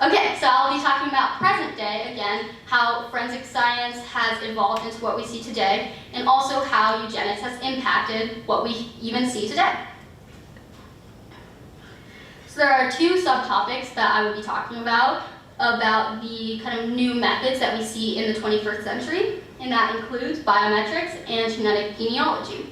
Okay, so I'll be talking about present day, again, how forensic science has evolved into what we see today, and also how eugenics has impacted what we even see today. So there are two subtopics that I will be talking about the kind of new methods that we see in the 21st century, and that includes biometrics and genetic genealogy.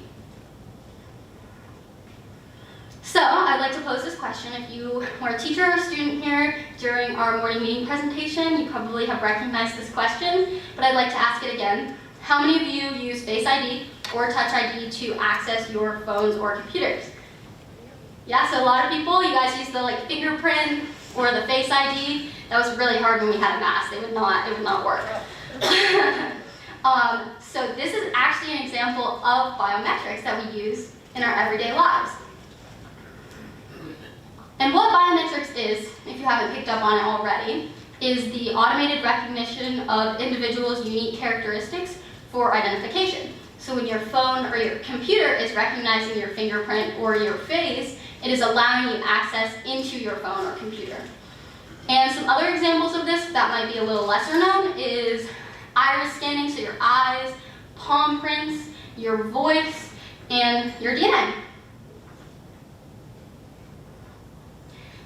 So I'd like to pose this question. If you were a teacher or a student here during our morning meeting presentation, you probably have recognized this question, but I'd like to ask it again. How many of you use Face ID or Touch ID to access your phones or computers? Yeah, so a lot of people, you guys use the fingerprint or the Face ID. That was really hard when we had a mask. It would not work. So this is actually an example of biometrics that we use in our everyday lives. And what biometrics is, if you haven't picked up on it already, is the automated recognition of individuals' unique characteristics for identification. So when your phone or your computer is recognizing your fingerprint or your face, it is allowing you access into your phone or computer. And some other examples of this that might be a little lesser known is iris scanning, so your eyes, palm prints, your voice, and your DNA.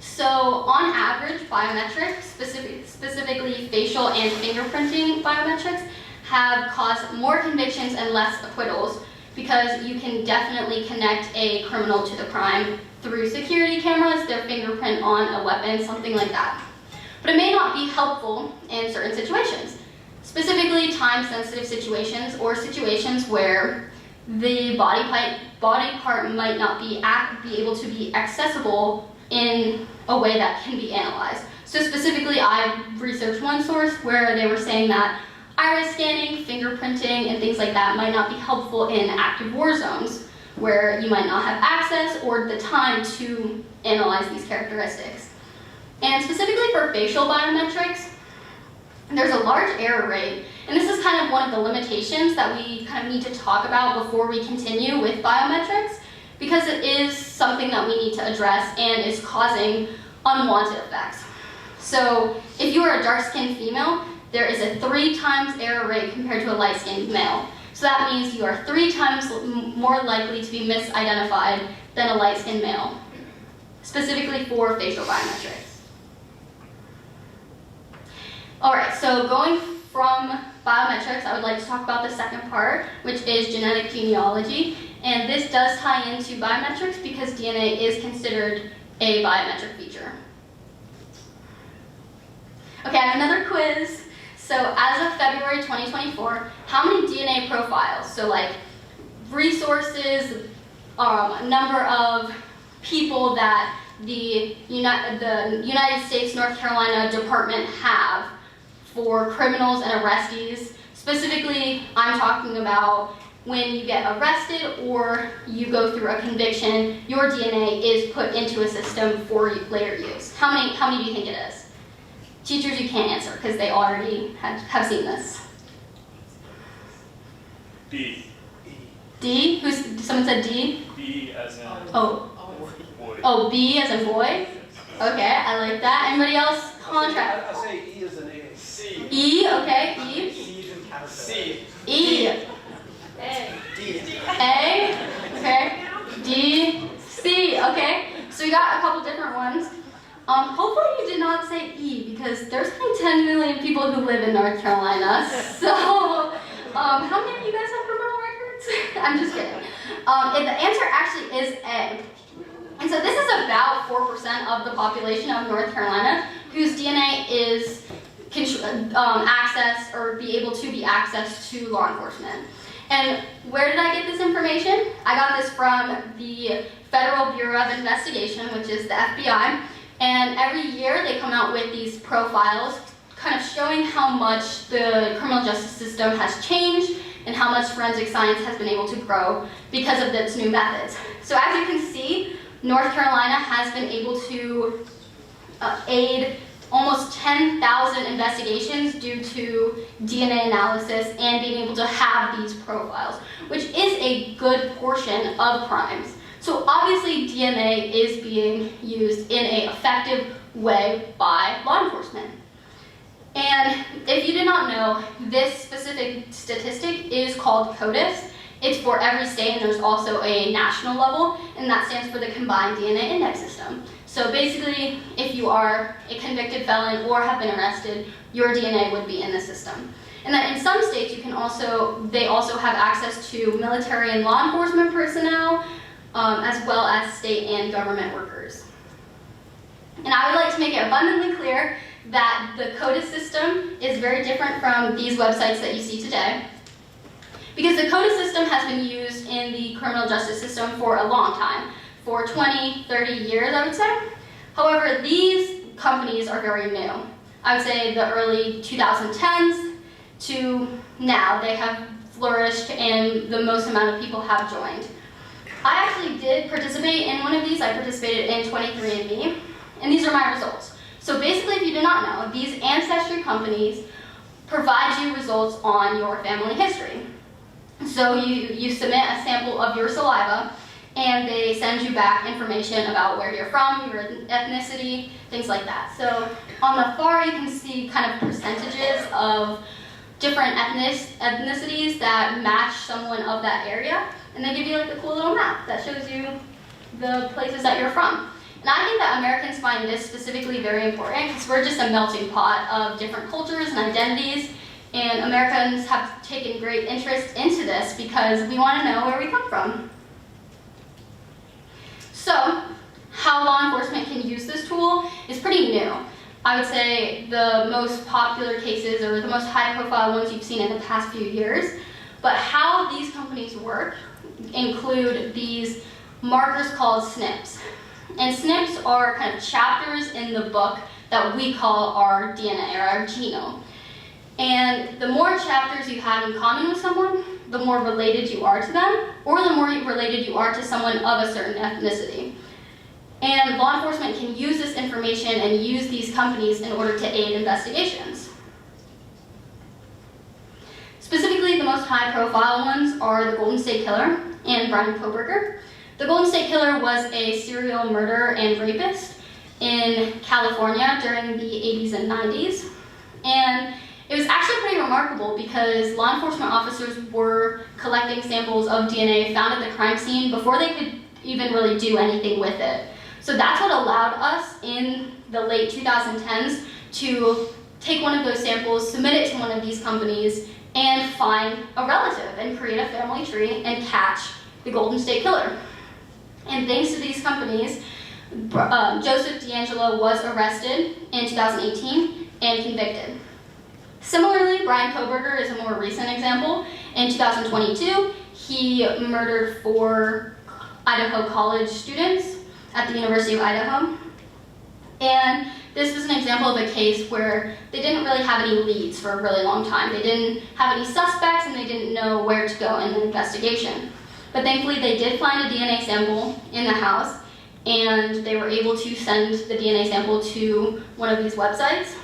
So on average, biometrics, specifically facial and fingerprinting biometrics, have caused more convictions and less acquittals because you can definitely connect a criminal to the crime through security cameras, their fingerprint on a weapon, something like that. But it may not be helpful in certain situations, specifically time-sensitive situations or situations where the body part might not be able to be accessible in a way that can be analyzed. So specifically, I researched one source where they were saying that iris scanning, fingerprinting, and things like that might not be helpful in active war zones where you might not have access or the time to analyze these characteristics. And specifically for facial biometrics, there's a large error rate, and this is kind of one of the limitations that we kind of need to talk about before we continue with biometrics, because it is something that we need to address and is causing unwanted effects. So if you are a dark-skinned female, there is a 3 times error rate compared to a light-skinned male. So that means you are 3 times more likely to be misidentified than a light-skinned male, specifically for facial biometrics. All right, so going from biometrics, I would like to talk about the second part, which is genetic genealogy. And this does tie into biometrics because DNA is considered a biometric feature. Okay, I have another quiz. So as of February 2024, how many DNA profiles, so like resources, number of people that the United States North Carolina Department have for criminals and arrestees? Specifically, I'm talking about when you get arrested or you go through a conviction, your DNA is put into a system for later use. How many do you think it is? Teachers, you can't answer because they already have seen this. B. D? Someone said D? B as in boy. Oh, B as in boy? Okay, I like that. Anybody else? Contract. I say E as in A. C. E, okay, E. C. E. D. A? Okay. hopefully you did not say E, because there's only 10 million people who live in North Carolina. So, how many of you guys have criminal records? I'm just kidding. And the answer actually is A. And so this is about 4% of the population of North Carolina whose DNA is accessed or be able to be accessed to law enforcement. And where did I get this information? I got this from the Federal Bureau of Investigation, which is the FBI. And every year they come out with these profiles kind of showing how much the criminal justice system has changed and how much forensic science has been able to grow because of its new methods. So as you can see, North Carolina has been able to aid almost 10,000 investigations due to DNA analysis and being able to have these profiles, which is a good portion of crimes. So obviously DNA is being used in an effective way by law enforcement. And if you did not know, this specific statistic is called CODIS. It's for every state, and there's also a national level, and that stands for the Combined DNA Index System. So basically, if you are a convicted felon or have been arrested, your DNA would be in the system. And then in some states, they also have access to military and law enforcement personnel, as well as state and government workers. And I would like to make it abundantly clear that the CODIS system is very different from these websites that you see today, because the CODIS system has been used in the criminal justice system for a long time, for 20, 30 years, I would say. However, these companies are very new. I would say the early 2010s to now, they have flourished and the most amount of people have joined. I actually did participate in one of these. I participated in 23andMe, and these are my results. So basically, if you do not know, these ancestry companies provide you results on your family history. So you submit a sample of your saliva, and they send you back information about where you're from, your ethnicity, things like that. So on the far, you can see kind of percentages of different ethnicities that match someone of that area, and they give you like a cool little map that shows you the places that you're from. And I think that Americans find this specifically very important because we're just a melting pot of different cultures and identities, and Americans have taken great interest into this because we want to know where we come from. So, how law enforcement can use this tool is pretty new. I would say the most popular cases or the most high-profile ones you've seen in the past few years, but how these companies work include these markers called SNPs. And SNPs are kind of chapters in the book that we call our DNA or our genome. And the more chapters you have in common with someone, the more related you are to them, or the more related you are to someone of a certain ethnicity. And law enforcement can use this information and use these companies in order to aid investigations. Specifically, the most high-profile ones are the Golden State Killer and Brian Kohberger. The Golden State Killer was a serial murderer and rapist in California during the 80s and 90s. And it was actually pretty remarkable because law enforcement officers were collecting samples of DNA found at the crime scene before they could even really do anything with it. So that's what allowed us in the late 2010s to take one of those samples, submit it to one of these companies, and find a relative and create a family tree and catch the Golden State Killer. And thanks to these companies, Joseph DeAngelo was arrested in 2018 and convicted. Similarly, Brian Kohberger is a more recent example. In 2022, he murdered 4 Idaho college students at the University of Idaho. And this was an example of a case where they didn't really have any leads for a really long time. They didn't have any suspects and they didn't know where to go in the investigation. But thankfully they did find a DNA sample in the house, and they were able to send the DNA sample to one of these websites,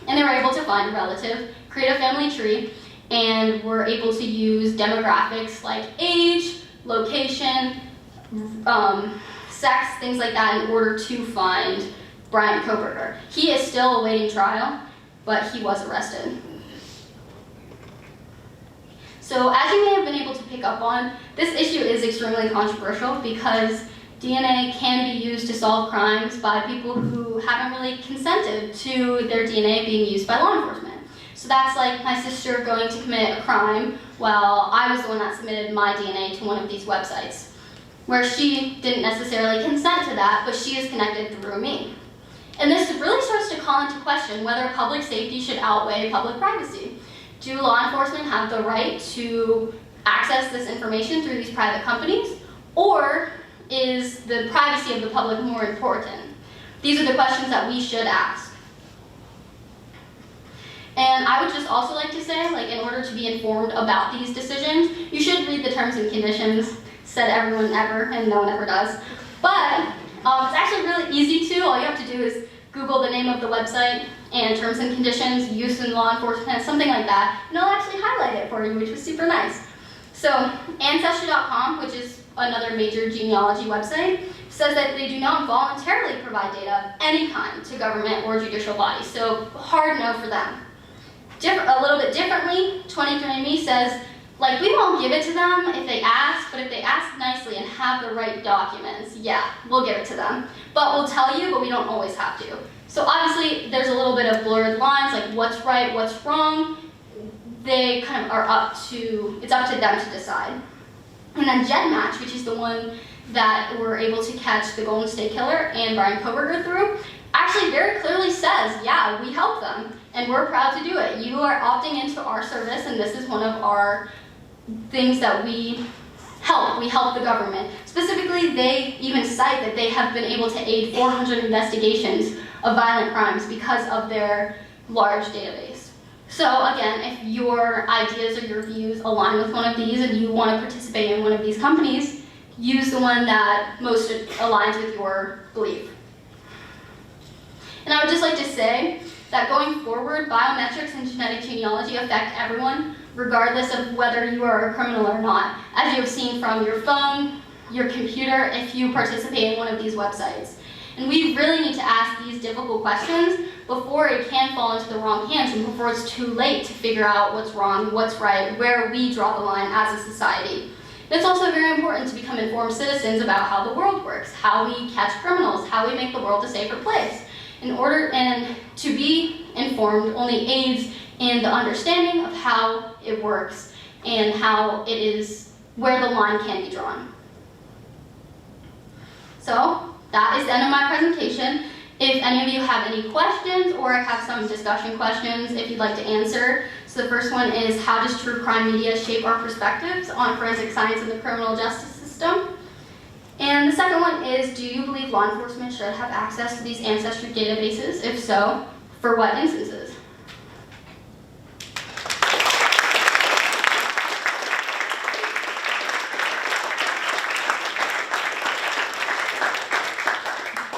and they were able to find a relative, create a family tree, and were able to use demographics like age, location, sex, things like that in order to find Brian Kohberger. He is still awaiting trial, but he was arrested. So as you may have been able to pick up on, this issue is extremely controversial because DNA can be used to solve crimes by people who haven't really consented to their DNA being used by law enforcement. So that's like my sister going to commit a crime while I was the one that submitted my DNA to one of these websites, where she didn't necessarily consent to that, but she is connected through me. And this really starts to call into question whether public safety should outweigh public privacy. Do law enforcement have the right to access this information through these private companies, or is the privacy of the public more important? These are the questions that we should ask. And I would just also like to say, like, in order to be informed about these decisions, you should read the terms and conditions. Said everyone ever, and no one ever does. But it's actually really easy to. All you have to do is Google the name of the website and terms and conditions, use in law enforcement, something like that, and it'll actually highlight it for you, which was super nice. So Ancestry.com, which is another major genealogy website, says that they do not voluntarily provide data of any kind to government or judicial bodies. So hard no for them. A little bit differently, 23andMe says, like, we won't give it to them if they ask, but if they ask nicely and have the right documents, yeah, we'll give it to them. But we'll tell you, but we don't always have to. So obviously, there's a little bit of blurred lines, like what's right, what's wrong. They kind of are it's up to them to decide. And then GenMatch, which is the one that we're able to catch the Golden State Killer and Brian Koberger through, actually very clearly says, yeah, we help them, and we're proud to do it. You are opting into our service, and this is one of our things that we help. We help the government. Specifically, they even cite that they have been able to aid 400 investigations of violent crimes because of their large database. So again, if your ideas or your views align with one of these and you want to participate in one of these companies, use the one that most aligns with your belief. And I would just like to say that going forward, biometrics and genetic genealogy affect everyone, regardless of whether you are a criminal or not, as you have seen from your phone, your computer, if you participate in one of these websites. And we really need to ask these difficult questions before it can fall into the wrong hands and before it's too late to figure out what's wrong, what's right, where we draw the line as a society. And it's also very important to become informed citizens about how the world works, how we catch criminals, how we make the world a safer place. And to be informed only aids in the understanding of how it works and how it is, where the line can be drawn. So that is the end of my presentation. If any of you have any questions, or I have some discussion questions if you'd like to answer. So the first one is, how does true crime media shape our perspectives on forensic science and the criminal justice system? And the second one is, do you believe law enforcement should have access to these ancestry databases? If so, for what instances?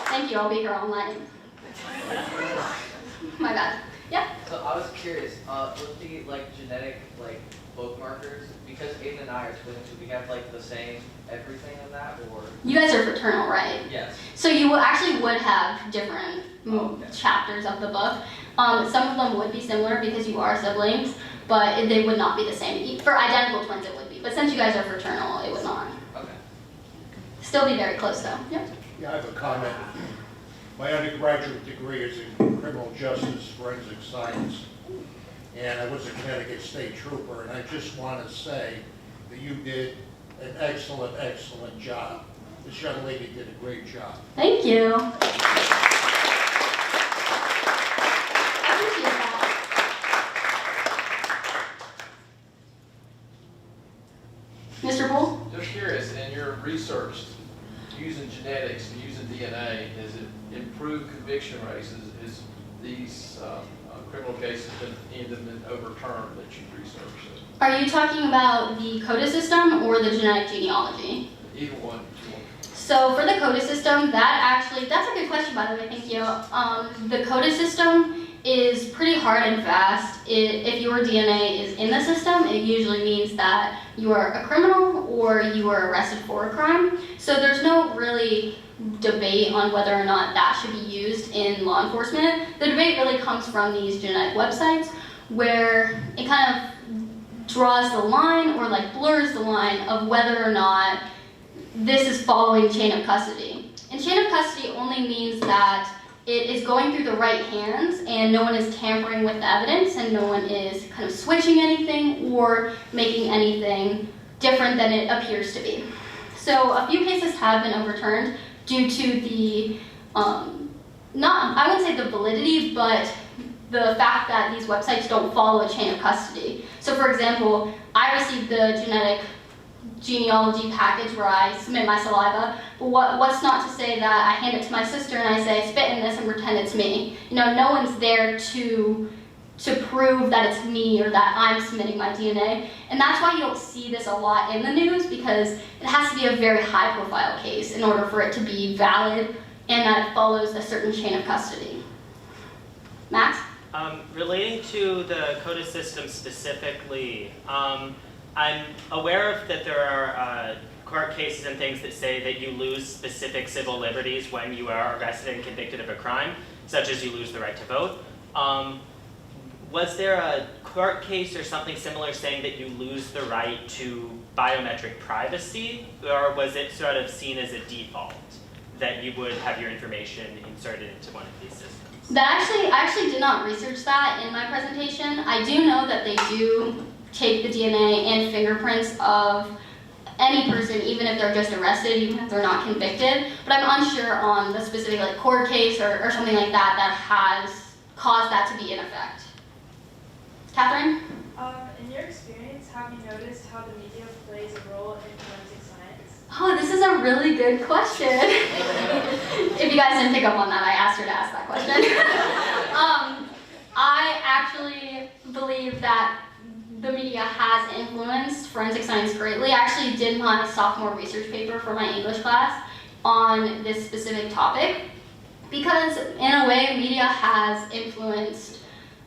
Thank you, I'll be here all night. My bad. Yeah? So I was curious, with the genetic bookmarkers, because Aiden and I are twins, do we have the same everything in that, or? You guys are fraternal, right? Yes. So you actually would have different chapters of the book. Some of them would be similar because you are siblings, but they would not be the same. For identical twins it would be, but since you guys are fraternal, it would not. Okay. Still be very close though. Yep. Yeah, I have a comment. My undergraduate degree is in criminal justice forensic science, and I was a Connecticut State Trooper, and I just want to say that you did an excellent, excellent job. This young lady did a great job. Thank you. I appreciate that. Mr. Bull? Just curious, in your research, using genetics and using DNA, has it improved conviction rates? Is these criminal cases been overturned that you've researched? Are you talking about the CODA system or the genetic genealogy? Either one. So for the CODA system, that's a good question, by the way, thank you. The CODA system is pretty hard and fast. If your DNA is in the system, it usually means that you are a criminal or you were arrested for a crime. So there's no really debate on whether or not that should be used in law enforcement. The debate really comes from these genetic websites where it kind of draws the line or blurs the line of whether or not this is following chain of custody. And chain of custody only means that it is going through the right hands and no one is tampering with the evidence and no one is kind of switching anything or making anything different than it appears to be. So a few cases have been overturned due to the, I wouldn't say the validity, but the fact that these websites don't follow a chain of custody. So for example, I received the genetic genealogy package where I submit my saliva, but what's not to say that I hand it to my sister and I say, spit in this and pretend it's me. You know, no one's there to prove that it's me or that I'm submitting my DNA. And that's why you don't see this a lot in the news, because it has to be a very high profile case in order for it to be valid and that it follows a certain chain of custody. Max? Relating to the CODA system specifically, I'm aware of that there are court cases and things that say that you lose specific civil liberties when you are arrested and convicted of a crime, such as you lose the right to vote. Was there a court case or something similar saying that you lose the right to biometric privacy, or was it sort of seen as a default that you would have your information inserted into one of these systems? I actually did not research that in my presentation. I do know that they do take the DNA and fingerprints of any person, even if they're just arrested, even if they're not convicted. But I'm unsure on the specific court case or something like that that has caused that to be in effect. Catherine? In your experience, have you noticed how the media plays a role in forensic science? Oh, this is a really good question. If you guys didn't pick up on that, I asked her to ask that question. I actually believe that the media has influenced forensic science greatly. I actually did my sophomore research paper for my English class on this specific topic because, in a way, media has influenced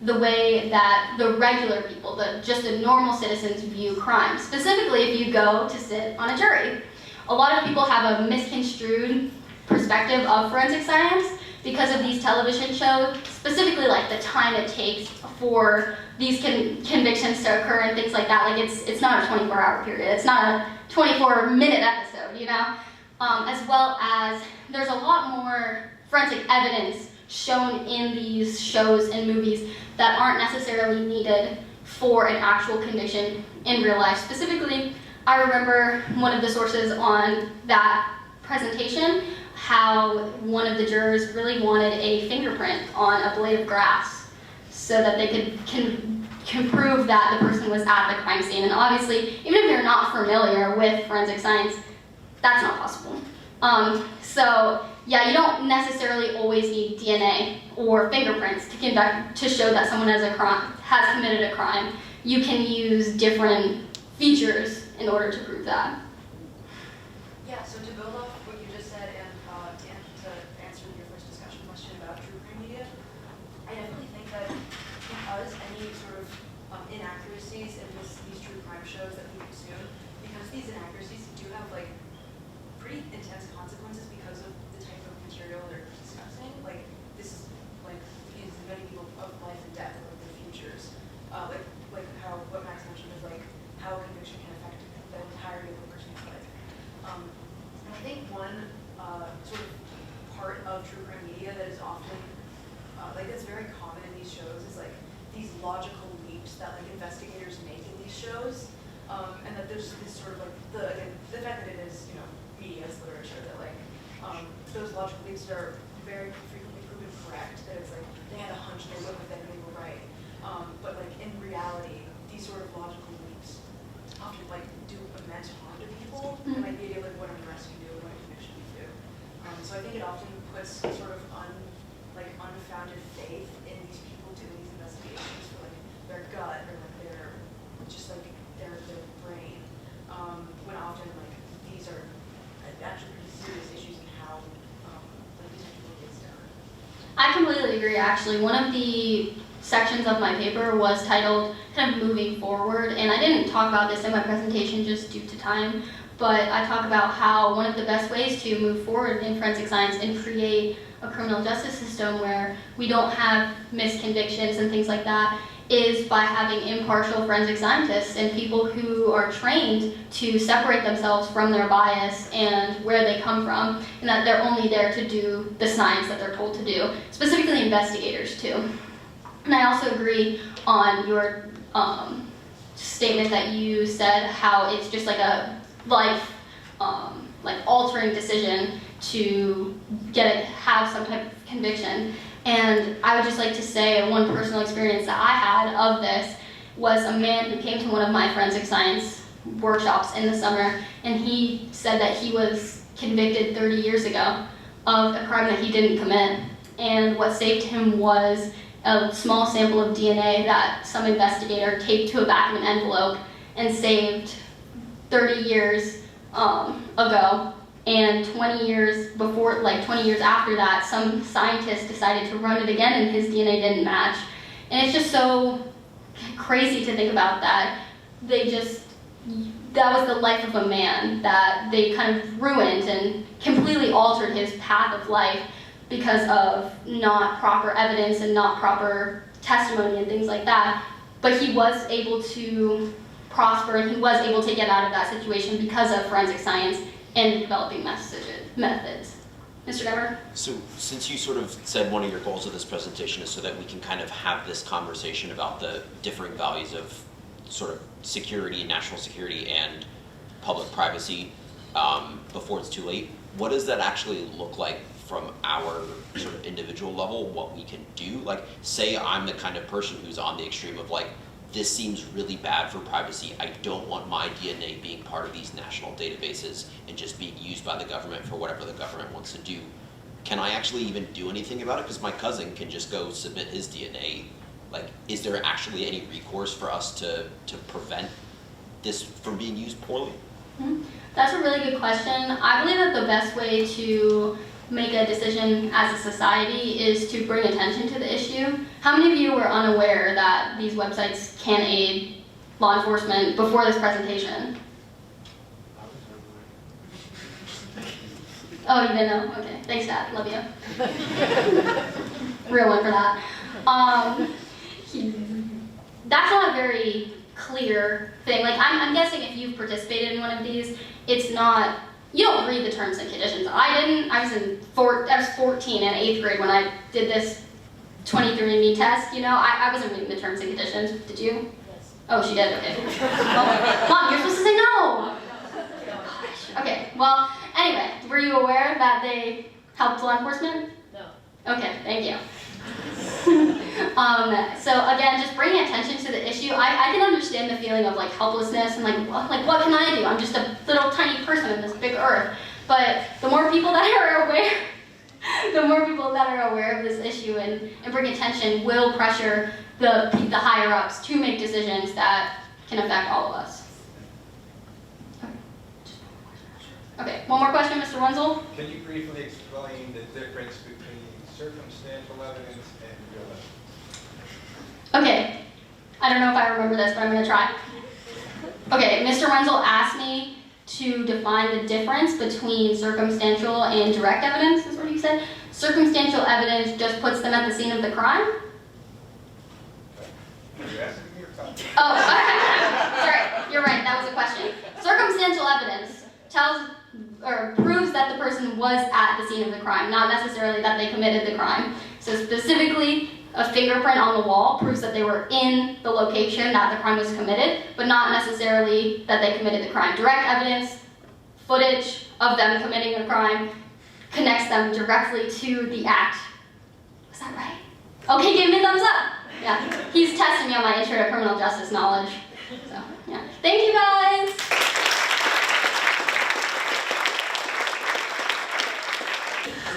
the way that the regular people, just the normal citizens, view crime. Specifically, if you go to sit on a jury. A lot of people have a misconstrued perspective of forensic science because of these television shows, specifically like the time it takes for these convictions to occur and things like that. Like it's not a 24-hour period. It's not a 24-minute episode, you know? As well as there's a lot more forensic evidence shown in these shows and movies that aren't necessarily needed for an actual conviction in real life. Specifically, I remember one of the sources on that presentation, how one of the jurors really wanted a fingerprint on a blade of grass so that they can prove that the person was at the crime scene. And obviously, even if you're not familiar with forensic science, that's not possible. So yeah, you don't necessarily always need DNA or fingerprints to show that someone has committed a crime. You can use different features in order to prove that. Yeah, so to build off what you just said and to answer your first discussion question about true crime media, I definitely think that because any sort of inaccuracies in these true crime shows that we consume, because these inaccuracies do have pretty intense consequences because of the type of material they're discussing. Like this is these many people of life and death, or their futures. Like how what Max mentioned is how a conviction can affect the entirety of a person's life. And I think one sort of part of true crime media that is often that's very common in these shows is these logical leaps that investigators make in these shows, and that there's this sort of the fact that it is media is literature that those logical leaps are very frequently proven correct. That it's they had a hunch, they looked at them, and they were right. But in reality, these sort of logical leaps often do immense harm to people, and the idea of what an arrest can do and what a conviction can do. So I think it often puts sort of unfounded faith in these people doing these investigations for their gut or their their brain. When often these are actually pretty serious issues in how detective work is done. I completely agree, actually. One of the sections of my paper was titled kind of moving forward, and I didn't talk about this in my presentation just due to time, but I talk about how one of the best ways to move forward in forensic science and create a criminal justice system where we don't have misconvictions and things like that is by having impartial forensic scientists and people who are trained to separate themselves from their bias and where they come from, and that they're only there to do the science that they're told to do, specifically investigators too. And I also agree on your statement that you said how it's just like a life, like altering decision to have some type of conviction. And I would just like to say one personal experience that I had of this was a man who came to one of my forensic science workshops in the summer, and he said that he was convicted 30 years ago of a crime that he didn't commit. And what saved him was a small sample of DNA that some investigator taped to a back of an envelope and saved 30 years ago. And 20 years before, like 20 years after that, some scientist decided to run it again and his DNA didn't match. And it's just so crazy to think about that. That was the life of a man that they kind of ruined and completely altered his path of life because of not proper evidence and not proper testimony and things like that. But he was able to prosper and he was able to get out of that situation because of forensic science and developing methods. Mr. Dever? So since you sort of said one of your goals of this presentation is so that we can kind of have this conversation about the differing values of sort of security, national security, and public privacy before it's too late, what does that actually look like from our sort of individual level, what we can do? Like, say I'm the kind of person who's on the extreme of like, this seems really bad for privacy. I don't want my DNA being part of these national databases and just being used by the government for whatever the government wants to do. Can I actually even do anything about it? Because my cousin can just go submit his DNA. Like, is there actually any recourse for us to prevent this from being used poorly? Mm-hmm. That's a really good question. I believe that the best way to make a decision as a society is to bring attention to the issue. How many of you were unaware that these websites can aid law enforcement before this presentation? Oh, you didn't know? Okay, thanks Dad, love you. Real one for that. That's not a very clear thing. Like, I'm guessing if you've participated in one of these, it's not, you don't read the terms and conditions. I didn't. I was 14 in 8th grade when I did this 23andMe test. You know, I wasn't reading the terms and conditions. Did you? Yes. Oh, she did. Okay. Well, Mom, you're supposed to say no. Gosh. Okay. Well, anyway, were you aware that they helped law enforcement? No. Okay. Thank you. So again, just bringing attention to the issue. I can understand the feeling of like helplessness and like what can I do? I'm just a little tiny person in this big earth. But the more people that are aware of this issue and bring attention will pressure the higher ups to make decisions that can affect all of us. Okay, one more question, Mr. Wenzel. Can you briefly explain the difference between circumstantial evidence and real evidence? Okay, I don't know if I remember this, but I'm going to try. Okay, Mr. Wenzel asked me to define the difference between circumstantial and direct evidence, is what you said. Circumstantial evidence just puts them at the scene of the crime? Are you asking me or talking? Oh, okay. Sorry, you're right, that was a question. Circumstantial evidence tells or proves that the person was at the scene of the crime, not necessarily that they committed the crime. So specifically, a fingerprint on the wall proves that they were in the location that the crime was committed, but not necessarily that they committed the crime. Direct evidence, footage of them committing a crime, connects them directly to the act. Was that right? Okay, give me a thumbs up. Yeah, he's testing me on my intro to criminal justice knowledge. So, yeah. Thank you guys.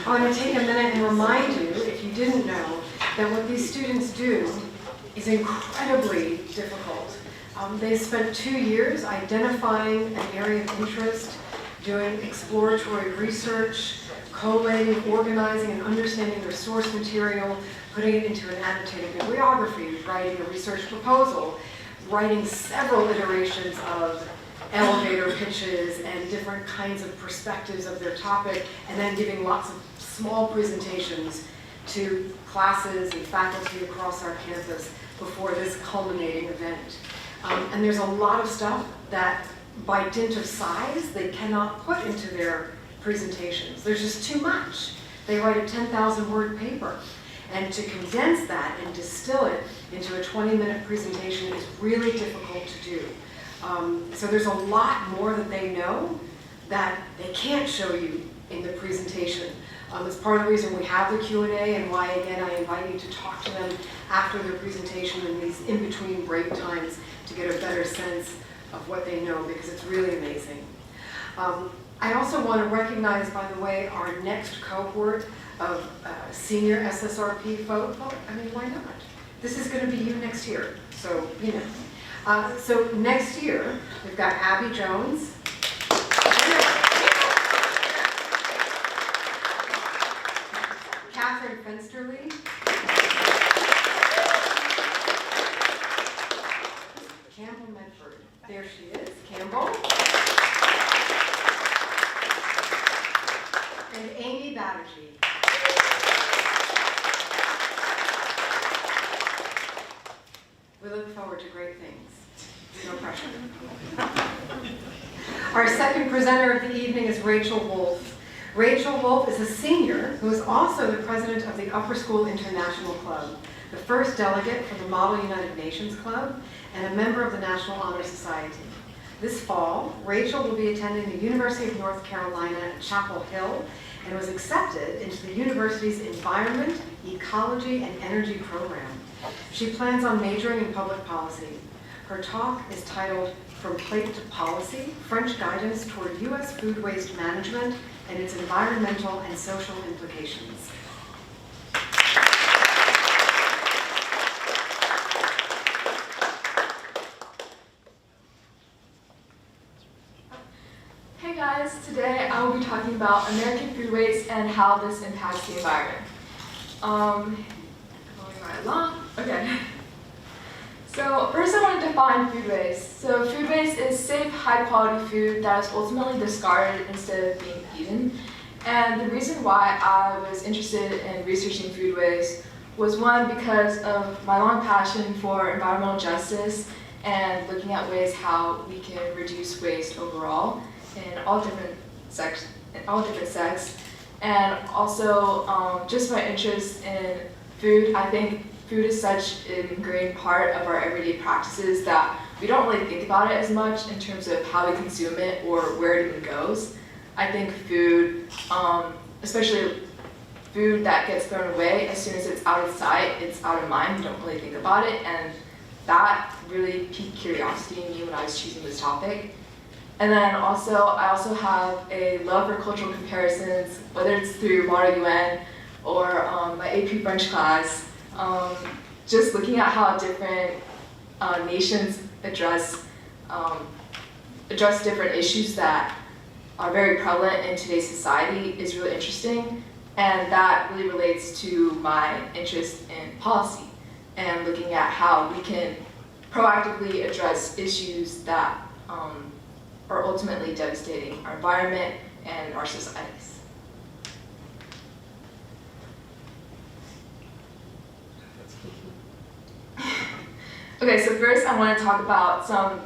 I want to take a minute and remind you, if you didn't know, that what these students do is incredibly difficult. They spent 2 years identifying an area of interest, doing exploratory research, collating, organizing, and understanding their source material, putting it into an annotated bibliography, writing a research proposal, writing several iterations of elevator pitches and different kinds of perspectives of their topic, and then giving lots of small presentations to classes and faculty across our campus. before this culminating event. And there's a lot of stuff that, by dint of size, they cannot put into their presentations. There's just too much. They write a 10,000-word paper. And to condense that and distill it into a 20-minute presentation is really difficult to do. So there's a lot more that they know that they can't show you in the presentation. It's part of the reason we have the Q&A and why, again, I invite you to talk to them after their presentation in these in-between break times to get a better sense of what they know, because it's really amazing. I also want to recognize, by the way, our next cohort of senior SSRP folks. Well, I mean, why not? This is going to be you next year, so, you know. So next year, we've got Abby Jones. Catherine Fensterly. Campbell Medford. There she is, Campbell. And Amy Batterjee. We look forward to great things. No pressure. Our second presenter of the evening is Rachel Wolfe. Rachel Wolfe is a senior who is also the president of the Upper School International Club, the first delegate for the Model United Nations Club, and a member of the National Honor Society. This fall, Rachel will be attending the University of North Carolina at Chapel Hill and was accepted into the university's Environment, Ecology, and Energy program. She plans on majoring in public policy. Her talk is titled From Plate to Policy, French Guidance Toward U.S. Food Waste Management and its Environmental and Social Implications. Hey guys, today I will be talking about American food waste and how this impacts the environment. Going right along. Okay. So first I want to define food waste. So food waste is safe, high-quality food that is ultimately discarded instead of being eaten. And the reason why I was interested in researching food waste was, one, because of my long passion for environmental justice and looking at ways how we can reduce waste overall in all different sects, and also just my interest in food. I think food is such an ingrained part of our everyday practices that we don't really think about it as much in terms of how we consume it or where it even goes. I think food, especially food that gets thrown away, as soon as it's out of sight, it's out of mind. We don't really think about it, and that really piqued curiosity in me when I was choosing this topic. And then also, I also have a love for cultural comparisons, whether it's through Model UN or my AP French class. Just looking at how different nations address different issues that are very prevalent in today's society is really interesting, and that really relates to my interest in policy and looking at how we can proactively address issues that are ultimately devastating our environment and our societies. Okay, so first I want to talk about some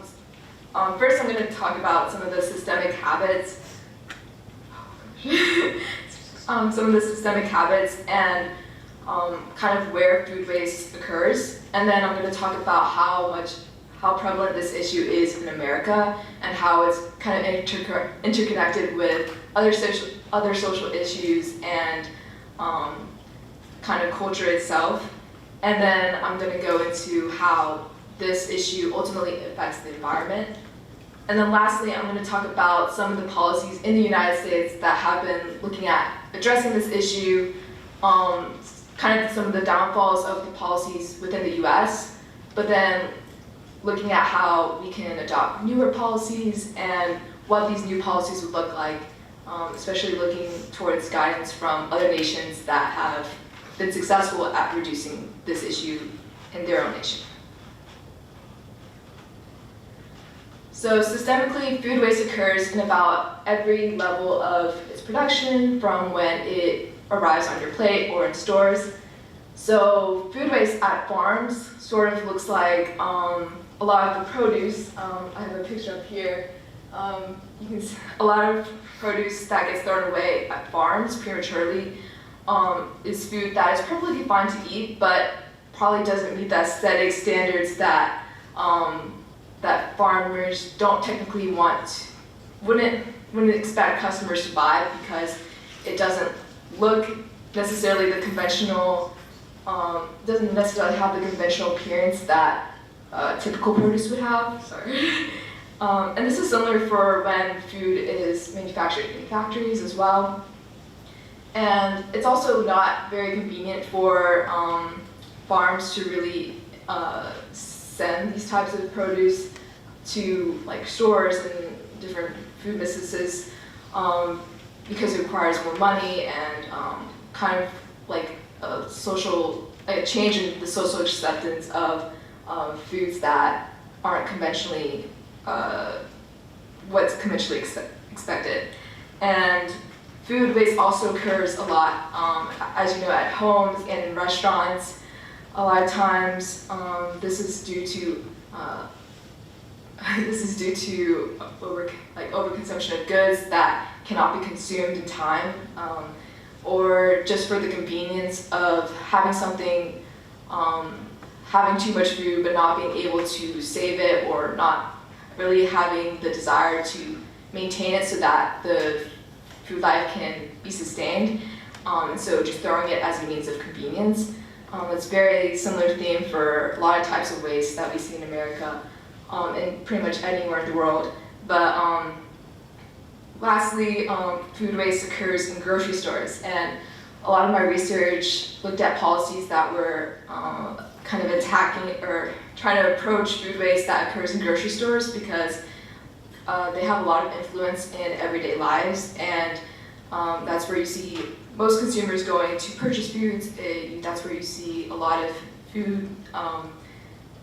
of the systemic habits. Some of the systemic habits and kind of where food waste occurs. And then I'm going to talk about how prevalent this issue is in America and how it's kind of interconnected with other social issues and kind of culture itself. And then I'm going to go into how this issue ultimately affects the environment. And then lastly, I'm going to talk about some of the policies in the United States that have been looking at addressing this issue, kind of some of the downfalls of the policies within the US, but then looking at how we can adopt newer policies and what these new policies would look like, especially looking towards guidance from other nations that have been successful at reducing this issue in their own nation. So systemically, food waste occurs in about every level of its production, from when it arrives on your plate or in stores. So food waste at farms sort of looks like a lot of the produce. I have a picture up here. You can see a lot of produce that gets thrown away at farms prematurely is food that is perfectly fine to eat, but probably doesn't meet the aesthetic standards that that farmers don't technically wouldn't expect customers to buy, because it doesn't look necessarily the conventional, doesn't necessarily have the conventional appearance that typical produce would have. Sorry. And this is similar for when food is manufactured in factories as well. And it's also not very convenient for farms to really send these types of produce to like stores and different food businesses because it requires more money and kind of like a change in the social acceptance of foods that aren't conventionally what's conventionally expected. And food waste also occurs a lot, as you know, at homes and in restaurants. A lot of times, this is due to overconsumption of goods that cannot be consumed in time, or just for the convenience of having something, having too much food but not being able to save it, or not really having the desire to maintain it so that the food life can be sustained. And so just throwing it as a means of convenience. It's very similar theme for a lot of types of waste that we see in America and pretty much anywhere in the world. But lastly, food waste occurs in grocery stores. And a lot of my research looked at policies that were kind of attacking or trying to approach food waste that occurs in grocery stores, because they have a lot of influence in everyday lives, and that's where you see most consumers going to purchase foods. That's where you see a lot of food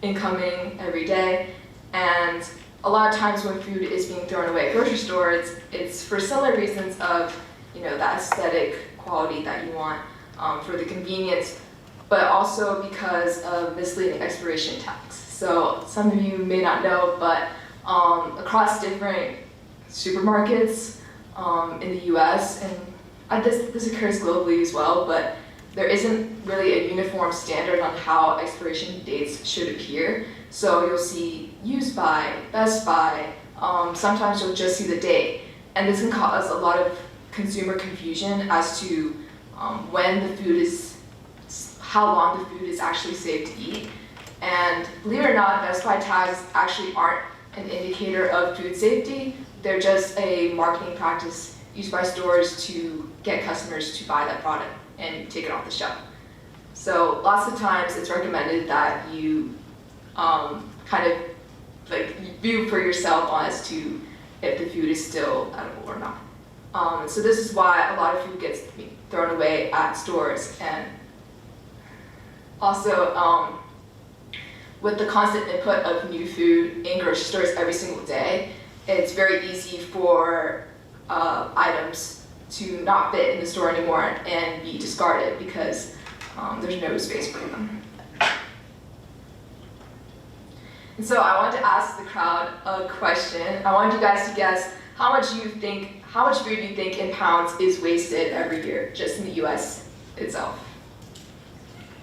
incoming every day, and a lot of times when food is being thrown away at grocery stores, it's for similar reasons of that aesthetic quality that you want, for the convenience, but also because of misleading expiration tags. So some of you may not know, but across different supermarkets in the US, and this occurs globally as well, but there isn't really a uniform standard on how expiration dates should appear. So you'll see used by, best by, sometimes you'll just see the date. And this can cause a lot of consumer confusion as to when the food is, how long the food is actually safe to eat. And believe it or not, Best By tags actually aren't an indicator of food safety. They're just a marketing practice used by stores to get customers to buy that product and take it off the shelf. So lots of times it's recommended that you kind of like view for yourself as to if the food is still edible or not. So this is why a lot of food gets thrown away at stores. And also, with the constant input of new food in grocery stores every single day, it's very easy for items to not fit in the store anymore and be discarded because there's no space for them. And so I wanted to ask the crowd a question. I wanted you guys to guess how much food you think in pounds is wasted every year, just in the US itself.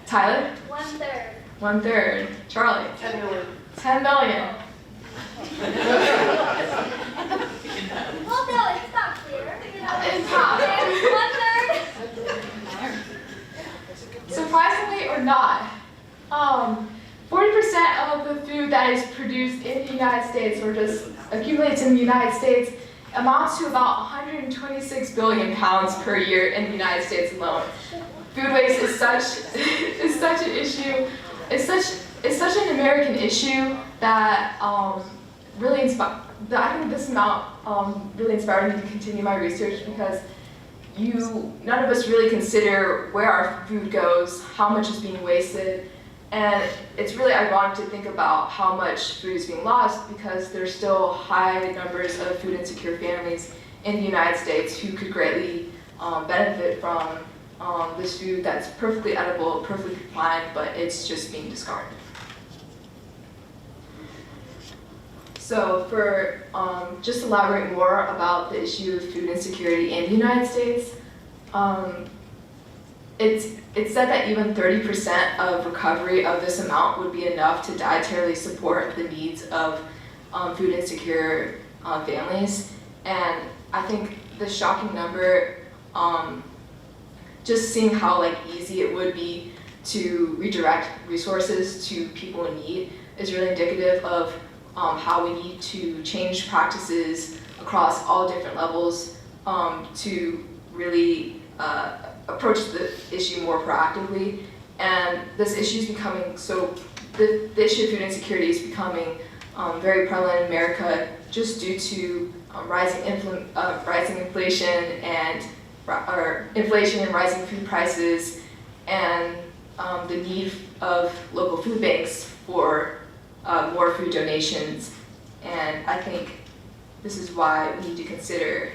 Tyler? 1/3. 1/3. Charlie? 10 million. 10 million. Well, no, it's not clear. In pounds. 1/3. Surprisingly or not, 40% of the food that is produced in the United States, or just accumulates in the United States, amounts to about 126 billion pounds per year in the United States alone. Food waste is such an issue. It's such an American issue that really I think this amount really inspired me to continue my research, because none of us really consider where our food goes, how much is being wasted, and it's really ironic to think about how much food is being lost, because there's still high numbers of food insecure families in the United States who could greatly benefit from this food that's perfectly edible, perfectly compliant, but it's just being discarded. So for just to elaborate more about the issue of food insecurity in the United States, it's said that even 30% of recovery of this amount would be enough to dietarily support the needs of food insecure families. And I think the shocking number, just seeing how like easy it would be to redirect resources to people in need is really indicative of how we need to change practices across all different levels to really approach the issue more proactively. And this issue is becoming the issue of food insecurity is becoming very prevalent in America just due to rising inflation and rising food prices and the need of local food banks for more food donations. And I think this is why we need to consider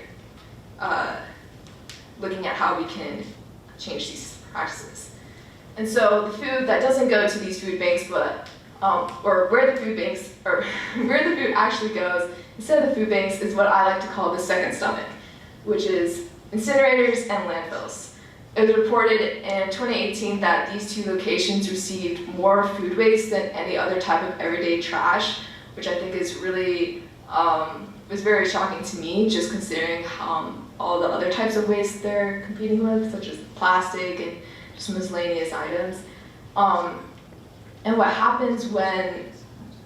looking at how we can change these practices. And so the food that doesn't go to these food banks, but or where the food actually goes instead of the food banks is what I like to call the second stomach, which is incinerators and landfills. It was reported in 2018 that these two locations received more food waste than any other type of everyday trash, which I think is really was very shocking to me, just considering all the other types of waste they're competing with, such as plastic and just miscellaneous items. And what happens when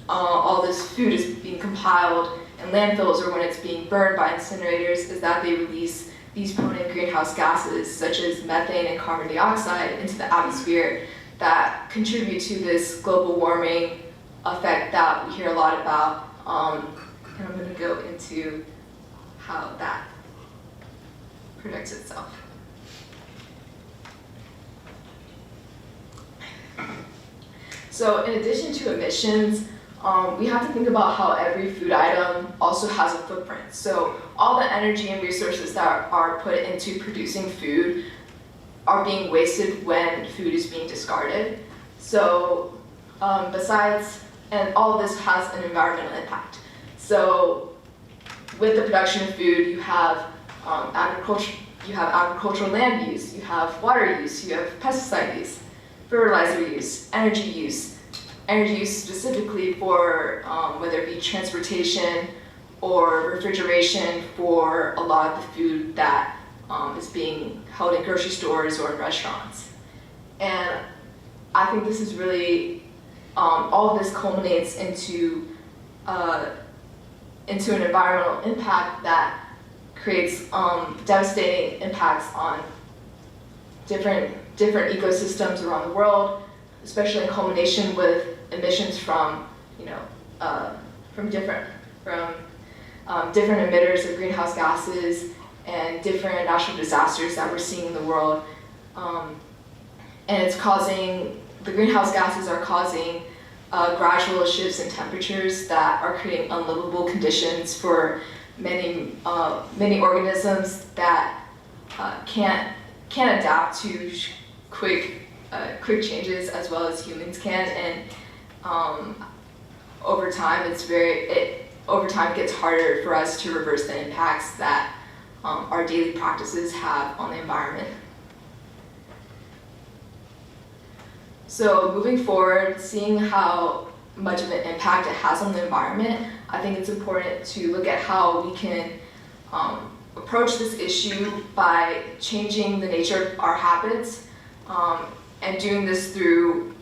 all this food is being compiled in landfills or when it's being burned by incinerators is that they release these potent greenhouse gases such as methane and carbon dioxide into the atmosphere that contribute to this global warming effect that we hear a lot about. And I'm going to go into how that protects itself. So in addition to emissions, we have to think about how every food item also has a footprint. So all the energy and resources that are put into producing food are being wasted when food is being discarded. So and all of this has an environmental impact. So with the production of food, you have agricultural land use, you have water use, you have pesticide use, fertilizer use, energy use specifically for whether it be transportation or refrigeration for a lot of the food that is being held in grocery stores or in restaurants. And I think this is really, all of this culminates into an environmental impact that creates devastating impacts on different ecosystems around the world, especially in culmination with emissions from different emitters of greenhouse gases and different natural disasters that we're seeing in the world. And the greenhouse gases are causing gradual shifts in temperatures that are creating unlivable conditions for many organisms that can't adapt to quick changes as well as humans can. And over time, it gets harder for us to reverse the impacts that our daily practices have on the environment. So moving forward, seeing how much of an impact it has on the environment, I think it's important to look at how we can approach this issue by changing the nature of our habits, and doing this through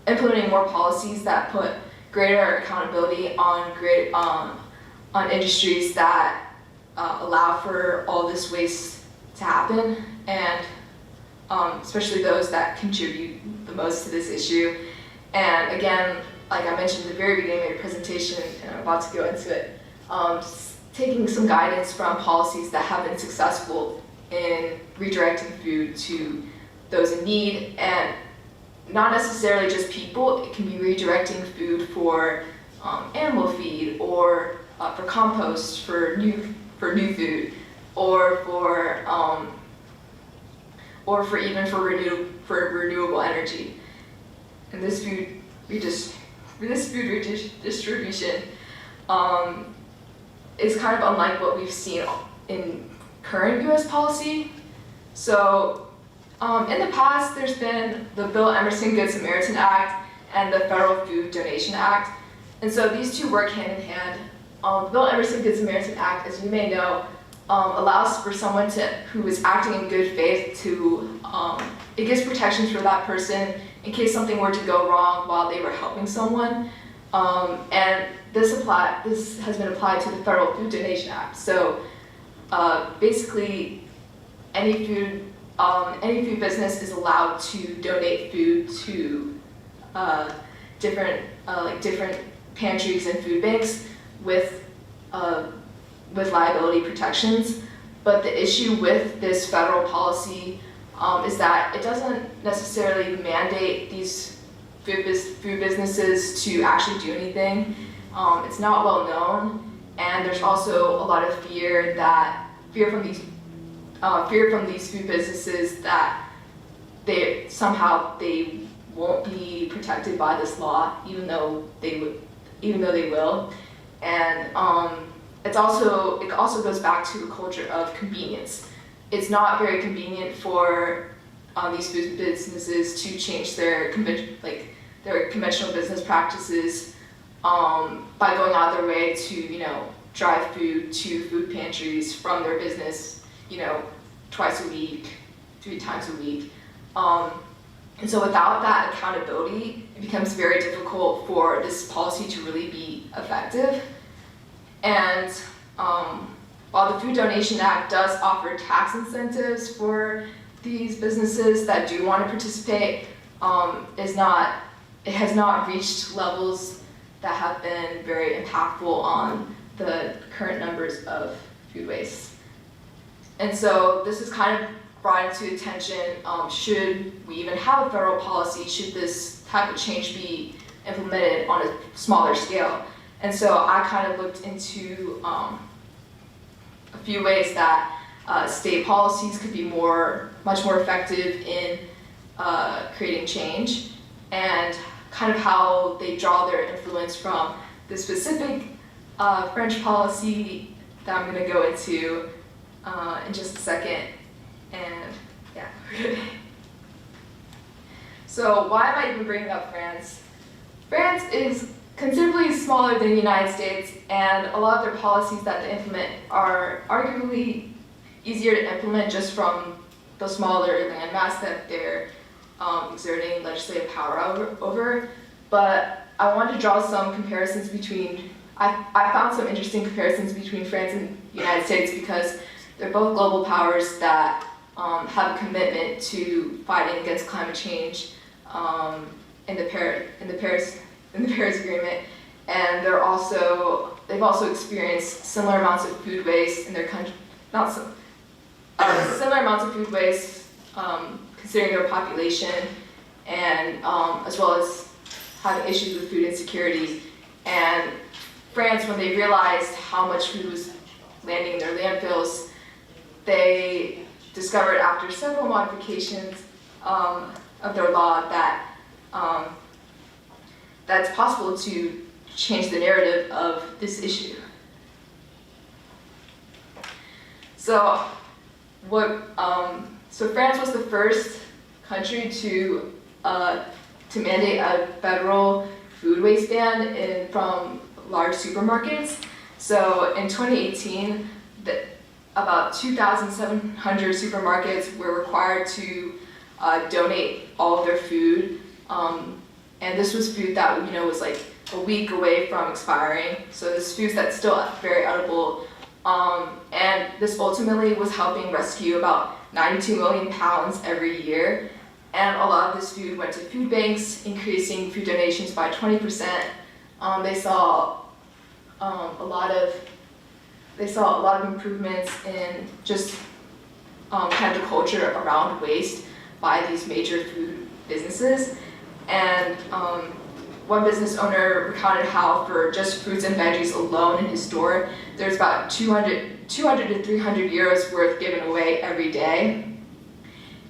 implementing more policies that put greater accountability on industries that allow for all this waste to happen, and especially those that contribute the most to this issue. And again, like I mentioned at the very beginning of my presentation, and I'm about to go into it, taking some guidance from policies that have been successful in redirecting food to those in need, and not necessarily just people. It can be redirecting food for animal feed, or for compost, for new food, or for or for renewable energy. And this food distribution is kind of unlike what we've seen in current U.S. policy. So in the past, there's been the Bill Emerson Good Samaritan Act and the Federal Food Donation Act. And so these two work hand in hand. The Bill Emerson Good Samaritan Act, as you may know, allows for someone who is acting in good faith to, it gives protections for that person in case something were to go wrong while they were helping someone. And this has been applied to the Federal Food Donation Act. So basically, any food business is allowed to donate food to different pantries and food banks with liability protections. But the issue with this federal policy is that it doesn't necessarily mandate these food businesses to actually do anything. It's not well known, and there's also a lot of fear from these food businesses that they won't be protected by this law, even though they will. And it also goes back to the culture of convenience. It's not very convenient for these food businesses to change their conventional business practices by going out of their way to drive food to food pantries from their business twice a week, 3 times a week. And so without that accountability, it becomes very difficult for this policy to really be effective. And while the Food Donation Act does offer tax incentives for these businesses that do want to participate, it has not reached levels that have been very impactful on the current numbers of food waste. And so this is kind of brought into attention, should we even have a federal policy? Should this type of change be implemented on a smaller scale? And so I kind of looked into a few ways that state policies could be much more effective in creating change, and kind of how they draw their influence from the specific French policy that I'm going to go into in just a second. And yeah. So why am I even bringing up France? France is considerably smaller than the United States, and a lot of their policies that they implement are arguably easier to implement just from the smaller landmass that they're exerting legislative power over. But I wanted to draw some comparisons between, I found some interesting comparisons between France and the United States because they're both global powers that have a commitment to fighting against climate change in the Paris Agreement, and they've also experienced similar amounts of food waste in their country, similar amounts of food waste considering their population, and as well as having issues with food insecurity. And France, when they realized how much food was landing in their landfills, they discovered after several modifications of their law that it's possible to change the narrative of this issue. So France was the first country to mandate a federal food waste ban from large supermarkets. So in 2018, about 2,700 supermarkets were required to donate all of their food. And this was food that was like a week away from expiring. So this food that's still very edible. And this ultimately was helping rescue about 92 million pounds every year. And a lot of this food went to food banks, increasing food donations by 20%. They saw a lot of improvements in just kind of the culture around waste by these major food businesses. And one business owner recounted how for just fruits and veggies alone in his store, there's about 200 to 300 euros worth given away every day.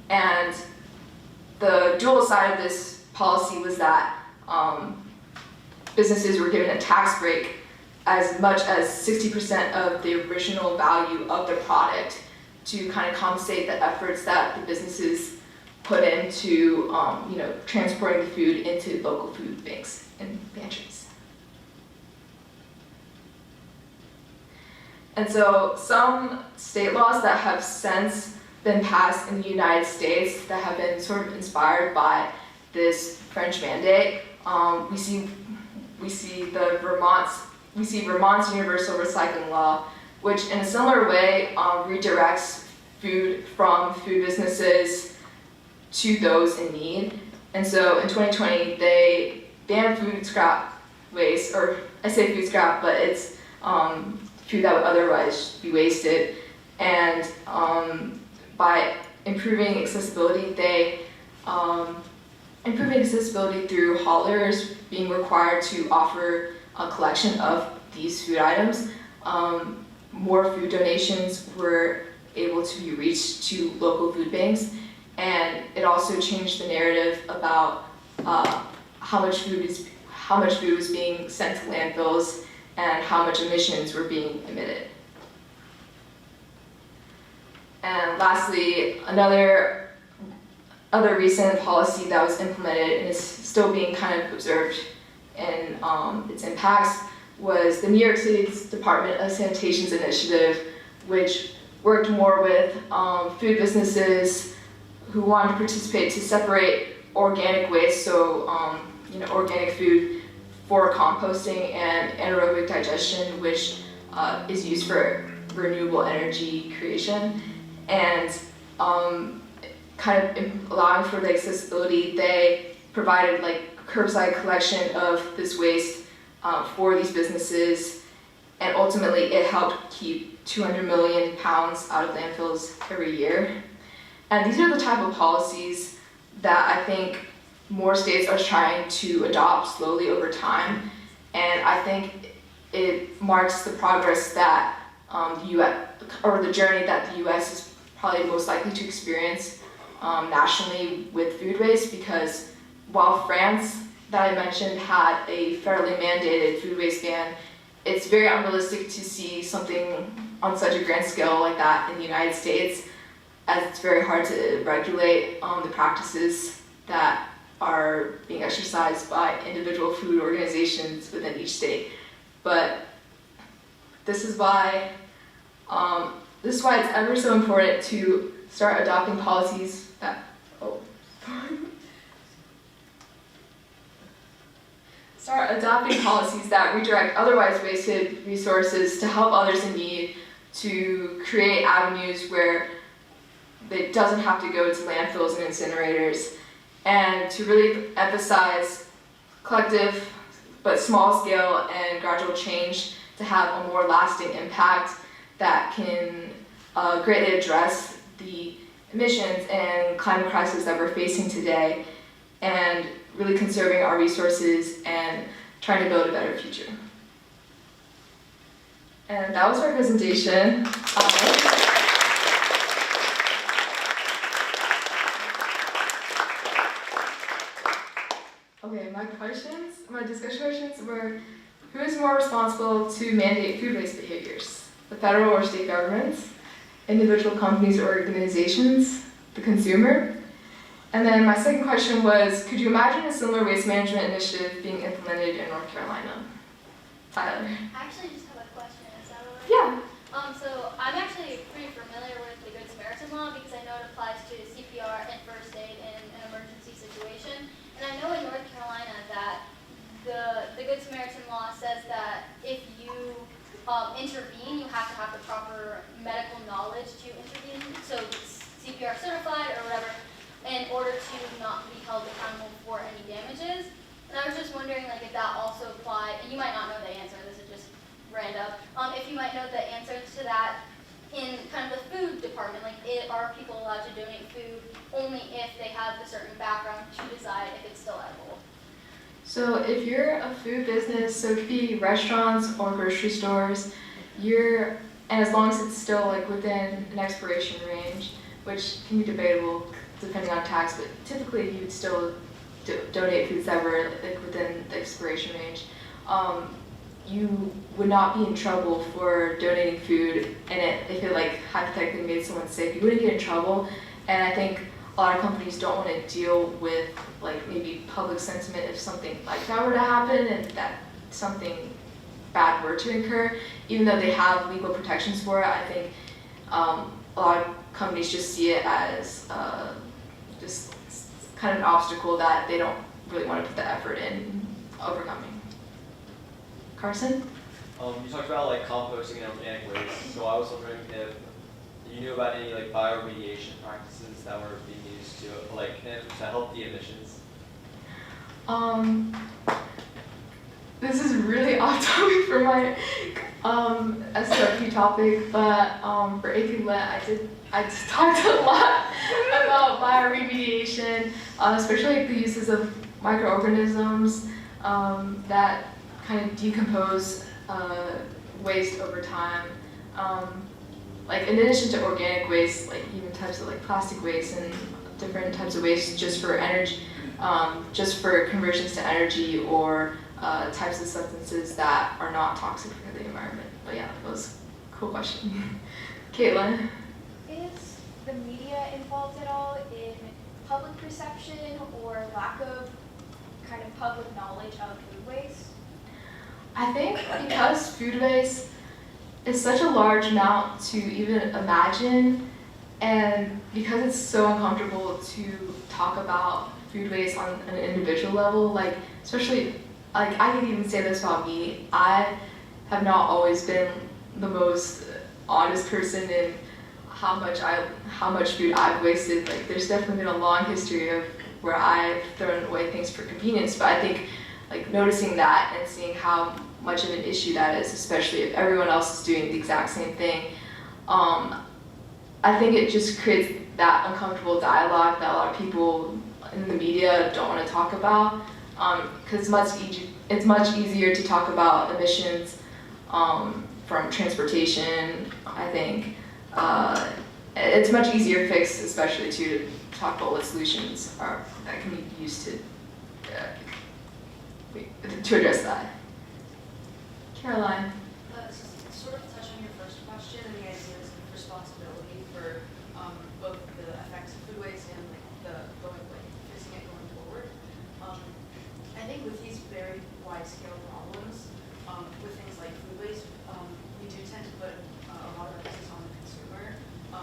And the dual side of this policy was that businesses were given a tax break as much as 60% of the original value of the product to kind of compensate the efforts that the businesses put into transporting the food into local food banks and pantries. And so some state laws that have since been passed in the United States that have been sort of inspired by this French mandate, we see Vermont's universal recycling law, which in a similar way redirects food from food businesses to those in need. And so in 2020, they banned food scrap waste, or I say food scrap, but it's food that would otherwise be wasted. And by improving accessibility, improving accessibility through haulers being required to offer a collection of these food items, more food donations were able to be reached to local food banks, and it also changed the narrative about how much food was being sent to landfills and how much emissions were being emitted. And lastly, another recent policy that was implemented and is still being kind of observed in its impacts was the New York City's Department of Sanitation's initiative, which worked more with food businesses who wanted to participate to separate organic waste, so organic food, for composting and anaerobic digestion, which is used for renewable energy creation. And kind of allowing for the accessibility, they provided curbside collection of this waste for these businesses, and ultimately it helped keep 200 million pounds out of landfills every year. And these are the type of policies that I think more states are trying to adopt slowly over time, and I think it marks the progress that the U.S. or the journey that the U.S. is probably most likely to experience nationally with food waste, because while France, that I mentioned, had a federally mandated food waste ban, it's very unrealistic to see something on such a grand scale like that in the United States, as it's very hard to regulate the practices that are being exercised by individual food organizations within each state. But this is why it's ever so important to start adopting policies that redirect otherwise wasted resources to help others in need, to create avenues where it doesn't have to go to landfills and incinerators, and to really emphasize collective but small scale and gradual change to have a more lasting impact that can greatly address the emissions and climate crisis that we're facing today, and really conserving our resources and trying to build a better future. And that was our presentation. Okay, my discussion questions were, who is more responsible to mandate food waste behaviors? The federal or state governments, individual companies or organizations, the consumer? And then my second question was, could you imagine a similar waste management initiative being implemented in North Carolina? Tyler. I actually just have a question. Is that all right? Yeah. So I'm actually pretty familiar with the Good Samaritan law because I know it applies to CPR and first aid in an emergency situation. And I know in North Carolina that the Good Samaritan law says that if you intervene, you have to have the proper medical knowledge to intervene, so CPR certified or whatever, in order to not be held accountable for any damages. And I was just wondering if that also applied, and you might not know the answer, this is just random, if you might know the answer to that in kind of the food department, are people allowed to donate food only if they have a certain background to decide if it's still edible? So if you're a food business, so it could be restaurants or grocery stores, and as long as it's still within an expiration range, which can be debatable, depending on tax, but typically you would still donate foods that were like within the expiration range. You would not be in trouble for donating food, and if it like hypothetically made someone sick, you wouldn't get in trouble. And I think a lot of companies don't want to deal with like maybe public sentiment if something like that were to happen and that something bad were to occur. Even though they have legal protections for it, I think a lot of companies just see it as just kind of an obstacle that they don't really want to put the effort in overcoming. Carson? You talked about like composting and organic waste, so I was wondering if you knew about any like bioremediation practices that were being used to like to help the emissions. This is really off topic for my SSRP topic, but for AP Lit, I just talked a lot about bioremediation, especially like the uses of microorganisms that kind of decompose waste over time. Like in addition to organic waste, like even types of like plastic waste and different types of waste just for energy, just for conversions to energy or types of substances that are not toxic for the environment. But yeah, that was a cool question. Caitlin? Is the media involved at all in public perception or lack of kind of public knowledge of food waste? I think because food waste is such a large amount to even imagine, and because it's so uncomfortable to talk about food waste on an individual level, like especially, like I can even say this about me, I have not always been the most honest person in how much food I've wasted. Like there's definitely been a long history of where I've thrown away things for convenience, but I think like noticing that and seeing how much of an issue that is, especially if everyone else is doing the exact same thing, I think it just creates that uncomfortable dialogue that a lot of people in the media don't want to talk about, because it's much easier to talk about emissions from transportation. I think it's much easier to fix, especially to talk about what solutions are that can be used to address that. Caroline. Sort of touch on your first question and the ideas of responsibility for both the effects of food waste and fixing it going forward. I think with these very wide-scale problems, with things like food waste, we do tend to put a lot of emphasis on the consumer,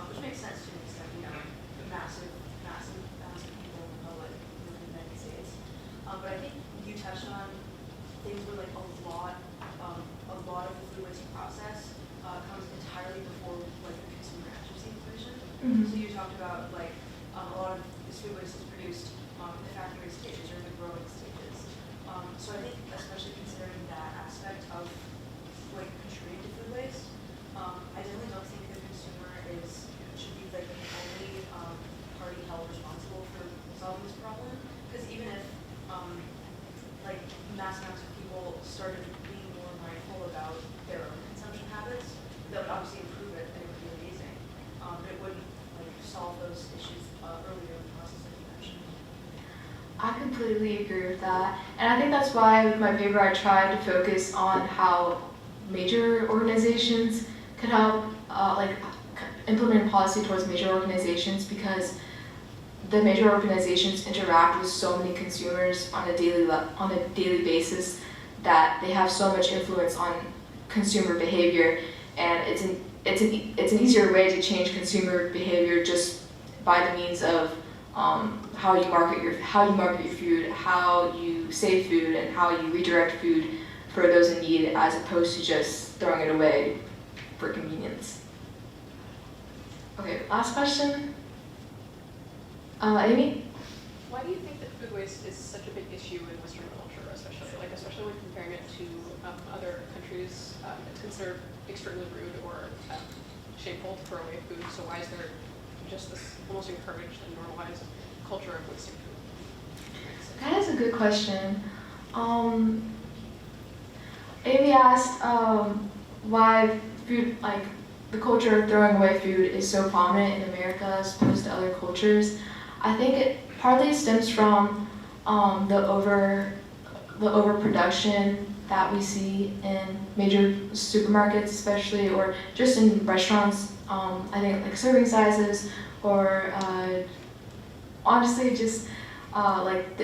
which makes sense to an extent. Massive people in the public in the United States. But I think you touched on things where like a lot of the food waste process comes entirely before like the consumer accuracy equation. Mm-hmm. So you talked about like a lot of this food waste is produced in the factory stages or in the growing stages. So I think especially considering that aspect of like contributing to food waste, I definitely don't think the consumer should be like the only party held responsible for solving this problem. Because even if like mass amounts of people started being more mindful about their own consumption habits, that would obviously improve it and it would be amazing. But it wouldn't like solve those issues earlier in the process that you mentioned. I completely agree with that. And I think that's why with my paper I tried to focus on how major organizations could help implement policy towards major organizations, because the major organizations interact with so many consumers on a daily basis that they have so much influence on consumer behavior, and it's an easier way to change consumer behavior just by the means of how you market your food, how you save food, and how you redirect food for those in need, as opposed to just throwing it away for convenience. Okay, last question. Amy? Why do you think that food waste is such a big issue in Western culture, especially when comparing it to other countries? It's considered extremely rude or shameful to throw away food. So why is there just this almost encouraged and normalized culture of wasting food? That is a good question. Amy asked why food, the culture of throwing away food is so prominent in America as opposed to other cultures. I think it partly stems from the overproduction that we see in major supermarkets, especially, or just in restaurants. I think like serving sizes, or honestly just like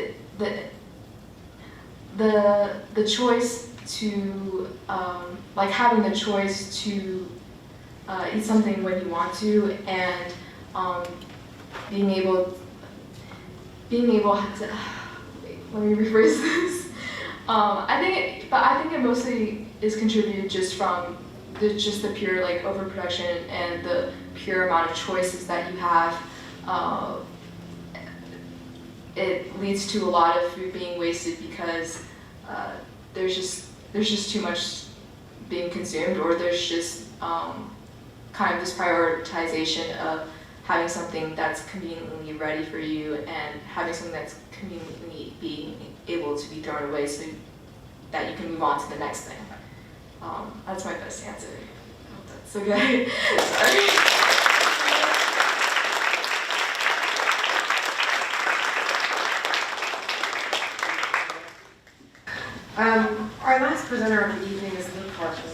the choice to like having the choice to eat something when you want to, and being able to, let me rephrase this. I think it mostly is contributed just from the pure like overproduction and the pure amount of choices that you have. It leads to a lot of food being wasted because there's just too much being consumed, or there's just kind of this prioritization of having something that's conveniently ready for you and having something that's conveniently being able to be thrown away so that you can move on to the next thing. That's my best answer. I hope that's okay. Sorry. Our last presenter of the evening is Luke Hartman.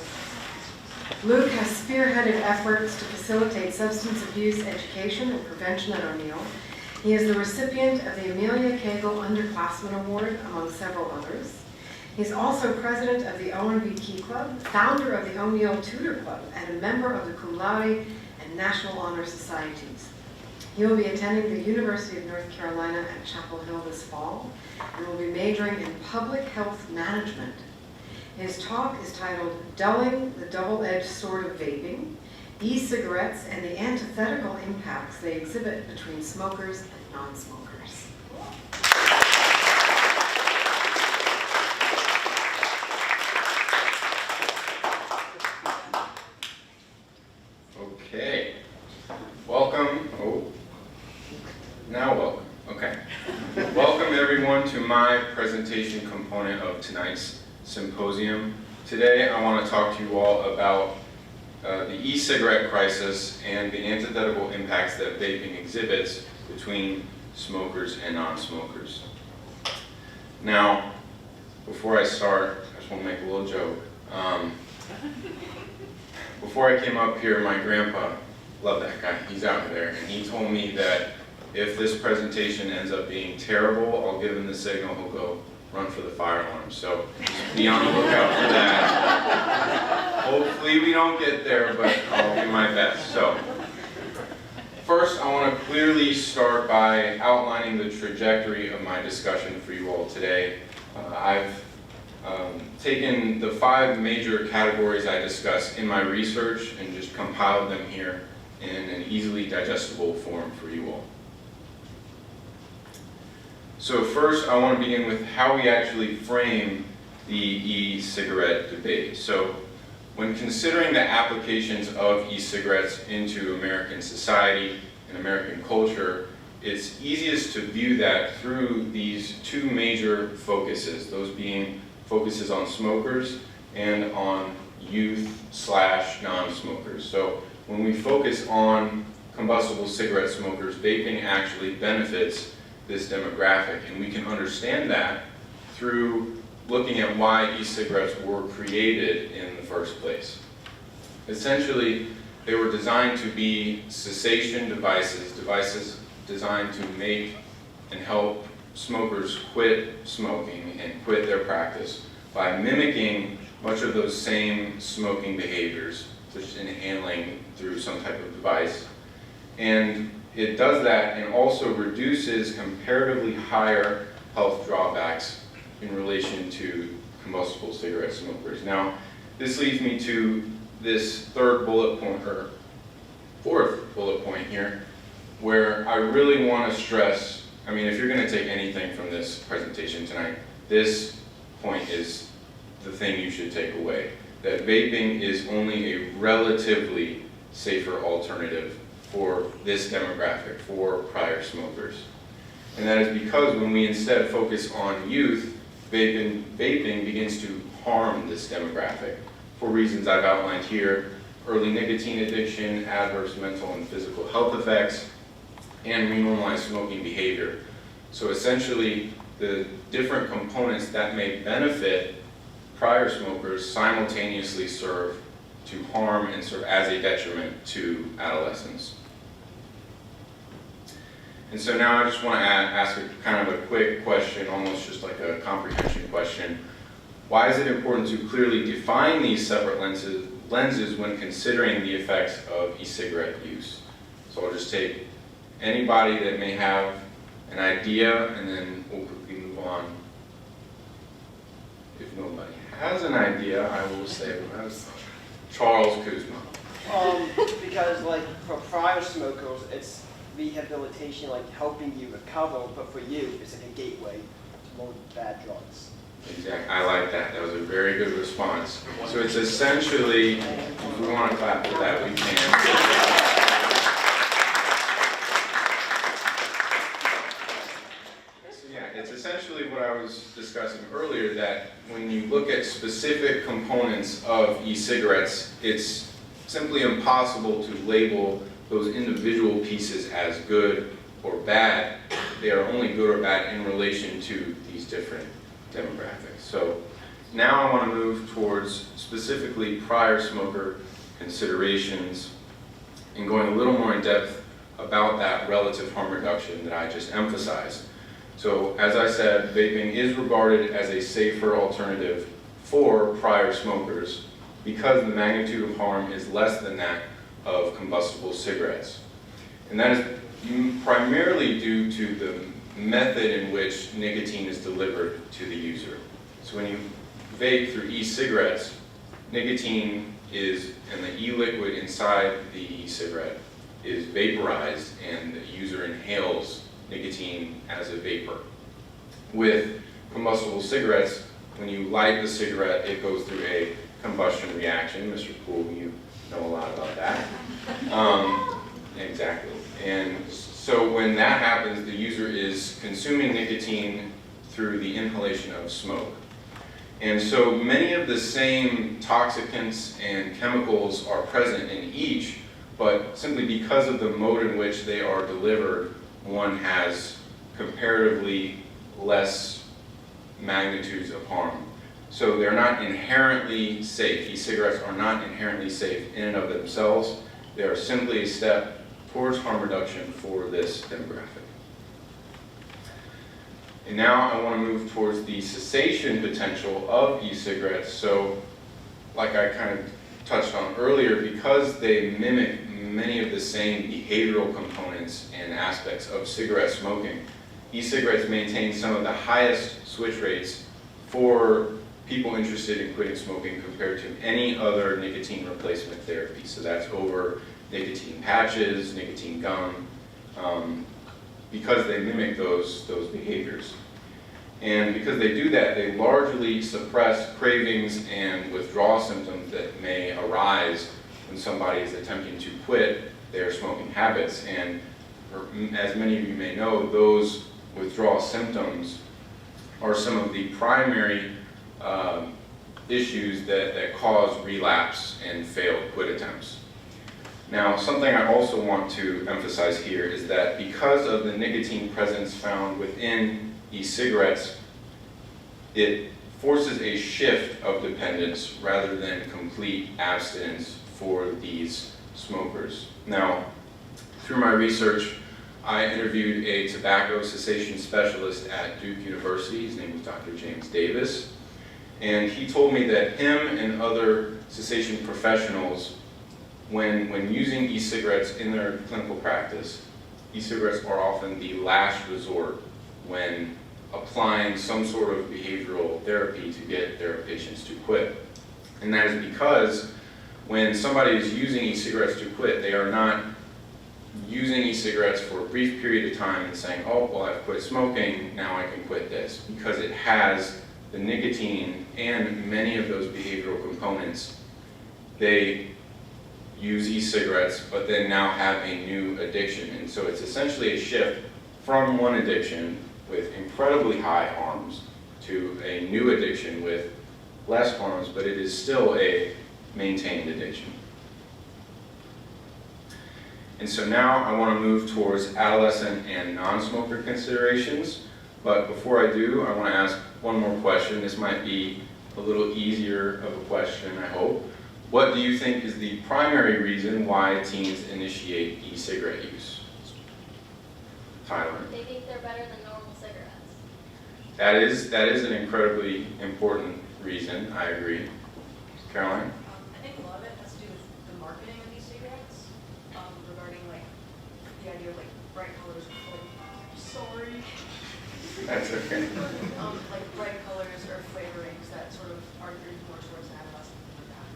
Luke has spearheaded efforts to facilitate substance abuse education and prevention at O'Neill. He is the recipient of the Amelia Cagle Underclassmen Award, among several others. He's also president of the O&B Key Club, founder of the O'Neill Tutor Club, and a member of the Cum Laude and National Honor Societies. He will be attending the University of North Carolina at Chapel Hill this fall, and will be majoring in public health management. His talk is titled Dulling the Double-Edged Sword of Vaping, E-Cigarettes and the Antithetical Impacts They Exhibit Between Smokers and Non-Smokers. Okay. Welcome. Oh, now welcome. Okay. Welcome everyone to my presentation component of tonight's symposium. Today I want to talk to you all about the e-cigarette crisis and the antithetical impacts that vaping exhibits between smokers and non-smokers. Now, before I start, I just want to make a little joke. Before I came up here, my grandpa, love that guy, he's out there, and he told me that if this presentation ends up being terrible, I'll give him the signal, he'll go run for the fire alarm. So just be on the lookout for that. Hopefully we don't get there, but I'll do my best. So first, I want to clearly start by outlining the trajectory of my discussion for you all today. I've taken the 5 major categories I discuss in my research and just compiled them here in an easily digestible form for you all. So first, I want to begin with how we actually frame the e-cigarette debate. So when considering the applications of e-cigarettes into American society and American culture, it's easiest to view that through these 2 major focuses, those being focuses on smokers and on youth/non-smokers. So when we focus on combustible cigarette smokers, vaping actually benefits this demographic, and we can understand that through looking at why e-cigarettes were created in the first place. Essentially, they were designed to be cessation devices designed to make and help smokers quit smoking and quit their practice by mimicking much of those same smoking behaviors, such as inhaling through some type of device. And it does that and also reduces comparatively higher health drawbacks in relation to combustible cigarette smokers. Now, this leads me to this 3rd bullet point, or 4th bullet point here, where I really want to stress, I mean, if you're going to take anything from this presentation tonight, this point is the thing you should take away, that vaping is only a relatively safer alternative for this demographic, for prior smokers. And that is because when we instead focus on youth, vaping begins to harm this demographic for reasons I've outlined here: early nicotine addiction, adverse mental and physical health effects, and renormalize smoking behavior. So essentially, the different components that may benefit prior smokers simultaneously serve to harm and serve as a detriment to adolescents. And so now I just want to ask a kind of a quick question, almost just like a comprehension question. Why is it important to clearly define these separate lenses when considering the effects of e-cigarette use? So I'll just take anybody that may have an idea, and then we'll quickly move on. If nobody has an idea, I will say Charles Kuzma. Because like for prior smokers, it's rehabilitation, like helping you recover, but for you, it's like a gateway to more bad drugs. Exactly. I like that. That was a very good response. So it's essentially, if we want to clap for that, we can. So yeah, it's essentially what I was discussing earlier, that when you look at specific components of e-cigarettes, it's simply impossible to label those individual pieces as good or bad. They are only good or bad in relation to these different demographics. So now I want to move towards specifically prior smoker considerations and going a little more in depth about that relative harm reduction that I just emphasized. So as I said, vaping is regarded as a safer alternative for prior smokers because the magnitude of harm is less than that of combustible cigarettes. And that is primarily due to the method in which nicotine is delivered to the user. So when you vape through e-cigarettes, nicotine is, and the e-liquid inside the e-cigarette is vaporized and the user inhales nicotine as a vapor. With combustible cigarettes, when you light the cigarette, it goes through a combustion reaction. Mr. Poole, you know a lot about that. Exactly. And so when that happens, the user is consuming nicotine through the inhalation of smoke. And so many of the same toxicants and chemicals are present in each, but simply because of the mode in which they are delivered, one has comparatively less magnitudes of harm. So they're not inherently safe. E-cigarettes are not inherently safe in and of themselves. They are simply a step towards harm reduction for this demographic. And now I want to move towards the cessation potential of e-cigarettes. So like I kind of touched on earlier, because they mimic many of the same behavioral components and aspects of cigarette smoking, e-cigarettes maintain some of the highest switch rates for people interested in quitting smoking compared to any other nicotine replacement therapy. So that's over nicotine patches, nicotine gum, because they mimic those behaviors. And because they do that, they largely suppress cravings and withdrawal symptoms that may arise when somebody is attempting to quit their smoking habits. And as many of you may know, those withdrawal symptoms are some of the primary issues that cause relapse and failed quit attempts. Now, something I also want to emphasize here is that because of the nicotine presence found within e-cigarettes, it forces a shift of dependence rather than complete abstinence for these smokers. Now, through my research, I interviewed a tobacco cessation specialist at Duke University. His name was Dr. James Davis. And he told me that him and other cessation professionals, when using e-cigarettes in their clinical practice, e-cigarettes are often the last resort when applying some sort of behavioral therapy to get their patients to quit. And that is because when somebody is using e-cigarettes to quit, they are not using e-cigarettes for a brief period of time and saying, oh, well, I've quit smoking, now I can quit this. Because it has the nicotine and many of those behavioral components, they use e-cigarettes, but then now have a new addiction. And so it's essentially a shift from one addiction with incredibly high harms to a new addiction with less harms, but it is still a maintained addiction. And so now I want to move towards adolescent and non-smoker considerations. But before I do, I want to ask one more question. This might be a little easier of a question, I hope. What do you think is the primary reason why teens initiate e-cigarette use? Tyler? They think they're better than normal cigarettes. That is an incredibly important reason, I agree. Caroline? I think a lot of it has to do with the marketing of these cigarettes, regarding like the idea of like bright colors, like, sorry. That's okay. Like bright colors or flavorings that sort of are geared more towards an adolescent like that.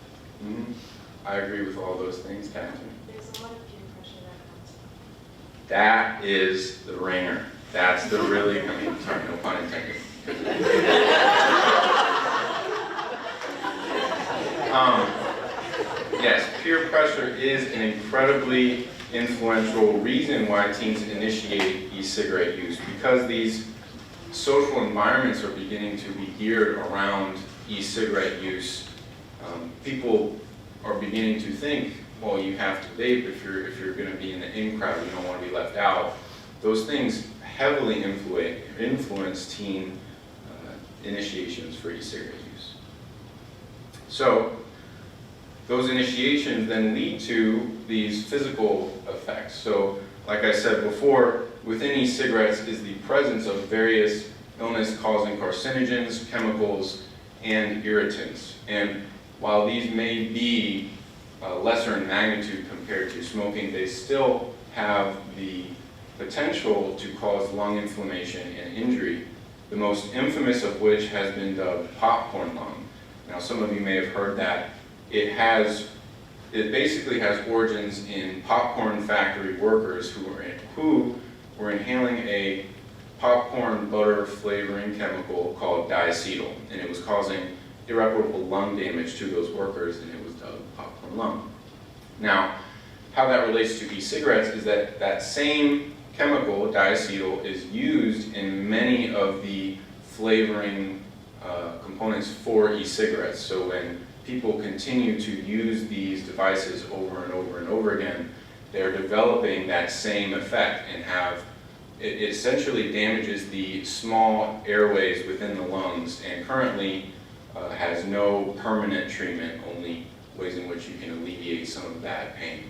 Mm-hmm. I agree with all those things, Catherine. There's a lot of peer pressure that comes. That is the ringer. That's the really, I mean, sorry, no pun intended. Yes, peer pressure is an incredibly influential reason why teens initiate e-cigarette use, because these social environments are beginning to be geared around e-cigarette use. People are beginning to think, well, you have to vape if you're going to be in the in crowd, you don't want to be left out. Those things heavily influence teen initiations for e-cigarette use. So those initiations then lead to these physical effects. So like I said before, within e-cigarettes is the presence of various illness-causing carcinogens, chemicals, and irritants. And while these may be lesser in magnitude compared to smoking, they still have the potential to cause lung inflammation and injury, the most infamous of which has been dubbed popcorn lung. Now, some of you may have heard that. It basically has origins in popcorn factory workers who were inhaling a popcorn butter flavoring chemical called diacetyl, and it was causing irreparable lung damage to those workers, and it was dubbed popcorn lung. Now, how that relates to e-cigarettes is that that same chemical, diacetyl, is used in many of the flavoring components for e-cigarettes. So when people continue to use these devices over and over and over again, they're developing that same effect and it essentially damages the small airways within the lungs, and currently has no permanent treatment, only ways in which you can alleviate some of that pain.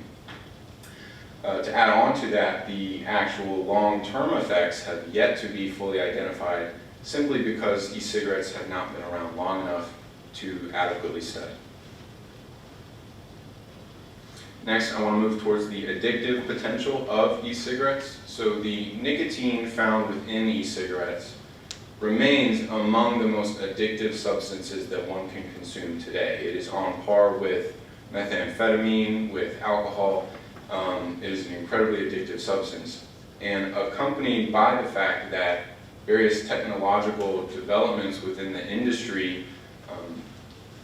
To add on to that, the actual long-term effects have yet to be fully identified, simply because e-cigarettes have not been around long enough to adequately study. Next, I want to move towards the addictive potential of e-cigarettes. So the nicotine found within e-cigarettes remains among the most addictive substances that one can consume today. It is on par with methamphetamine, with alcohol. It is an incredibly addictive substance, and accompanied by the fact that various technological developments within the industry,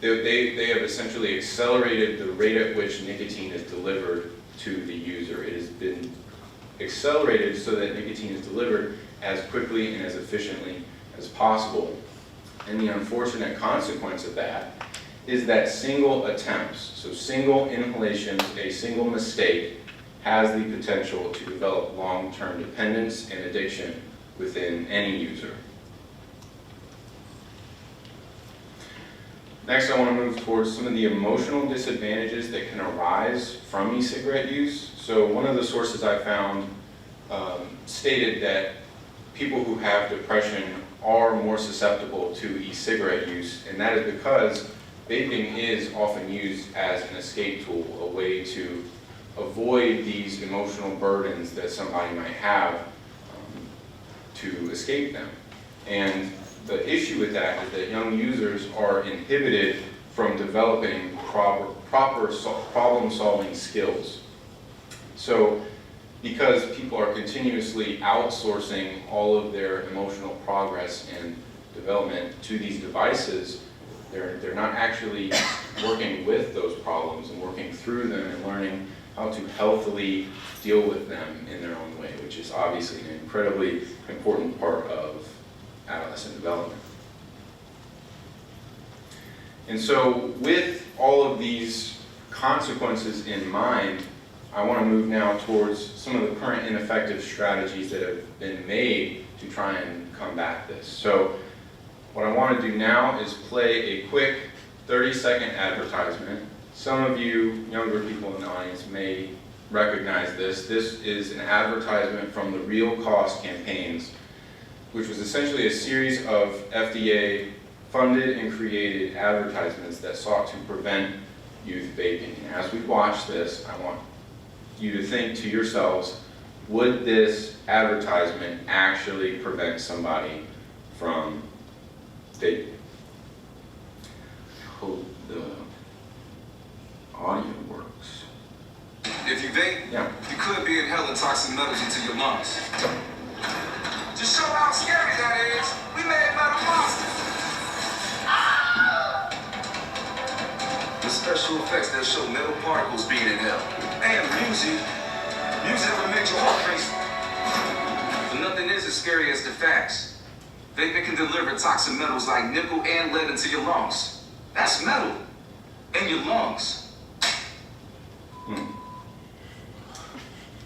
they have essentially accelerated the rate at which nicotine is delivered to the user. It has been accelerated so that nicotine is delivered as quickly and as efficiently as possible. And the unfortunate consequence of that is that single attempts, so single inhalations, a single mistake, has the potential to develop long-term dependence and addiction within any user. Next, I want to move towards some of the emotional disadvantages that can arise from e-cigarette use. So one of the sources I found stated that people who have depression are more susceptible to e-cigarette use, and that is because vaping is often used as an escape tool, a way to avoid these emotional burdens that somebody might have to escape them. And the issue with that is that young users are inhibited from developing proper problem-solving skills. So because people are continuously outsourcing all of their emotional progress and development to these devices, they're not actually working with those problems and working through them and learning how to healthily deal with them in their own way, which is obviously an incredibly important part of adolescent development. And so with all of these consequences in mind, I want to move now towards some of the current ineffective strategies that have been made to try and combat this. So what I want to do now is play a quick 30-second advertisement. Some of you younger people in the audience may recognize this. This is an advertisement from the Real Cost campaigns, which was essentially a series of FDA funded and created advertisements that sought to prevent youth vaping. And as we watch this, I want you to think to yourselves, would this advertisement actually prevent somebody from vaping? I hope the audio works. If you vape, you could be inhaling toxic metals into your lungs. To show how scary that is, we made metal monsters. The special effects that show metal particles being inhaled. And music ever made your heart race. But nothing is as scary as the facts. Vaping can deliver toxic metals like nickel and lead into your lungs. That's metal in your lungs.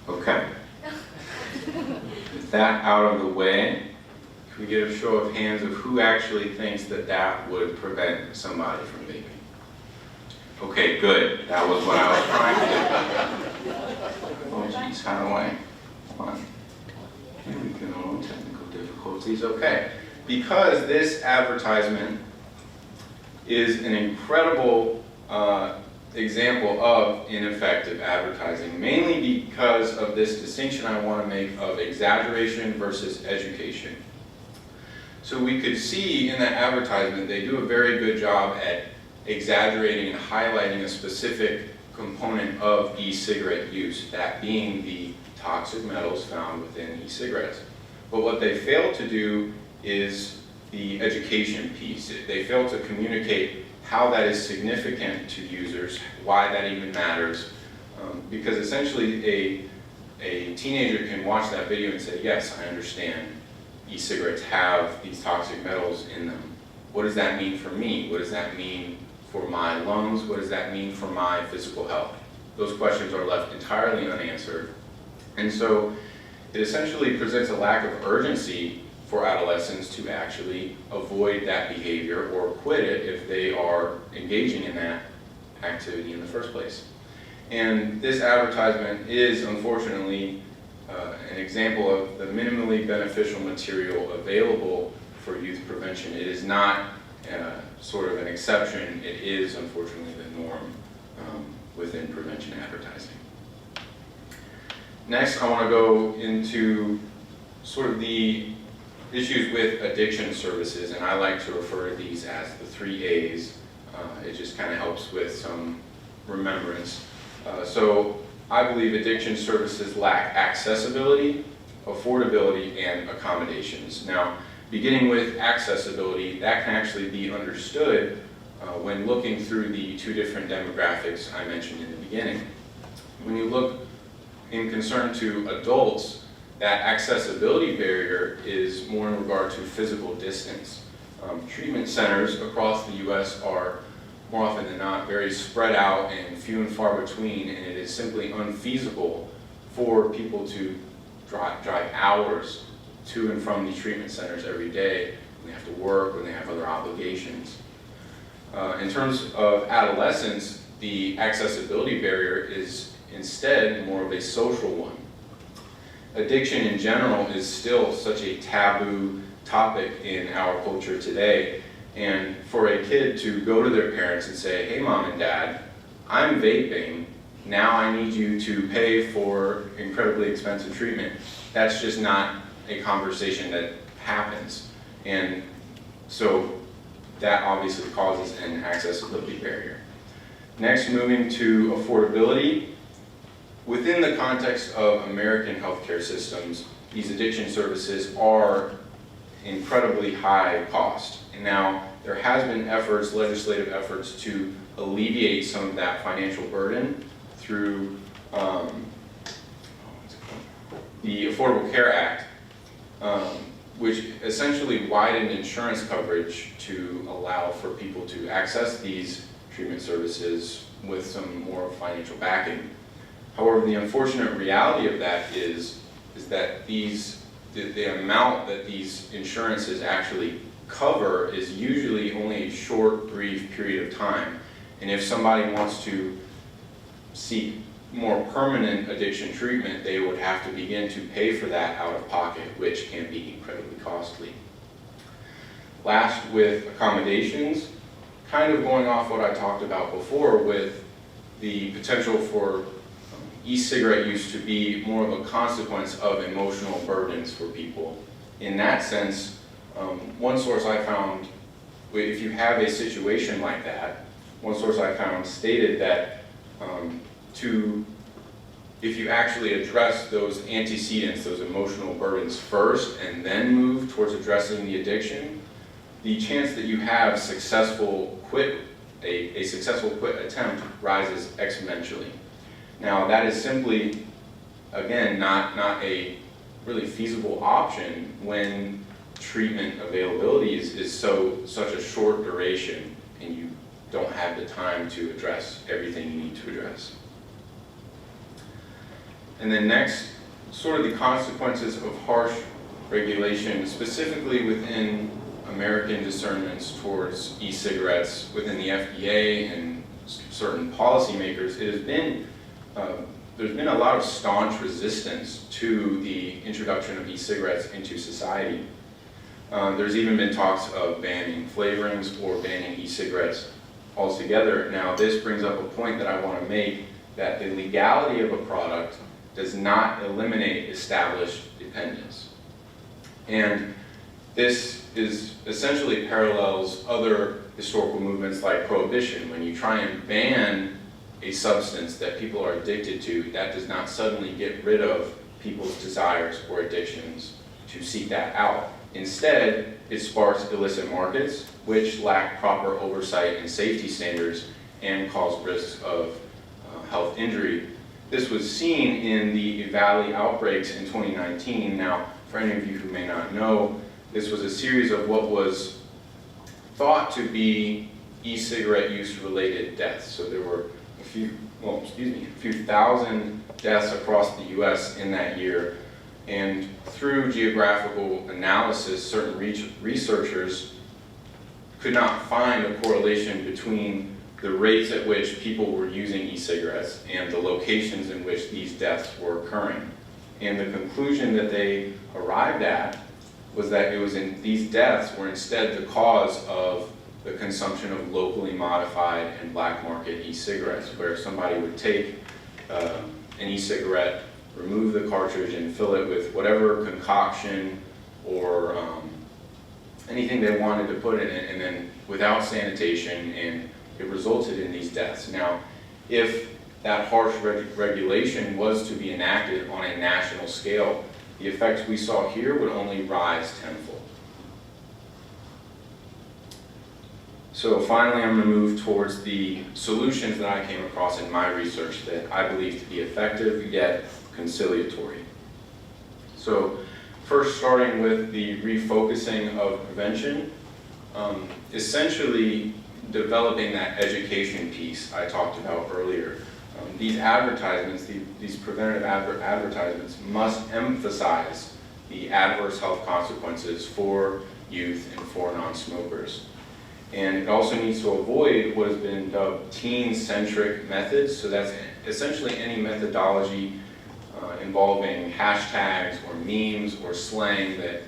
Okay. With that out of the way, can we get a show of hands of who actually thinks that that would prevent somebody from vaping? Okay, good. That was what I was trying to do. Oh geez, how do I? Come on. Here we go. Technical difficulties. Okay. Because this advertisement is an incredible example of ineffective advertising, mainly because of this distinction I want to make of exaggeration versus education. So we could see in that advertisement they do a very good job at exaggerating and highlighting a specific component of e-cigarette use, that being the toxic metals found within e-cigarettes. But what they fail to do is the education piece. They fail to communicate how that is significant to users, why that even matters, because essentially a teenager can watch that video and say, yes, I understand e-cigarettes have these toxic metals in them. What does that mean for me? What does that mean for my lungs? What does that mean for my physical health? Those questions are left entirely unanswered. And so it essentially presents a lack of urgency for adolescents to actually avoid that behavior or quit it if they are engaging in that activity in the first place. And this advertisement is unfortunately an example of the minimally beneficial material available for youth prevention. It is not sort of an exception, it is unfortunately the norm within prevention advertising. Next, I want to go into sort of the issues with addiction services, and I like to refer to these as the 3 A's. It just kind of helps with some remembrance. So I believe addiction services lack accessibility, affordability, and accommodations. Now, beginning with accessibility, that can actually be understood when looking through the 2 different demographics I mentioned in the beginning. When you look in concern to adults, that accessibility barrier is more in regard to physical distance. Treatment centers across the U.S. are more often than not very spread out and few and far between, and it is simply unfeasible for people to drive hours to and from these treatment centers every day when they have to work, when they have other obligations. In terms of adolescents, the accessibility barrier is instead more of a social one. Addiction in general is still such a taboo topic in our culture today, and for a kid to go to their parents and say, hey mom and dad, I'm vaping, now I need you to pay for incredibly expensive treatment, that's just not a conversation that happens. And so that obviously causes an accessibility barrier. Next, moving to affordability. Within the context of American healthcare systems, these addiction services are incredibly high cost. And now, there has been efforts, legislative efforts, to alleviate some of that financial burden through the Affordable Care Act, which essentially widened insurance coverage to allow for people to access these treatment services with some more financial backing. However, the unfortunate reality of that is that the amount that these insurances actually cover is usually only a short, brief period of time. And if somebody wants to seek more permanent addiction treatment, they would have to begin to pay for that out of pocket, which can be incredibly costly. Last, with accommodations, kind of going off what I talked about before with the potential for e-cigarette use to be more of a consequence of emotional burdens for people. In that sense, one source I found, if you have a situation like that, one source I found stated that if you actually address those antecedents, those emotional burdens first, and then move towards addressing the addiction, the chance that you have a successful quit attempt rises exponentially. Now, that is simply, again, not a really feasible option when treatment availability is such a short duration and you don't have the time to address everything you need to address. And then next, sort of the consequences of harsh regulation, specifically within American discernments towards e-cigarettes within the FDA and certain policymakers. There's been a lot of staunch resistance to the introduction of e-cigarettes into society. There's even been talks of banning flavorings or banning e-cigarettes altogether. Now, this brings up a point that I want to make, that the legality of a product does not eliminate established dependence. And this is essentially parallels other historical movements like prohibition. When you try and ban a substance that people are addicted to, that does not suddenly get rid of people's desires or addictions to seek that out. Instead, it sparks illicit markets, which lack proper oversight and safety standards and cause risks of health injury. This was seen in the Valley outbreaks in 2019. Now, for any of you who may not know, this was a series of what was thought to be e-cigarette use related deaths. So there were a few thousand deaths across the US in that year. And through geographical analysis, certain researchers could not find a correlation between the rates at which people were using e-cigarettes and the locations in which these deaths were occurring. And the conclusion that they arrived at was that these deaths were instead the cause of the consumption of locally modified and black market e-cigarettes, where somebody would take an e-cigarette, remove the cartridge and fill it with whatever concoction or anything they wanted to put in it, and then without sanitation, and it resulted in these deaths. Now, if that harsh regulation was to be enacted on a national scale, the effects we saw here would only rise tenfold. So finally, I'm going to move towards the solutions that I came across in my research that I believe to be effective yet conciliatory. So first, starting with the refocusing of prevention, essentially developing that education piece I talked about earlier. These advertisements, these preventative advertisements must emphasize the adverse health consequences for youth and for non-smokers. And it also needs to avoid what has been dubbed teen-centric methods. So that's essentially any methodology involving hashtags or memes or slang that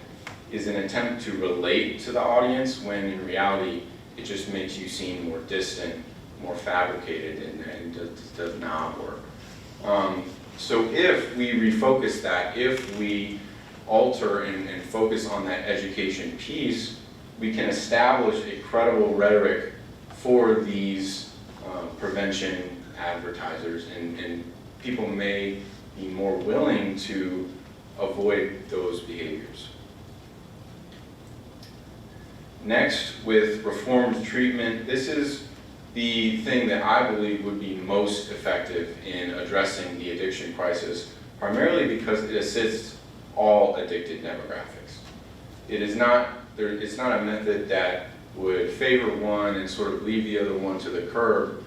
is an attempt to relate to the audience, when in reality it just makes you seem more distant, more fabricated, and does not work. So if we refocus that, if we alter and focus on that education piece, we can establish a credible rhetoric for these prevention advertisers, and people may be more willing to avoid those behaviors. Next, with reformed treatment, this is the thing that I believe would be most effective in addressing the addiction crisis, primarily because it assists all addicted demographics. It's not a method that would favor one and sort of leave the other one to the curb.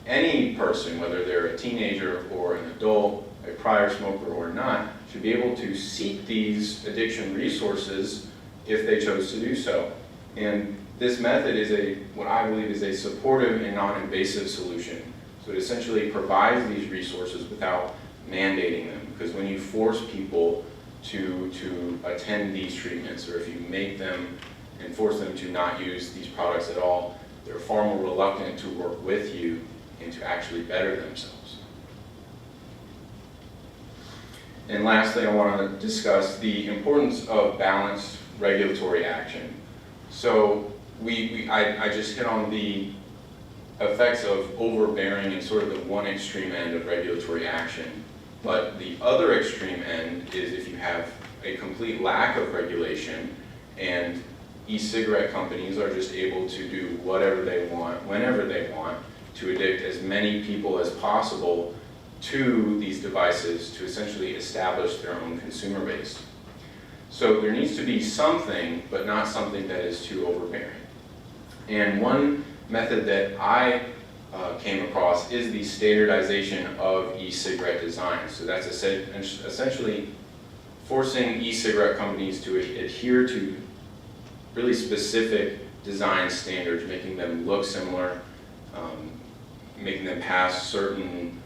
any person, whether they're a teenager or an adult, a prior smoker or not, should be able to seek these addiction resources if they chose to do so. And this method is what I believe is a supportive and non-invasive solution. So it essentially provides these resources without mandating them, because when you force people to attend these treatments, or if you make them and force them to not use these products at all, they're far more reluctant to work with you and to actually better themselves. And lastly, I want to discuss the importance of balanced regulatory action. So I just hit on the effects of overbearing and sort of the one extreme end of regulatory action. But the other extreme end is if you have a complete lack of regulation and e-cigarette companies are just able to do whatever they want, whenever they want, to addict as many people as possible to these devices to essentially establish their own consumer base. So there needs to be something, but not something that is too overbearing. And one method that I came across is the standardization of e-cigarette designs. So that's essentially forcing e-cigarette companies to adhere to really specific design standards, making them look similar, making them pass certain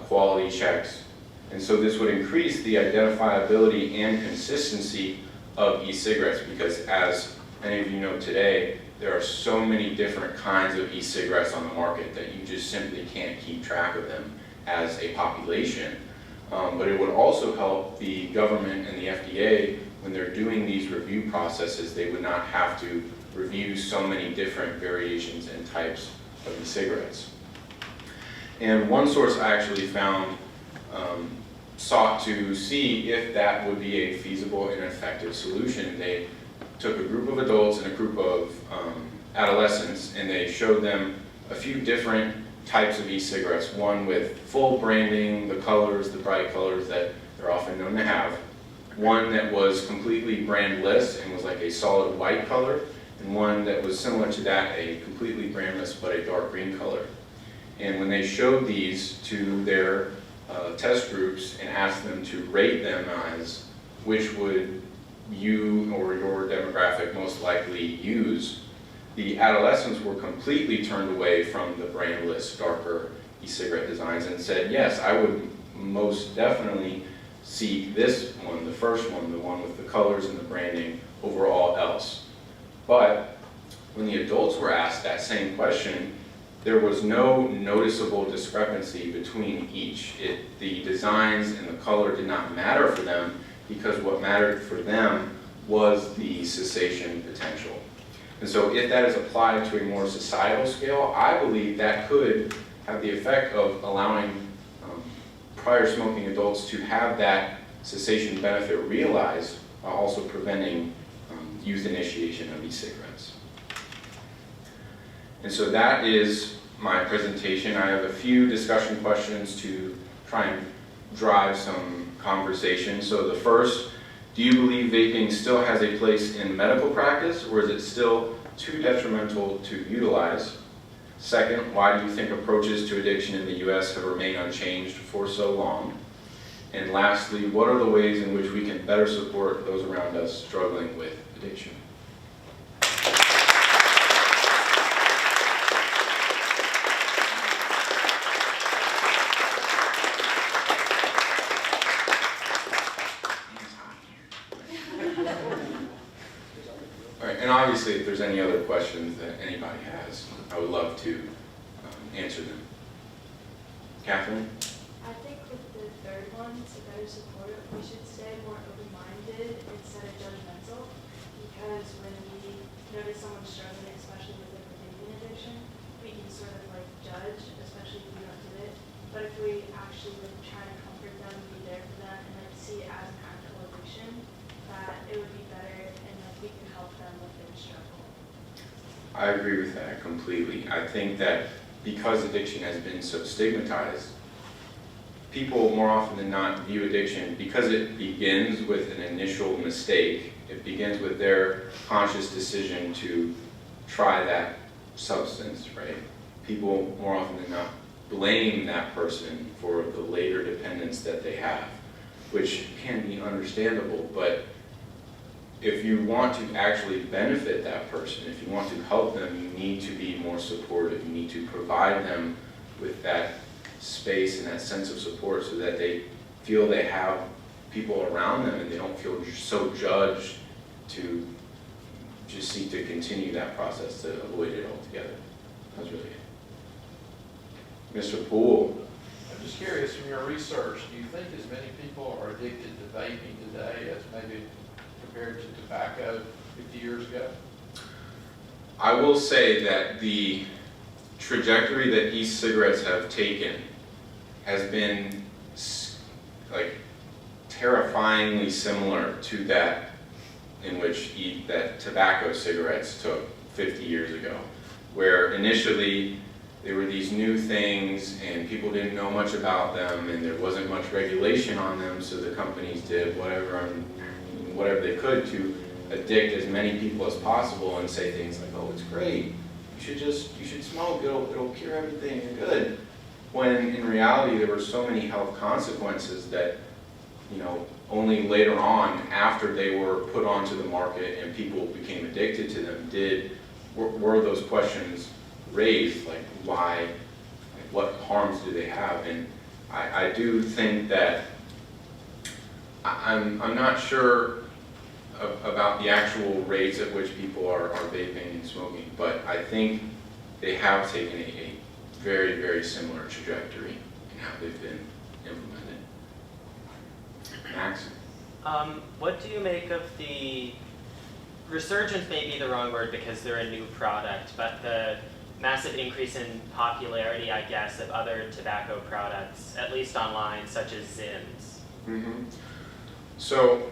quality checks. And so this would increase the identifiability and consistency of e-cigarettes, because as many of you know today, there are so many different kinds of e-cigarettes on the market that you just simply can't keep track of them as a population. But it would also help the government and the FDA when they're doing these review processes. They would not have to review so many different variations and types of e-cigarettes. And one source I actually found sought to see if that would be a feasible and effective solution. They took a group of adults and a group of adolescents, and they showed them a few different types of e-cigarettes, one with full branding, the colors, the bright colors that they're often known to have, one that was completely brandless and was like a solid white color, and one that was similar to that, a completely brandless but a dark green color. And when they showed these to their test groups and asked them to rate them as which would you or your demographic most likely use, the adolescents were completely turned away from the brandless, darker e-cigarette designs and said, yes, I would most definitely seek this one, the first one, the one with the colors and the branding over all else. But when the adults were asked that same question, there was no noticeable discrepancy between each. The designs and the color did not matter for them, because what mattered for them was the cessation potential. And so if that is applied to a more societal scale, I believe that could have the effect of allowing prior smoking adults to have that cessation benefit realized, while also preventing youth initiation of e-cigarettes. And so that is my presentation. I have a few discussion questions to try and drive some conversation. So the first, do you believe vaping still has a place in medical practice, or is it still too detrimental to utilize? Second, why do you think approaches to addiction in the US have remained unchanged for so long? And lastly, what are the ways in which we can better support those around us struggling with addiction? And obviously, if there's any other questions that anybody has, I would love to answer them. Catherine? I think with the third one, to better support it, we should stay more open-minded instead of judgmental, because when we notice someone struggling, especially with like a vaping addiction, we can sort of like judge, especially if we don't do it. But if we actually like try and comfort them, be there for them, and like see it as an actual addiction, that it would be better and like we can help them with their struggle. I agree with that completely. I think that because addiction has been so stigmatized, people more often than not view addiction, because it begins with an initial mistake, it begins with their conscious decision to try that substance, right? People more often than not blame that person for the later dependence that they have, which can be understandable, but if you want to actually benefit that person, if you want to help them, you need to be more supportive. You need to provide them with that space and that sense of support so that they feel they have people around them and they don't feel so judged to just seek to continue that process to avoid it altogether. That's really it. Mr. Poole. I'm just curious, from your research, do you think as many people are addicted to vaping today as maybe compared to tobacco 50 years ago? I will say that the trajectory that e-cigarettes have taken has been like terrifyingly similar to that in which that tobacco cigarettes took 50 years ago, where initially they were these new things and people didn't know much about them and there wasn't much regulation on them, so the companies did whatever they could to addict as many people as possible and say things like, oh, it's great, you should smoke, it'll cure everything, you're good. When in reality there were so many health consequences that, you know, only later on, after they were put onto the market and people became addicted to them, were those questions raised, like why, like what harms do they have? And I do think that I'm not sure about the actual rates at which people are vaping and smoking, but I think they have taken a very, very similar trajectory in how they've been implemented. Max? What do you make of the resurgence, may be the wrong word because they're a new product, but the massive increase in popularity, I guess, of other tobacco products, at least online, such as Zims? Mm-hmm. So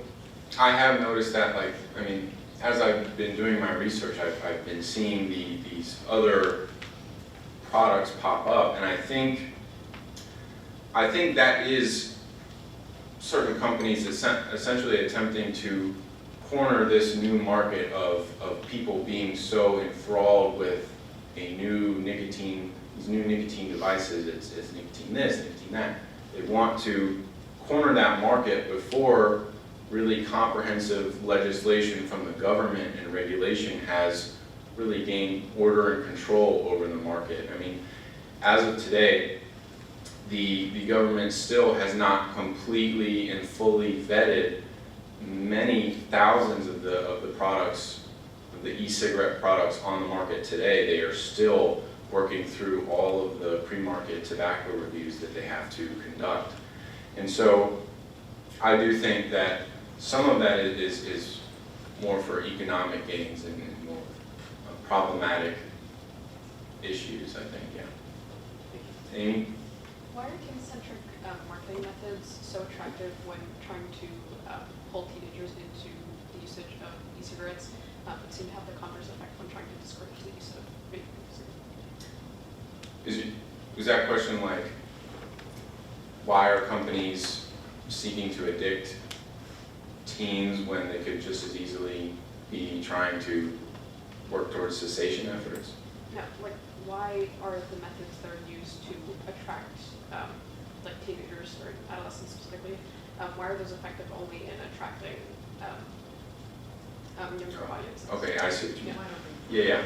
I have noticed that, like, I mean, as I've been doing my research, I've been seeing these other products pop up, and I think that is certain companies essentially attempting to corner this new market of people being so enthralled with these new nicotine devices. It's nicotine this, nicotine that. They want to corner that market before really comprehensive legislation from the government and regulation has really gained order and control over the market. I mean, as of today, the government still has not completely and fully vetted many thousands of the products, of the e-cigarette products on the market today. They are still working through all of the pre-market tobacco reviews that they have to conduct. And so I do think that some of that is more for economic gains and more problematic issues, I think, yeah. Amy? Why are game-centric marketing methods so attractive when trying to pull teenagers into the usage of e-cigarettes, but seem to have the converse effect when trying to discourage the use of vaping? Is that question like, why are companies seeking to addict teens when they could just as easily be trying to work towards cessation efforts? No, like why are the methods that are used to attract like teenagers or adolescents specifically, why are those effective only in attracting younger audiences? Okay, I see what you mean. Yeah.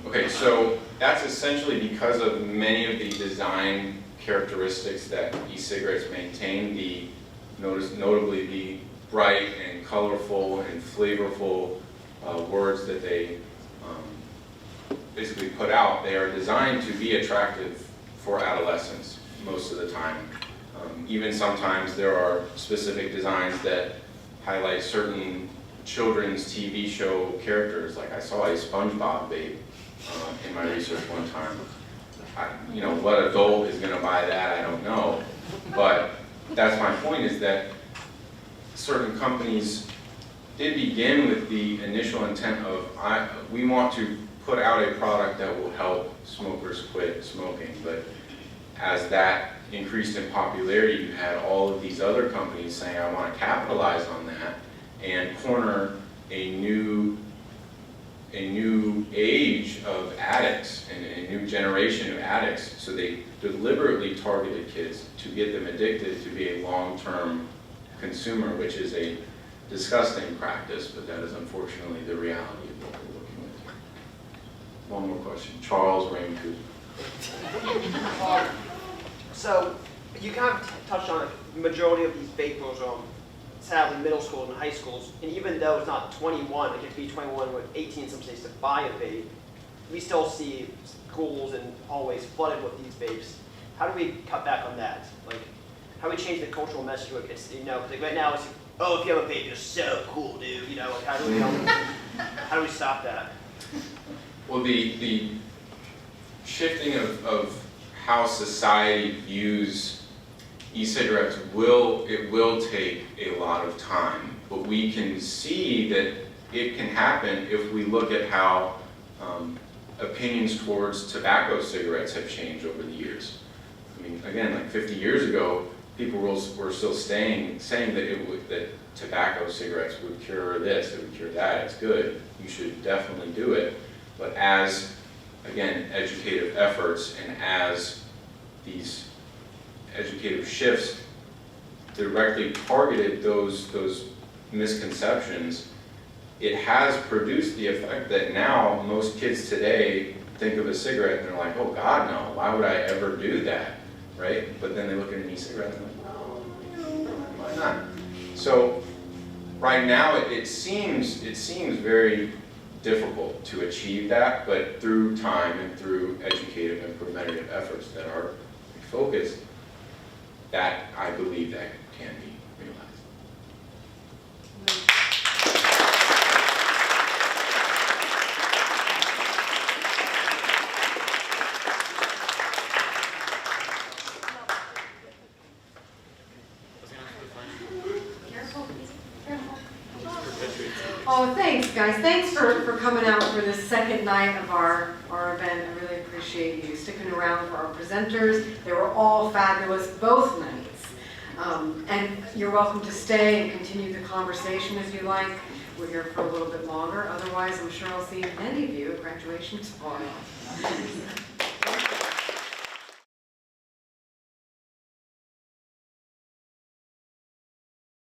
Okay, so that's essentially because of many of the design characteristics that e-cigarettes maintain, notably the bright and colorful and flavorful words that they basically put out. They are designed to be attractive for adolescents most of the time. Even sometimes there are specific designs that highlight certain children's TV show characters. Like I saw a SpongeBob vape in my research one time. You know, what adult is going to buy that, I don't know. But that's my point, is that certain companies did begin with the initial intent of, we want to put out a product that will help smokers quit smoking. But as that increased in popularity, you had all of these other companies saying, I want to capitalize on that and corner a new age of addicts and a new generation of addicts. So they deliberately targeted kids to get them addicted to be a long-term consumer, which is a disgusting practice, but that is unfortunately the reality of what we're working with. One more question. Charles Raincoop. So you kind of touched on it. The majority of these vapors sadly middle schools and high schools, and even though it's not 21, it could be 21 with 18 in some states to buy a vape, we still see schools and hallways flooded with these vapes. How do we cut back on that? Like, how do we change the cultural message? Like, it's, you know, like right now it's, oh, if you have a vape, you're so cool, dude. You know, like how do we stop that? Well, the shifting of how society views e-cigarettes will take a lot of time, but we can see that it can happen if we look at how opinions towards tobacco cigarettes have changed over the years. I mean, again, like 50 years ago, people were still saying that tobacco cigarettes would cure this, it would cure that, it's good, you should definitely do it. But as, again, educative efforts and as these educative shifts directly targeted those misconceptions, it has produced the effect that now most kids today think of a cigarette and they're like, oh God, no, why would I ever do that, right? But then they look at an e-cigarette and they're like, why not? So right now it seems very difficult to achieve that, but through time and through educative and preventative efforts that are focused, that I believe that can be realized. Oh, thanks, guys. Thanks for coming out for this second night of our event. I really appreciate you sticking around for our presenters. They were all fabulous both nights. And you're welcome to stay and continue the conversation if you like. We're here for a little bit longer. Otherwise, I'm sure I'll see many of you at graduation tomorrow.